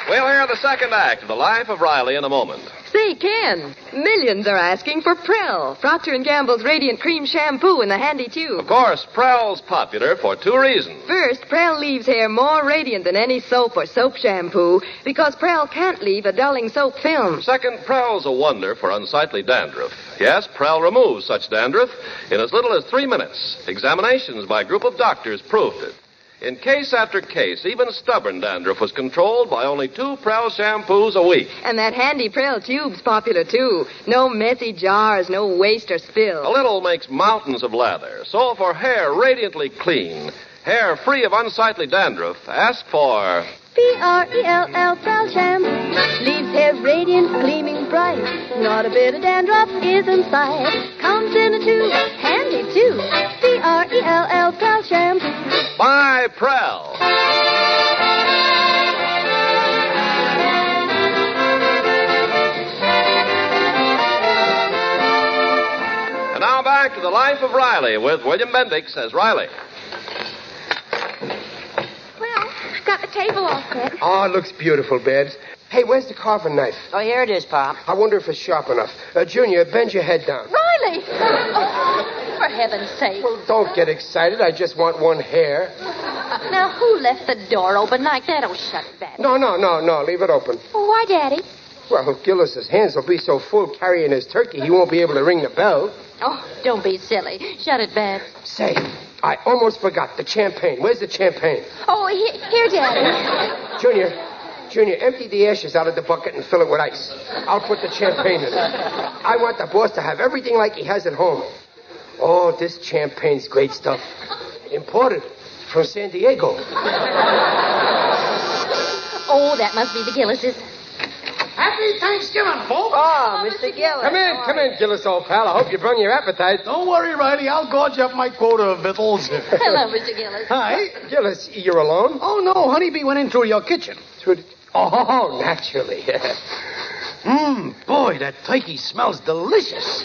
We'll hear the second act of The Life of Riley in a moment. Say, Ken, millions are asking for Prell, Procter & Gamble's Radiant Cream Shampoo in the handy tube. Of course, Prell's popular for 2 reasons. First, Prell leaves hair more radiant than any soap or soap shampoo because Prell can't leave a dulling soap film. Second, Prell's a wonder for unsightly dandruff. Yes, Prell removes such dandruff in as little as 3 minutes. Examinations by a group of doctors proved it. In case after case, even stubborn dandruff was controlled by only 2 Prell shampoos a week. And that handy Prell tube's popular, too. No messy jars, no waste or spill. A little makes mountains of lather. So for hair radiantly clean, hair free of unsightly dandruff, ask for... P-R-E-L-L Prell Shampoo. Leaves hair radiant, gleaming bright. Not a bit of dandruff is in sight. Comes in a tube, handy too. P-R-E-L-L Prell Shampoo. By Prell. And now back to The Life of Riley with William Bendix as Riley. I've got the table all set. Oh, it looks beautiful, Babs. Hey, where's the carving knife? Oh, here it is, Pop. I wonder if it's sharp enough. Junior, bend your head down. Riley! Oh, for heaven's sake. Well, don't get excited. I just want one hair. Now, who left the door open like that? Oh, shut that. No. Leave it open. Well, why, Daddy? Well, Gillis's hands will be so full carrying his turkey, he won't be able to ring the bell. Oh, don't be silly. Shut it, Babs. Say, I almost forgot the champagne. Where's the champagne? Oh, here, Daddy. Junior, empty the ashes out of the bucket and fill it with ice. I'll put the champagne in it. I want the boss to have everything like he has at home. Oh, this champagne's great stuff. Imported from San Diego. Oh, that must be the Gillises. Happy Thanksgiving, folks. Oh, Mr. Gillis. Come in, Gillis, old pal. I hope you brought your appetite. Don't worry, Riley. I'll gorge up my quota of victuals. Hello, Mr. Gillis. Hi. Gillis, you're alone? Oh, no. Honeybee went in through your kitchen. Oh, naturally. Boy, that turkey smells delicious.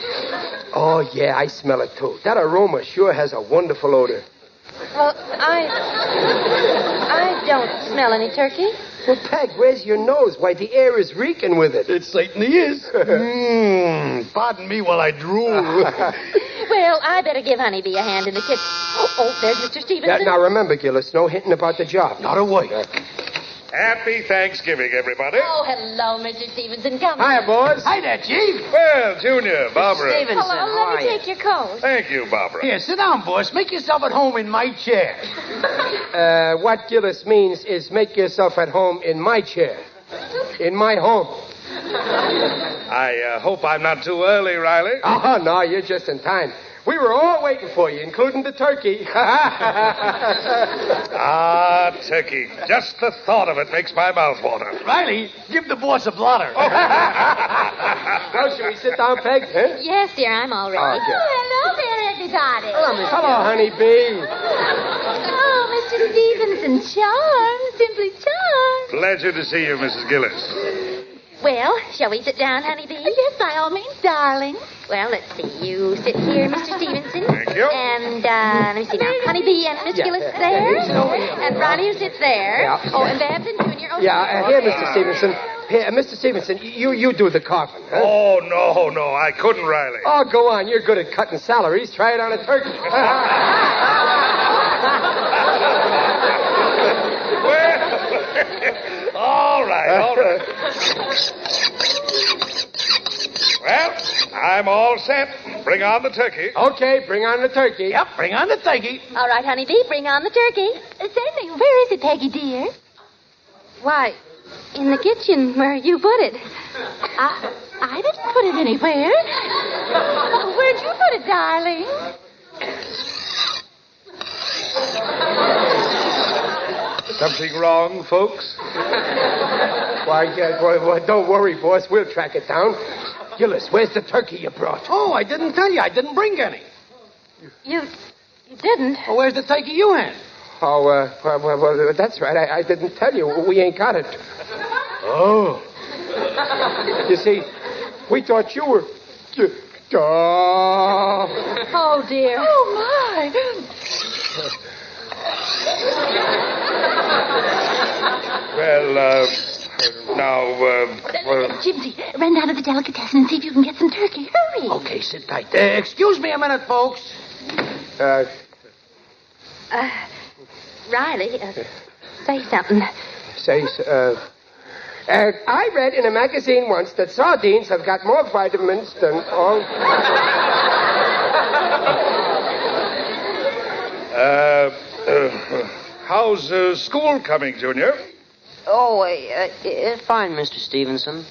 Oh, yeah, I smell it, too. That aroma sure has a wonderful odor. Well, I don't smell any turkey. Well, Peg, where's your nose? Why, the air is reeking with it. It certainly is. Pardon me while I drool. Well, I better give Honeybee a hand in the kitchen. Oh, there's Mr. Stevenson. Now, remember, Gillis, no hinting about the job. Not a word. Happy Thanksgiving, everybody. Oh, hello, Mr. Stevenson. Come Hiya, in. boys. Hi there, Chief. Well, Junior, Barbara. Stevenson, Hello, let me take your coat. Thank you, Barbara. Here, sit down, boss. Make yourself at home in my chair. What Gillis means is make yourself at home in my chair. In my home. I hope I'm not too early, Riley. Oh, no, you're just in time. We were all waiting for you, including the turkey. Ah, turkey. Just the thought of it makes my mouth water. Riley, give the boss a blotter. Well, shall we sit down, Peg? Huh? Yes, dear, I'm all ready. Oh, good. Hello there, everybody. Hello, honeybee. Oh, Mr. Stevenson, charmed, simply charmed. Pleasure to see you, Mrs. Gillis. Well, shall we sit down, Honeybee? Yes, by all means, darling. Well, let's see. You sit here, Mr. Stevenson. Thank you. And, let me see now. Honeybee and Miss Gillis there. And Ronnie, you sit there. Yeah. Oh, and Babs and Junior. Oh, Here, Mr. Stevenson. Here, Mr. Stevenson, you do the carving, huh? Oh, no, I couldn't, Riley. Oh, go on. You're good at cutting salaries. Try it on a turkey. All right. Well, I'm all set. Bring on the turkey. Okay, bring on the turkey. Yep, bring on the turkey. All right, honeybee, bring on the turkey. Sandy, where is it, Peggy, dear? Why, in the kitchen where you put it. I didn't put it anywhere. Where'd you put it, darling? Something wrong, folks? Why, don't worry, boss. We'll track it down. Gillis, where's the turkey you brought? Oh, I didn't tell you. I didn't bring any. You didn't? Well, where's the turkey you had? Oh, well, that's right. I didn't tell you. We ain't got it. Oh. You see, we thought you were... Oh, dear. Oh, my. Well, Jimsy, run down to the delicatessen and see if you can get some turkey. Hurry. Okay, sit tight. Excuse me a minute, folks. Riley, say something. I read in a magazine once that sardines have got more vitamins than all... how's school coming, Junior? Oh, it's fine, Mr. Stevenson.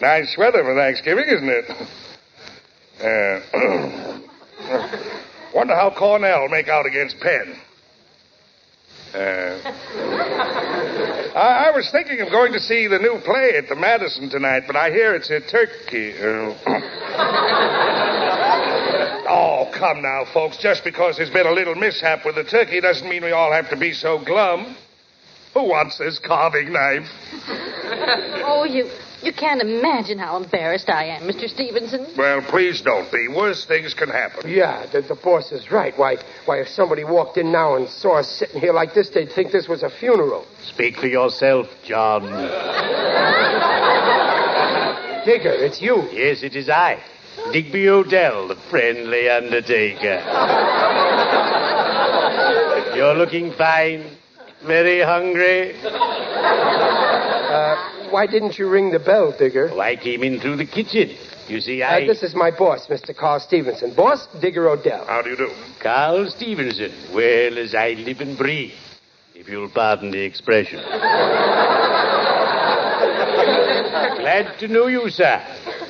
Nice weather for Thanksgiving, isn't it? Wonder how Cornell make out against Penn. I was thinking of going to see the new play at the Madison tonight, but I hear it's a turkey. Oh, come now, folks. Just because there's been a little mishap with the turkey doesn't mean we all have to be so glum. Who wants this carving knife? Oh, you can't imagine how embarrassed I am, Mr. Stevenson. Well, please don't be. Worse things can happen. Yeah, the boss is right. Why, if somebody walked in now and saw us sitting here like this, they'd think this was a funeral. Speak for yourself, John. Digger, it's you. Yes, it is I. Digby Odell, the friendly undertaker. You're looking fine. Very hungry. Why didn't you ring the bell, Digger? Oh, I came in through the kitchen. You see, This is my boss, Mr. Carl Stevenson. Boss, Digger Odell. How do you do? Carl Stevenson. Well, as I live and breathe, if you'll pardon the expression. Glad to know you, sir.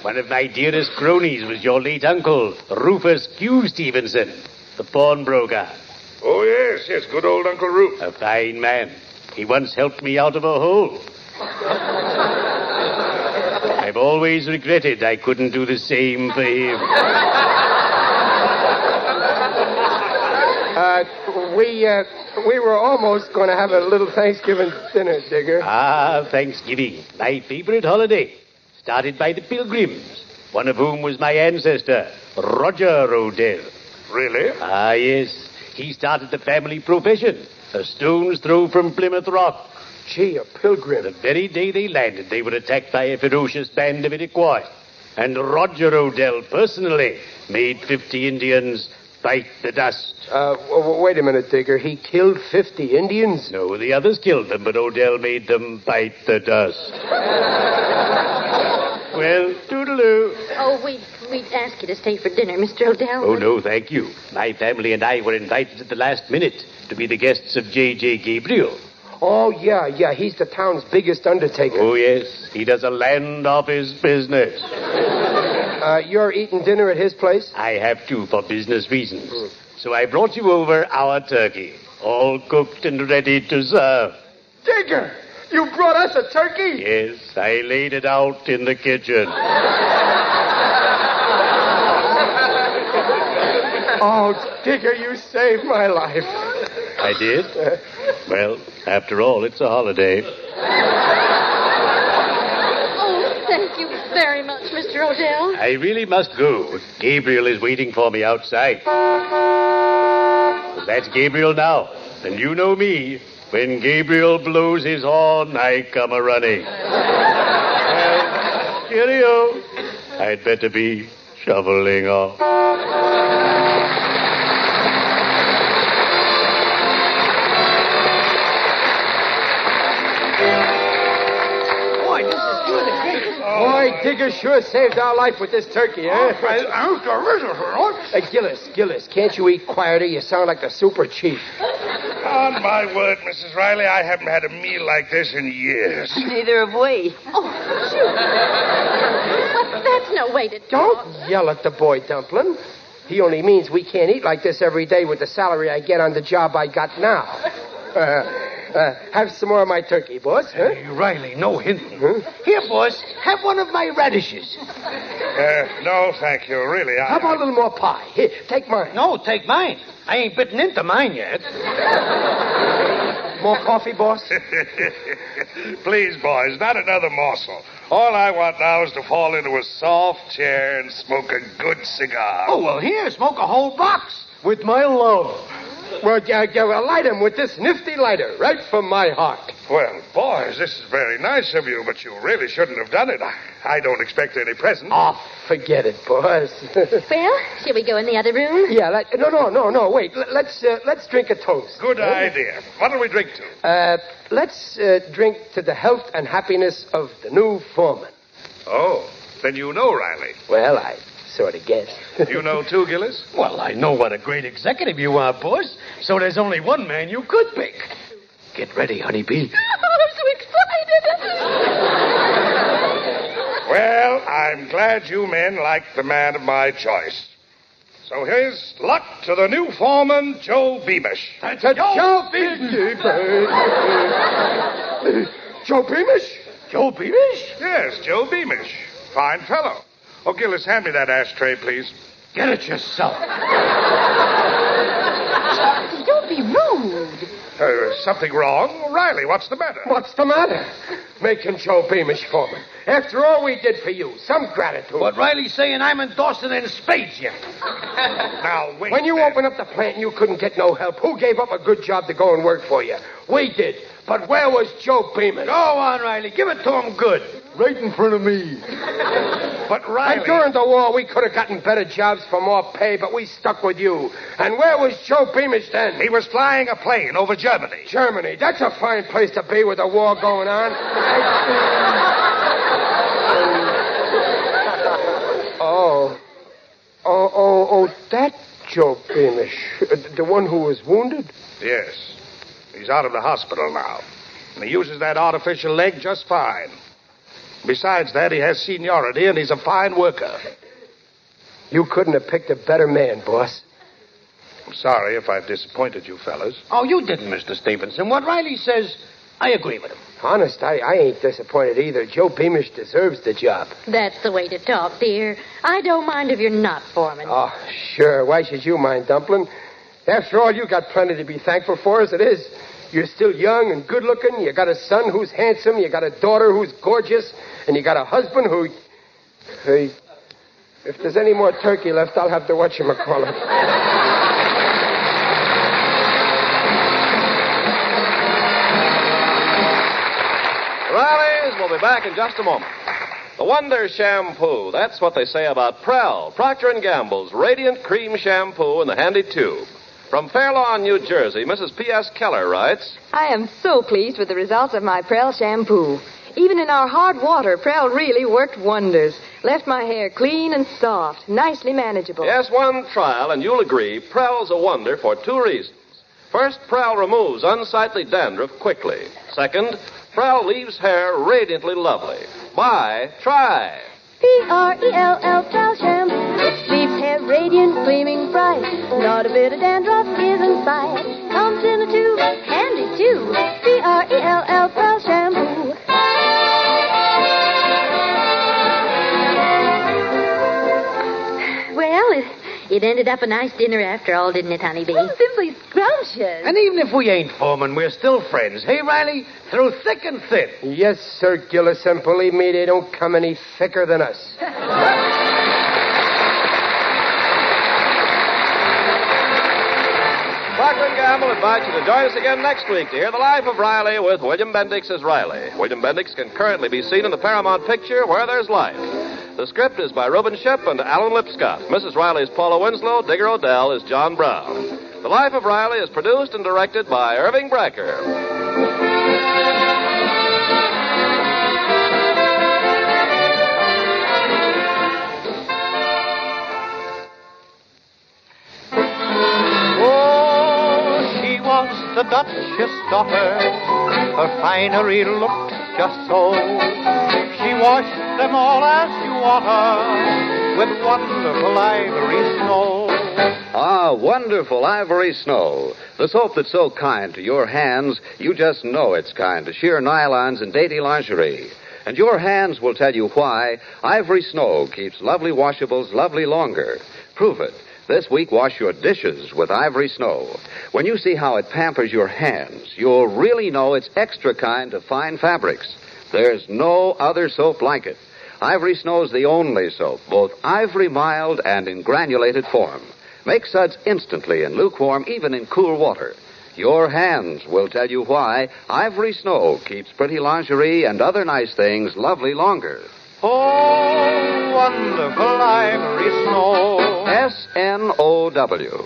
One of my dearest cronies was your late uncle, Rufus Q. Stevenson, the pawnbroker. Oh, yes, good old Uncle Rube. A fine man. He once helped me out of a hole. I've always regretted I couldn't do the same for him. We were almost going to have a little Thanksgiving dinner, Digger. Ah, Thanksgiving, my favorite holiday. Started by the Pilgrims, one of whom was my ancestor, Roger Odell. Really? Ah, yes. He started the family profession, a stone's throw from Plymouth Rock. Gee, a pilgrim. The very day they landed, they were attacked by a ferocious band of Iroquois. And Roger Odell personally made 50 Indians bite the dust. Wait a minute, Digger. He killed 50 Indians? No, the others killed them, but Odell made them bite the dust. Well, toodaloo. Oh, we'd ask you to stay for dinner, Mr. Odell. Oh, no, thank you. My family and I were invited at the last minute to be the guests of J.J. Gabriel. Oh, yeah. He's the town's biggest undertaker. Oh, yes. He does a land office business. You're eating dinner at his place? I have to for business reasons. So I brought you over our turkey, all cooked and ready to serve. Digger, you brought us a turkey? Yes, I laid it out in the kitchen. Oh, Digger, you saved my life. I did? Well, after all, it's a holiday. Oh, thank you very much, Mr. Odell. I really must go. Gabriel is waiting for me outside. That's Gabriel now. And you know me. When Gabriel blows his horn, I come a-running. Well, cheerio. I'd better be shoveling off. figure sure saved our life with this turkey, eh? Gillis, can't you eat quieter? You sound like the super chief. On my word, Mrs. Riley, I haven't had a meal like this in years. Neither have we. Oh, shoot. Well, that's no way to talk. Don't yell at the boy, Dumpling. He only means we can't eat like this every day with the salary I get on the job I got now. Have some more of my turkey, boss. Huh? Hey, Riley, no hinting. Huh? Here, boss, have one of my radishes. No, thank you, really. How about a little more pie? Here, take mine. No, take mine. I ain't bitten into mine yet. More coffee, boss? Please, boys, not another morsel. All I want now is to fall into a soft chair and smoke a good cigar. Oh, well, here, smoke a whole box with my love. Well, light him with this nifty lighter, right from my heart. Well, boys, this is very nice of you, but you really shouldn't have done it. I don't expect any present. Oh, forget it, boys. Well, shall we go in the other room? Yeah, no, wait. Let's drink a toast. Good idea. What'll we drink to? Let's drink to the health and happiness of the new foreman. Oh, then you know Riley. Well, I sort of guess. You know too, Gillis? Well, I know what a great executive you are, boss. So there's only one man you could pick. Get ready, honeybee. Oh, I'm so excited. Well, I'm glad you men like the man of my choice. So here's luck to the new foreman, Joe Beamish. That's Joe Beamish. Joe Beamish? Joe Beamish? Yes, Joe Beamish. Fine fellow. Oh, Gillis, hand me that ashtray, please. Get it yourself. Don't be rude. Something wrong? Riley, what's the matter? What's the matter? Making Joe Beamish foreman. After all we did for you, some gratitude. What Riley's saying, I'm endorsing in spades yet. Now, wait. When you opened up the plant and you couldn't get no help, who gave up a good job to go and work for you? We did. But where was Joe Beamish? Go on, Riley. Give it to him good. Right in front of me. But Riley... And during the war, we could have gotten better jobs for more pay, but we stuck with you. And where was Joe Beamish then? He was flying a plane over Germany. Germany. That's a fine place to be with a war going on. Oh, that Joe Beamish. The one who was wounded? Yes. He's out of the hospital now. And he uses that artificial leg just fine. Besides that, he has seniority, and he's a fine worker. You couldn't have picked a better man, boss. I'm sorry if I've disappointed you fellas. Oh, you didn't, Mr. Stevenson. What Riley says, I agree with him. Honest, I ain't disappointed either. Joe Beamish deserves the job. That's the way to talk, dear. I don't mind if you're not foreman. Oh, sure. Why should you mind, Dumpling? After all, you got plenty to be thankful for as it is. You're still young and good-looking. You got a son who's handsome. You got a daughter who's gorgeous. And you got a husband who... Hey, if there's any more turkey left, I'll have to whatchamacallit. Riley's will be back in just a moment. The Wonder Shampoo. That's what they say about Prell, Procter & Gamble's Radiant Cream Shampoo in the handy tube. From Fair Lawn, New Jersey, Mrs. P.S. Keller writes, I am so pleased with the results of my Prell shampoo. Even in our hard water, Prell really worked wonders. Left my hair clean and soft, nicely manageable. Yes, one trial, and you'll agree, Prell's a wonder for two reasons. First, Prell removes unsightly dandruff quickly. Second, Prell leaves hair radiantly lovely. Buy, try. P-R-E-L-L, Prell shampoo. Leaves hair radiant, gleaming bright. Not a bit of dandruff is in sight. Comes in a tube, handy too. P-R-E-L-L, Prell shampoo. Well, it ended up a nice dinner after all, didn't it, honeybee? Oh, simply scrumptious. And even if we ain't foreman, we're still friends. Hey, Riley? Through thick and thin. Yes, Sir Gillis, and believe me, they don't come any thicker than us. Procter & Gamble invites you to join us again next week to hear The Life of Riley with William Bendix as Riley. William Bendix can currently be seen in the Paramount picture Where There's Life. The script is by Reuben Ship and Alan Lipscott. Mrs. Riley's Paula Winslow. Digger Odell is John Brown. The Life of Riley is produced and directed by Irving Brecker. the Duchess' daughter. Her finery looked just so. She washed them all as you water with wonderful ivory snow. Ah, wonderful ivory snow. The soap that's so kind to your hands, you just know it's kind to sheer nylons and dainty lingerie. And your hands will tell you why Ivory Snow keeps lovely washables lovely longer. Prove it. This week, wash your dishes with Ivory Snow. When you see how it pampers your hands, you'll really know it's extra kind to fine fabrics. There's no other soap like it. Ivory Snow's the only soap, both ivory mild and in granulated form. Make suds instantly in lukewarm, even in cool water. Your hands will tell you why Ivory Snow keeps pretty lingerie and other nice things lovely longer. Oh, wonderful ivory snow. S-N-O-W.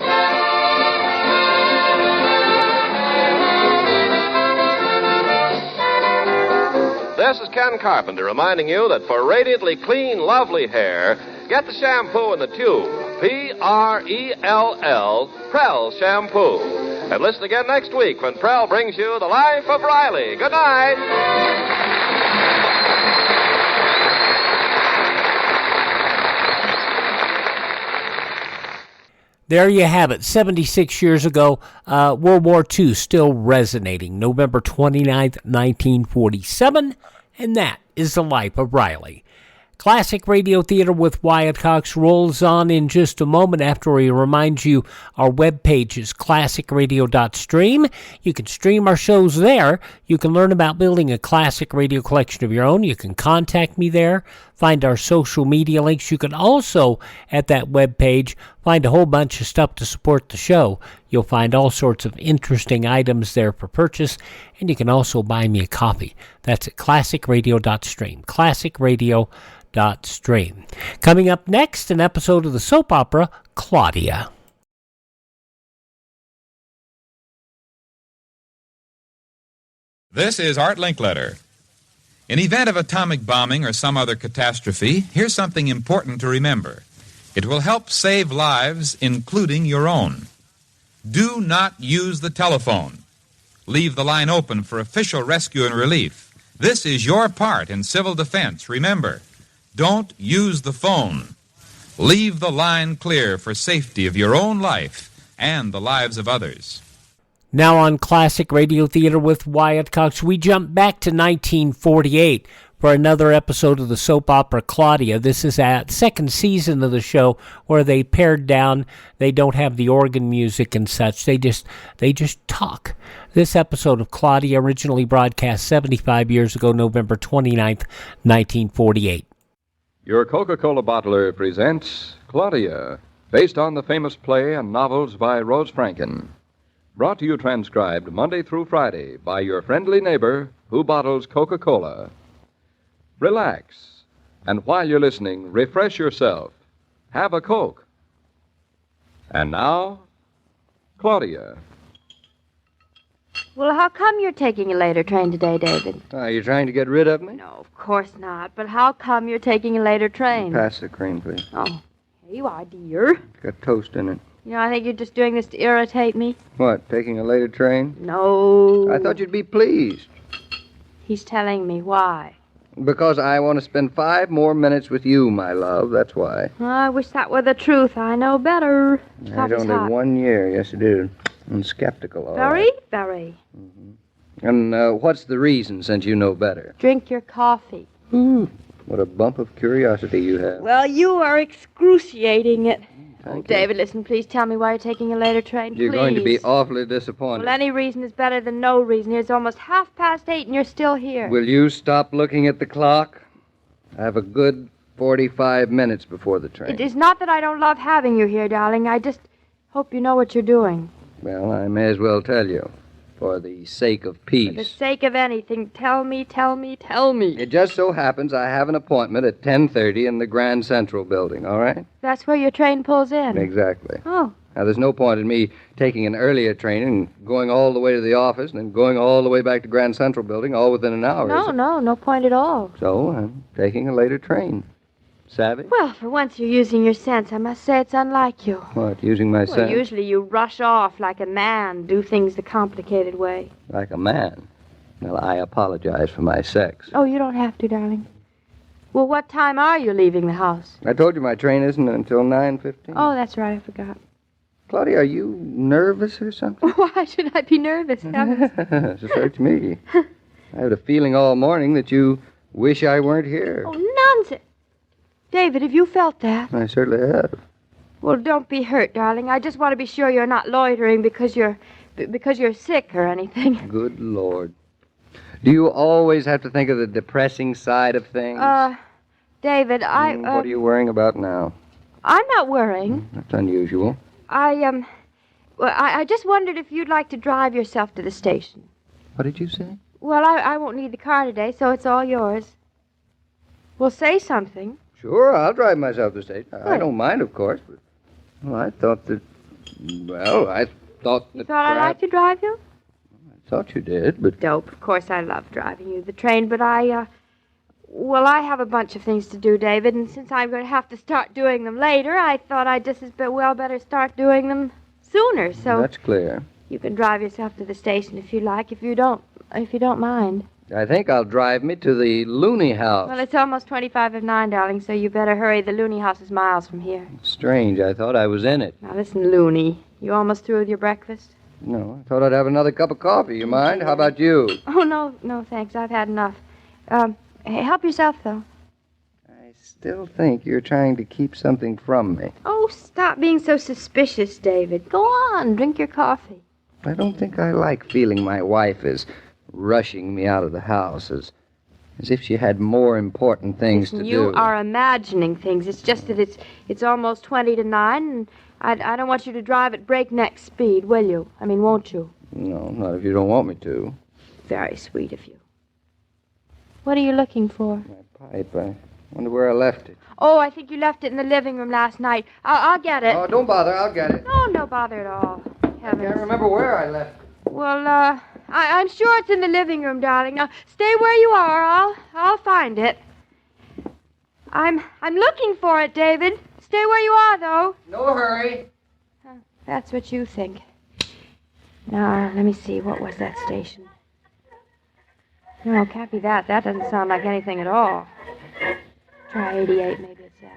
This is Ken Carpenter reminding you that for radiantly clean, lovely hair, get the shampoo in the tube. P-R-E-L-L, Prell Shampoo. And listen again next week when Prell brings you The Life of Riley. Good night. There you have it. 76 years ago, World War II still resonating. November 29th, 1947. And that is The Life of Riley. Classic Radio Theater with Wyatt Cox rolls on in just a moment after we remind you our webpage is classicradio.stream. You can stream our shows there. You can learn about building a classic radio collection of your own. You can contact me there. Find our social media links. You can also, at that webpage, find a whole bunch of stuff to support the show. You'll find all sorts of interesting items there for purchase, and you can also buy me a copy. That's at classicradio.stream. Classicradio.stream. Coming up next, an episode of the soap opera Claudia. This is Art Linkletter. In event of atomic bombing or some other catastrophe, here's something important to remember. It will help save lives, including your own. Do not use the telephone. Leave the line open for official rescue and relief. This is your part in civil defense. Remember, don't use the phone. Leave the line clear for safety of your own life and the lives of others. Now on Classic Radio Theater with Wyatt Cox, we jump back to 1948 for another episode of the soap opera Claudia. This is at second season of the show where they pared down. They don't have the organ music and such. They just talk. This episode of Claudia originally broadcast 75 years ago, November 29th, 1948. Your Coca-Cola bottler presents Claudia, based on the famous play and novels by Rose Franken. Brought to you transcribed Monday through Friday by your friendly neighbor who bottles Coca-Cola. Relax, and while you're listening, refresh yourself. Have a Coke. And now, Claudia. Well, how come you're taking a later train today, David? Are you trying to get rid of me? No, of course not. But how come you're taking a later train? Pass the cream, please. Oh, here you are, dear. Got toast in it. You know, I think you're just doing this to irritate me. What, taking a later train? No. I thought you'd be pleased. He's telling me why. Because I want to spend 5 more minutes with you, my love. That's why. I wish that were the truth. I know better. I'd only hot. 1 year. Yes, you do. I'm skeptical, all Very, right. very. And what's the reason, since you know better? Drink your coffee. What a bump of curiosity you have. Well, you are excruciating it. Thank you. David, listen, please tell me why you're taking a later train, You're please. going to be awfully disappointed. Well, any reason is better than no reason. It's almost 8:30 and you're still here. Will you stop looking at the clock? I have a good 45 minutes before the train. It is not that I don't love having you here, darling. I just hope you know what you're doing. Well, I may as well tell you. For the sake of peace. For the sake of anything, tell me, tell me, tell me. It just so happens I have an appointment at 10:30 in the Grand Central building, all right? That's where your train pulls in. Exactly. Oh. Now, there's no point in me taking an earlier train and going all the way to the office and then going all the way back to Grand Central building all within an hour. No point at all. So I'm taking a later train. Savvy? Well, for once you're using your sense. I must say it's unlike you. What, using my Well, sense? usually you rush off like a man, do things the complicated way. Like a man? Well, I apologize for my sex. Oh, you don't have to, darling. Well, what time are you leaving the house? I told you my train isn't until 9:15. Oh, that's right, I forgot. Claudia, are you nervous or something? Why should I be nervous? Heavens. Search me. I had a feeling all morning that you wish I weren't here. Oh, nonsense. David, have you felt that? I certainly have. Well, don't be hurt, darling. I just want to be sure you're not loitering because you're sick or anything. Good Lord. Do you always have to think of the depressing side of things? David, What are you worrying about now? I'm not worrying. That's unusual. Well, I just wondered if you'd like to drive yourself to the station. What did you say? Well, I won't need the car today, so it's all yours. Well, say something. Sure, I'll drive myself to the station. I Good. don't mind, of course, but... Well, I thought that... Well, I thought that... You thought I'd like to drive you? I thought you did, but... Dope. Of course I love driving you the train, but well, I have a bunch of things to do, David, and since I'm going to have to start doing them later, I thought I'd just as well better start doing them sooner, so... That's clear. You can drive yourself to the station if you like, if you don't mind. I think I'll drive me to the Looney House. Well, it's almost 25 of 9, darling, so you better hurry. The Looney House is miles from here. Strange, I thought I was in it. Now, listen, Looney, you almost through with your breakfast? No, I thought I'd have another cup of coffee. You mind? How about you? Oh, no, thanks. I've had enough. Hey, help yourself, though. I still think you're trying to keep something from me. Oh, stop being so suspicious, David. Go on, drink your coffee. I don't think I like feeling my wife is rushing me out of the house as if she had more important things to do. You are imagining things. It's just that it's almost 20 to 9, and I don't want you to drive at breakneck speed, will you? I mean, won't you? No, not if you don't want me to. Very sweet of you. What are you looking for? My pipe. I wonder where I left it. Oh, I think you left it in the living room last night. I'll get it. Oh, don't bother. I'll get it. No bother at all. Heavens. I can't remember where I left it. Well, I'm sure it's in the living room, darling. Now, stay where you are. I'll find it. I'm looking for it, David. Stay where you are, though. No hurry. That's what you think. Now, let me see. What was that station? No, it can't be that. That doesn't sound like anything at all. Try 88, maybe it's that.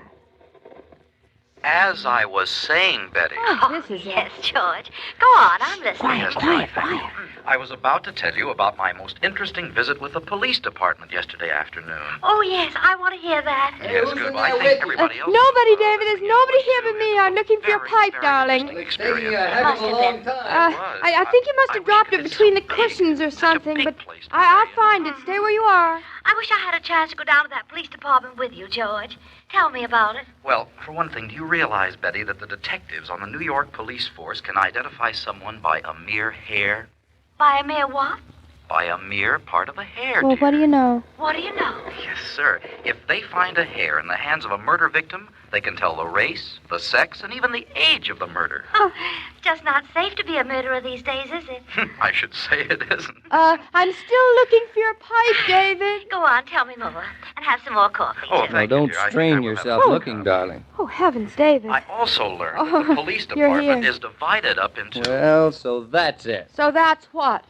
As I was saying, Betty. Oh, this is Yes, George. Go on, I'm listening. Yes, Tilly, thank you. I was about to tell you about my most interesting visit with the police department yesterday afternoon. Oh, yes, I want to hear that. Yes, good. Well, I think everybody else... Nobody, David. There's nobody here but me. I'm looking for your pipe, darling. Experience. I think you must have dropped it between the cushions or something, but I'll find it. Stay where you are. I wish I had a chance to go down to that police department with you, George. Tell me about it. Well, for one thing, do you realize, Betty, that the detectives on the New York police force can identify someone by a mere hair? By a mere what? By a mere part of a hair, Well, dear. what do you know? What do you know? Yes, sir. If they find a hair in the hands of a murder victim, they can tell the race, the sex, and even the age of the murder. Just not safe to be a murderer these days, is it? I should say it isn't. I'm still looking for your pipe, David. Go on, tell me more. And have some more coffee. Oh, too. Now, don't strain yourself looking, darling. Oh, heavens, David. I also learned that the police you're department here. is divided up into... Well, so that's it. So that's what?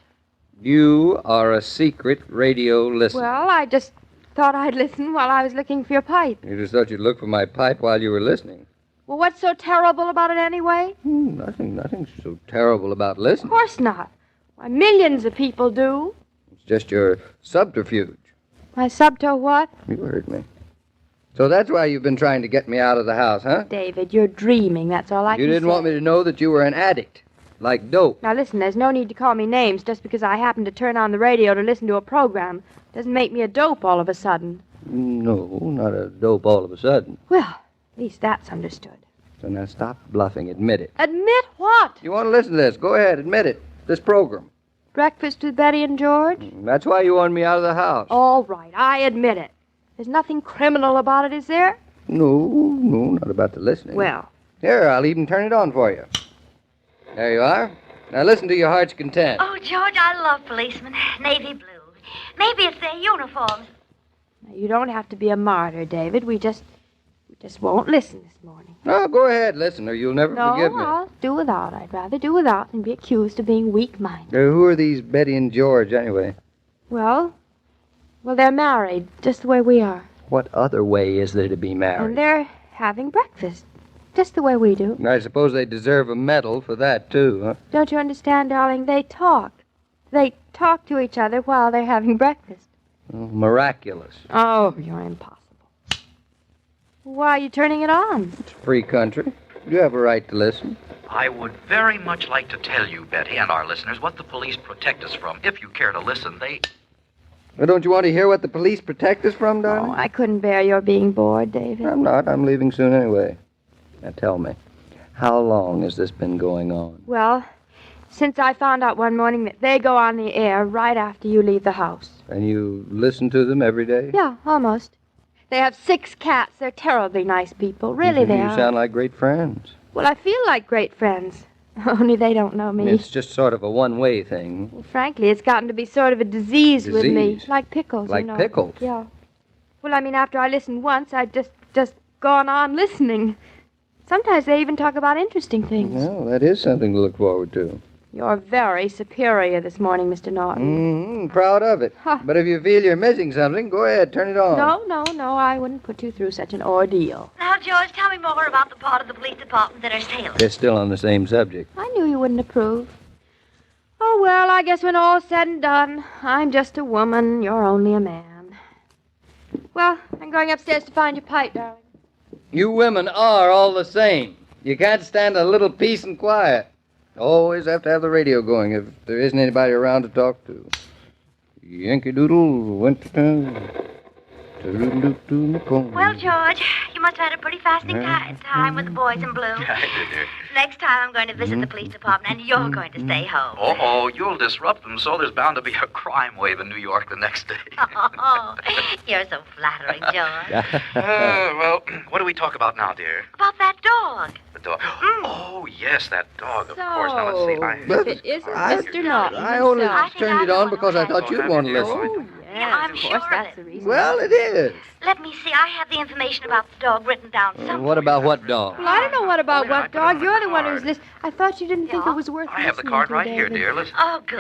You are a secret radio listener. Well, I just thought I'd listen while I was looking for your pipe. You just thought you'd look for my pipe while you were listening. Well, what's so terrible about it anyway? Nothing so terrible about Of listening. course not. Why, millions of people do. It's just your subterfuge. My subto what? You heard me. So that's why you've been trying to get me out of the house, huh? David, you're dreaming. That's all I You can didn't say. want me to know that you were an addict, like dope. Now, listen, there's no need to call me names just because I happen to turn on the radio to listen to a program. Doesn't make me a dope all of a sudden. No, not a dope all of a sudden. Well, at least that's understood. So now stop bluffing. Admit it. Admit what? You want to listen to this? Go ahead. Admit it. This program. Breakfast with Betty and George? That's why you wanted me out of the house. All right, I admit it. There's nothing criminal about it, is there? No, not about the listening. Well. Here, I'll even turn it on for you. There you are. Now listen to your heart's content. Oh, George, I love policemen. Navy blue. Maybe it's their uniforms. Now, you don't have to be a martyr, David. We just Just won't listen this morning. No, go ahead, listen, or you'll never No, forgive me. I'll do without. I'd rather do without than be accused of being weak-minded. Who are these Betty and George, anyway? Well, they're married, just the way we are. What other way is there to be And married? they're having breakfast, just the way we do. I suppose they deserve a medal for that, too, huh? Don't you understand, darling? They talk. They talk to each other while they're having breakfast. Oh, miraculous. Oh, you're impossible. Why are you turning it on? It's a free country. You have a right to listen. I would very much like to tell you, Betty, and our listeners, what the police protect us from. If you care to listen, Well, don't you want to hear what the police protect us from, darling? Oh, I couldn't bear your being bored, David. I'm not. I'm leaving soon anyway. Now tell me, how long has this been going on? Well, since I found out one morning that they go on the air right after you leave the house. And you listen to them every day? Yeah, almost. They have 6 cats. They're terribly nice people. Really, they You are. sound like great friends. Well, I feel like great friends. Only they don't know me. It's just sort of a one-way thing. Well, frankly, it's gotten to be sort of a disease with me. Disease? Like pickles, Like you know. pickles? Yeah. Well, I mean, after I listened once, I've just gone on listening. Sometimes they even talk about interesting things. Well, that is something to look forward to. You're very superior this morning, Mr. Norton. Proud of it. But if you feel you're missing something, go ahead, turn it on. No, I wouldn't put you through such an ordeal. Now, George, tell me more about the part of the police department that are sailors. They're still on the same subject. I knew you wouldn't approve. Oh, well, I guess when all's said and done, I'm just a woman, you're only a man. Well, I'm going upstairs to find your pipe, darling. You women are all the same. You can't stand a little peace and quiet. Always have to have the radio going if there isn't anybody around to talk to. Yankee Doodle went to town. Well, George, you must have had a pretty fascinating time with the boys in blue. I did, dear. Next time I'm going to visit the police department, and you're going to stay home. Oh, you'll disrupt them, so there's bound to be a crime wave in New York the next day. Oh, you're so flattering, George. Well, what do we talk about now, dear? About that dog. The dog. Oh, yes, that dog, of course. Now, let's see. If it isn't Mr. Norton I only himself. turned it on because I thought you'd want to listen. Yeah, I'm of sure course, of that's it. the reason. Well, it is. Let me see. I have the information about the dog written down somewhere. What about what dog? Well, I don't know what about what dog. You're the one who's listening. I thought you didn't think it was worth I have the listening card to, right here, David. dear. Listen. Oh, good.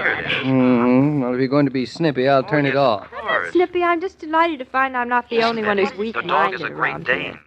Well, if you're going to be snippy, I'll turn it off. I'm not snippy. I'm just delighted to find I'm not the only one who's The weak-minded dog is a Great around Dane. here.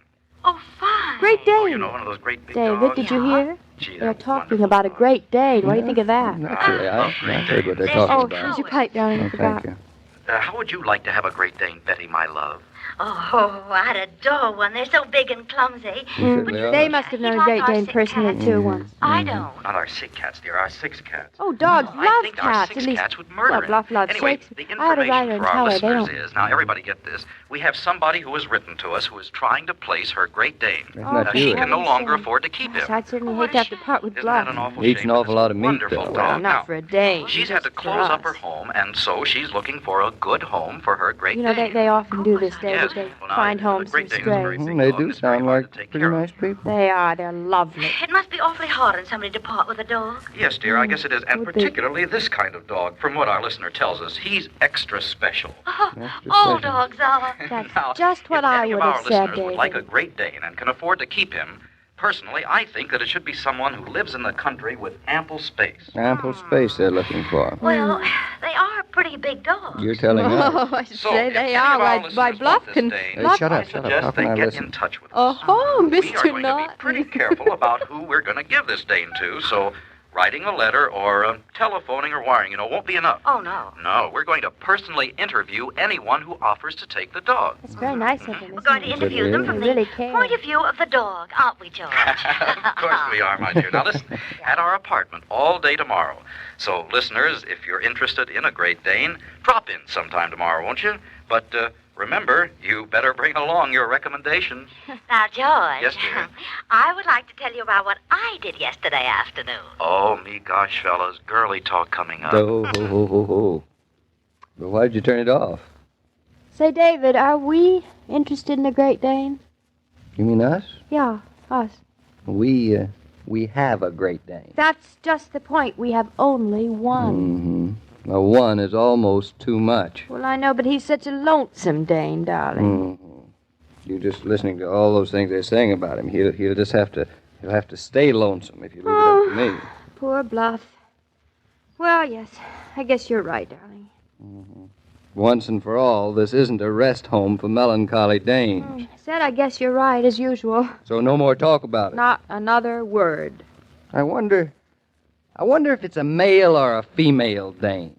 Oh, fine. Great Dane. Oh, you know, one of those great big David, dogs. did you hear? Gee, They're talking about a Great Dane. What do you think of that? Naturally, I heard what they're Oh, talking about. here's your pipe, darling. I forgot. Thank you. How would you like to have a Great Dane, Betty, my love? Oh, I'd adore one. They're so big and clumsy. They must have known a Great Dane personally, too, once. I don't. Not our sick cats, dear. Our 6 cats. Oh, dogs I love think our cats. 6 At least, cats would murder well, him. Bluff loves Anyway, shakes. the I ought to write her information and for our tell her. They listeners don't. is, now, everybody get this. We have somebody who has written to us who is trying to place her Great Dane. not She you. can no longer afford to keep him. Gosh, I'd certainly hate to have to part with Isn't Bluff. that an awful Eats shame? an awful lot of meat, Wonderful though. dog. Well, Now, not for a Dane. she's had to just for close up us. her home, and so she's looking for a good home for her Great You know, Dane. they often do this, David. Yes. They Well, now, find the homes for Great Dane is a very strays. big They dog. do It's very sound hard like to take pretty care of. nice people. They are. They're lovely. It must be awfully hard on somebody to part with a dog. Yes, dear, I guess it is. And would be. particularly this kind of dog. From what our listener tells us, he's extra special. All dogs are. That's Now, just what if I any would of our have said, listeners David. would like a Great Dane and can afford to keep him, personally, I think that it should be someone who lives in the country with ample space. Ample space they're looking for. Well, they are pretty big dogs. You're telling us. Oh, I should So, say if they any are. of our Why listeners Bluff want this can... Dane, Hey, shut I up, shut up. suggest How they can I get listen? in touch with us. Oh, We are Mr. going to be Norton. pretty careful about who we're going to give this Dane to, so writing a letter or telephoning or wiring, won't be enough. Oh, no. No, we're going to personally interview anyone who offers to take the dog. It's very nice of them, We're going to interview them from They really the care. point of view of the dog, aren't we, George? Of course we are, my dear. Now listen, at our apartment all day tomorrow. So, listeners, if you're interested in a Great Dane, drop in sometime tomorrow, won't you? But remember, you better bring along your recommendation. Now, George. Yes, dear. I would like to tell you about what I did yesterday afternoon. Oh, me gosh, fellas, girly talk coming up. Oh. But why'd you turn it off? Say, David, are we interested in the Great Dane? You mean us? Yeah, us. We have a Great Dane. That's just the point. We have only one. Mm-hmm. A one is almost too much. Well, I know, but he's such a lonesome Dane, darling. You just listening to all those things they're saying about him. He'll just have to stay lonesome if you leave it up to me. Poor Bluff. Well, yes, I guess you're right, darling. Mm-hmm. Once and for all, this isn't a rest home for melancholy dames. Said I guess you're right, as usual. So no more talk about it. Not another word. I wonder if it's a male or a female dame.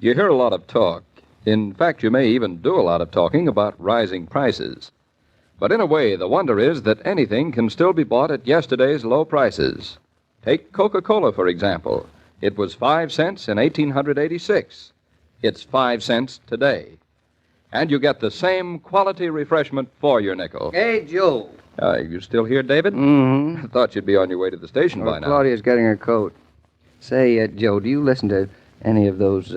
You hear a lot of talk. In fact, you may even do a lot of talking about rising prices. But in a way, the wonder is that anything can still be bought at yesterday's low prices. Take Coca-Cola, for example. It was 5 cents in 1886. It's 5 cents today. And you get the same quality refreshment for your nickel. Hey, Joe. You still here, David? Mm-hmm. I thought you'd be on your way to the station by now. Claudia's getting her coat. Say, Joe, do you listen to any of those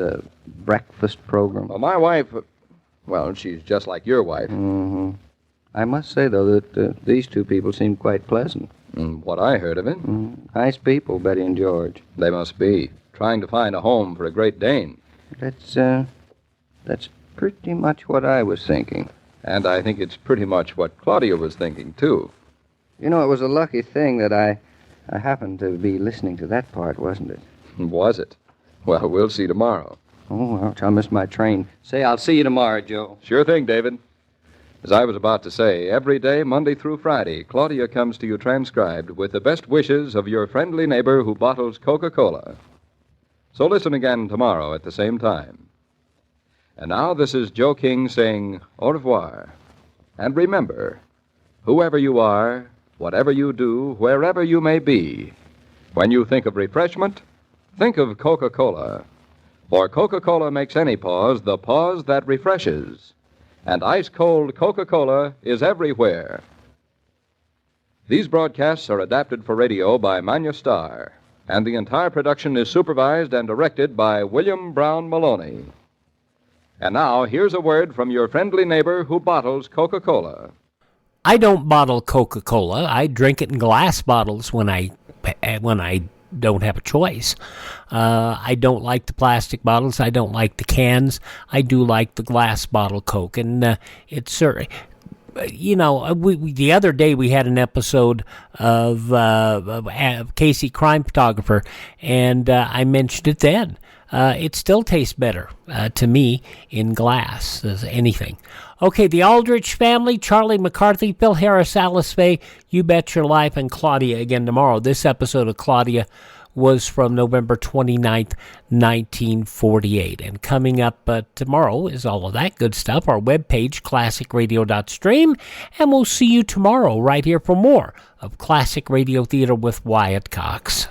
breakfast programs? Well, my wife, well, she's just like your wife. Mm-hmm. I must say, though, that these two people seem quite pleasant. What I heard of it. Nice people, Betty and George. They must be. Trying to find a home for a Great Dane. That's pretty much what I was thinking. And I think it's pretty much what Claudia was thinking, too. You know, it was a lucky thing that I happened to be listening to that part, wasn't it? Was it? Well, we'll see tomorrow. Oh, ouch, I'll miss my train. Say, I'll see you tomorrow, Joe. Sure thing, David. As I was about to say, every day, Monday through Friday, Claudia comes to you transcribed with the best wishes of your friendly neighbor who bottles Coca-Cola. So listen again tomorrow at the same time. And now this is Joe King saying au revoir. And remember, whoever you are, whatever you do, wherever you may be, when you think of refreshment, think of Coca-Cola. For Coca-Cola makes any pause the pause that refreshes. And ice-cold Coca-Cola is everywhere. These broadcasts are adapted for radio by Manya Starr, and the entire production is supervised and directed by William Brown Maloney. And now, here's a word from your friendly neighbor who bottles Coca-Cola. I don't bottle Coca-Cola. I drink it in glass bottles when I don't have a choice. I don't like the plastic bottles. I don't like the cans. I do like the glass bottle Coke. And it's certainly, the other day we had an episode of Casey, Crime Photographer, and I mentioned it then. It still tastes better to me in glass as anything. Okay, the Aldrich family, Charlie McCarthy, Phil Harris, Alice Faye, You Bet Your Life, and Claudia again tomorrow. This episode of Claudia was from November 29th, 1948. And coming up tomorrow is all of that good stuff, our webpage, classicradio.stream, and we'll see you tomorrow right here for more of Classic Radio Theater with Wyatt Cox.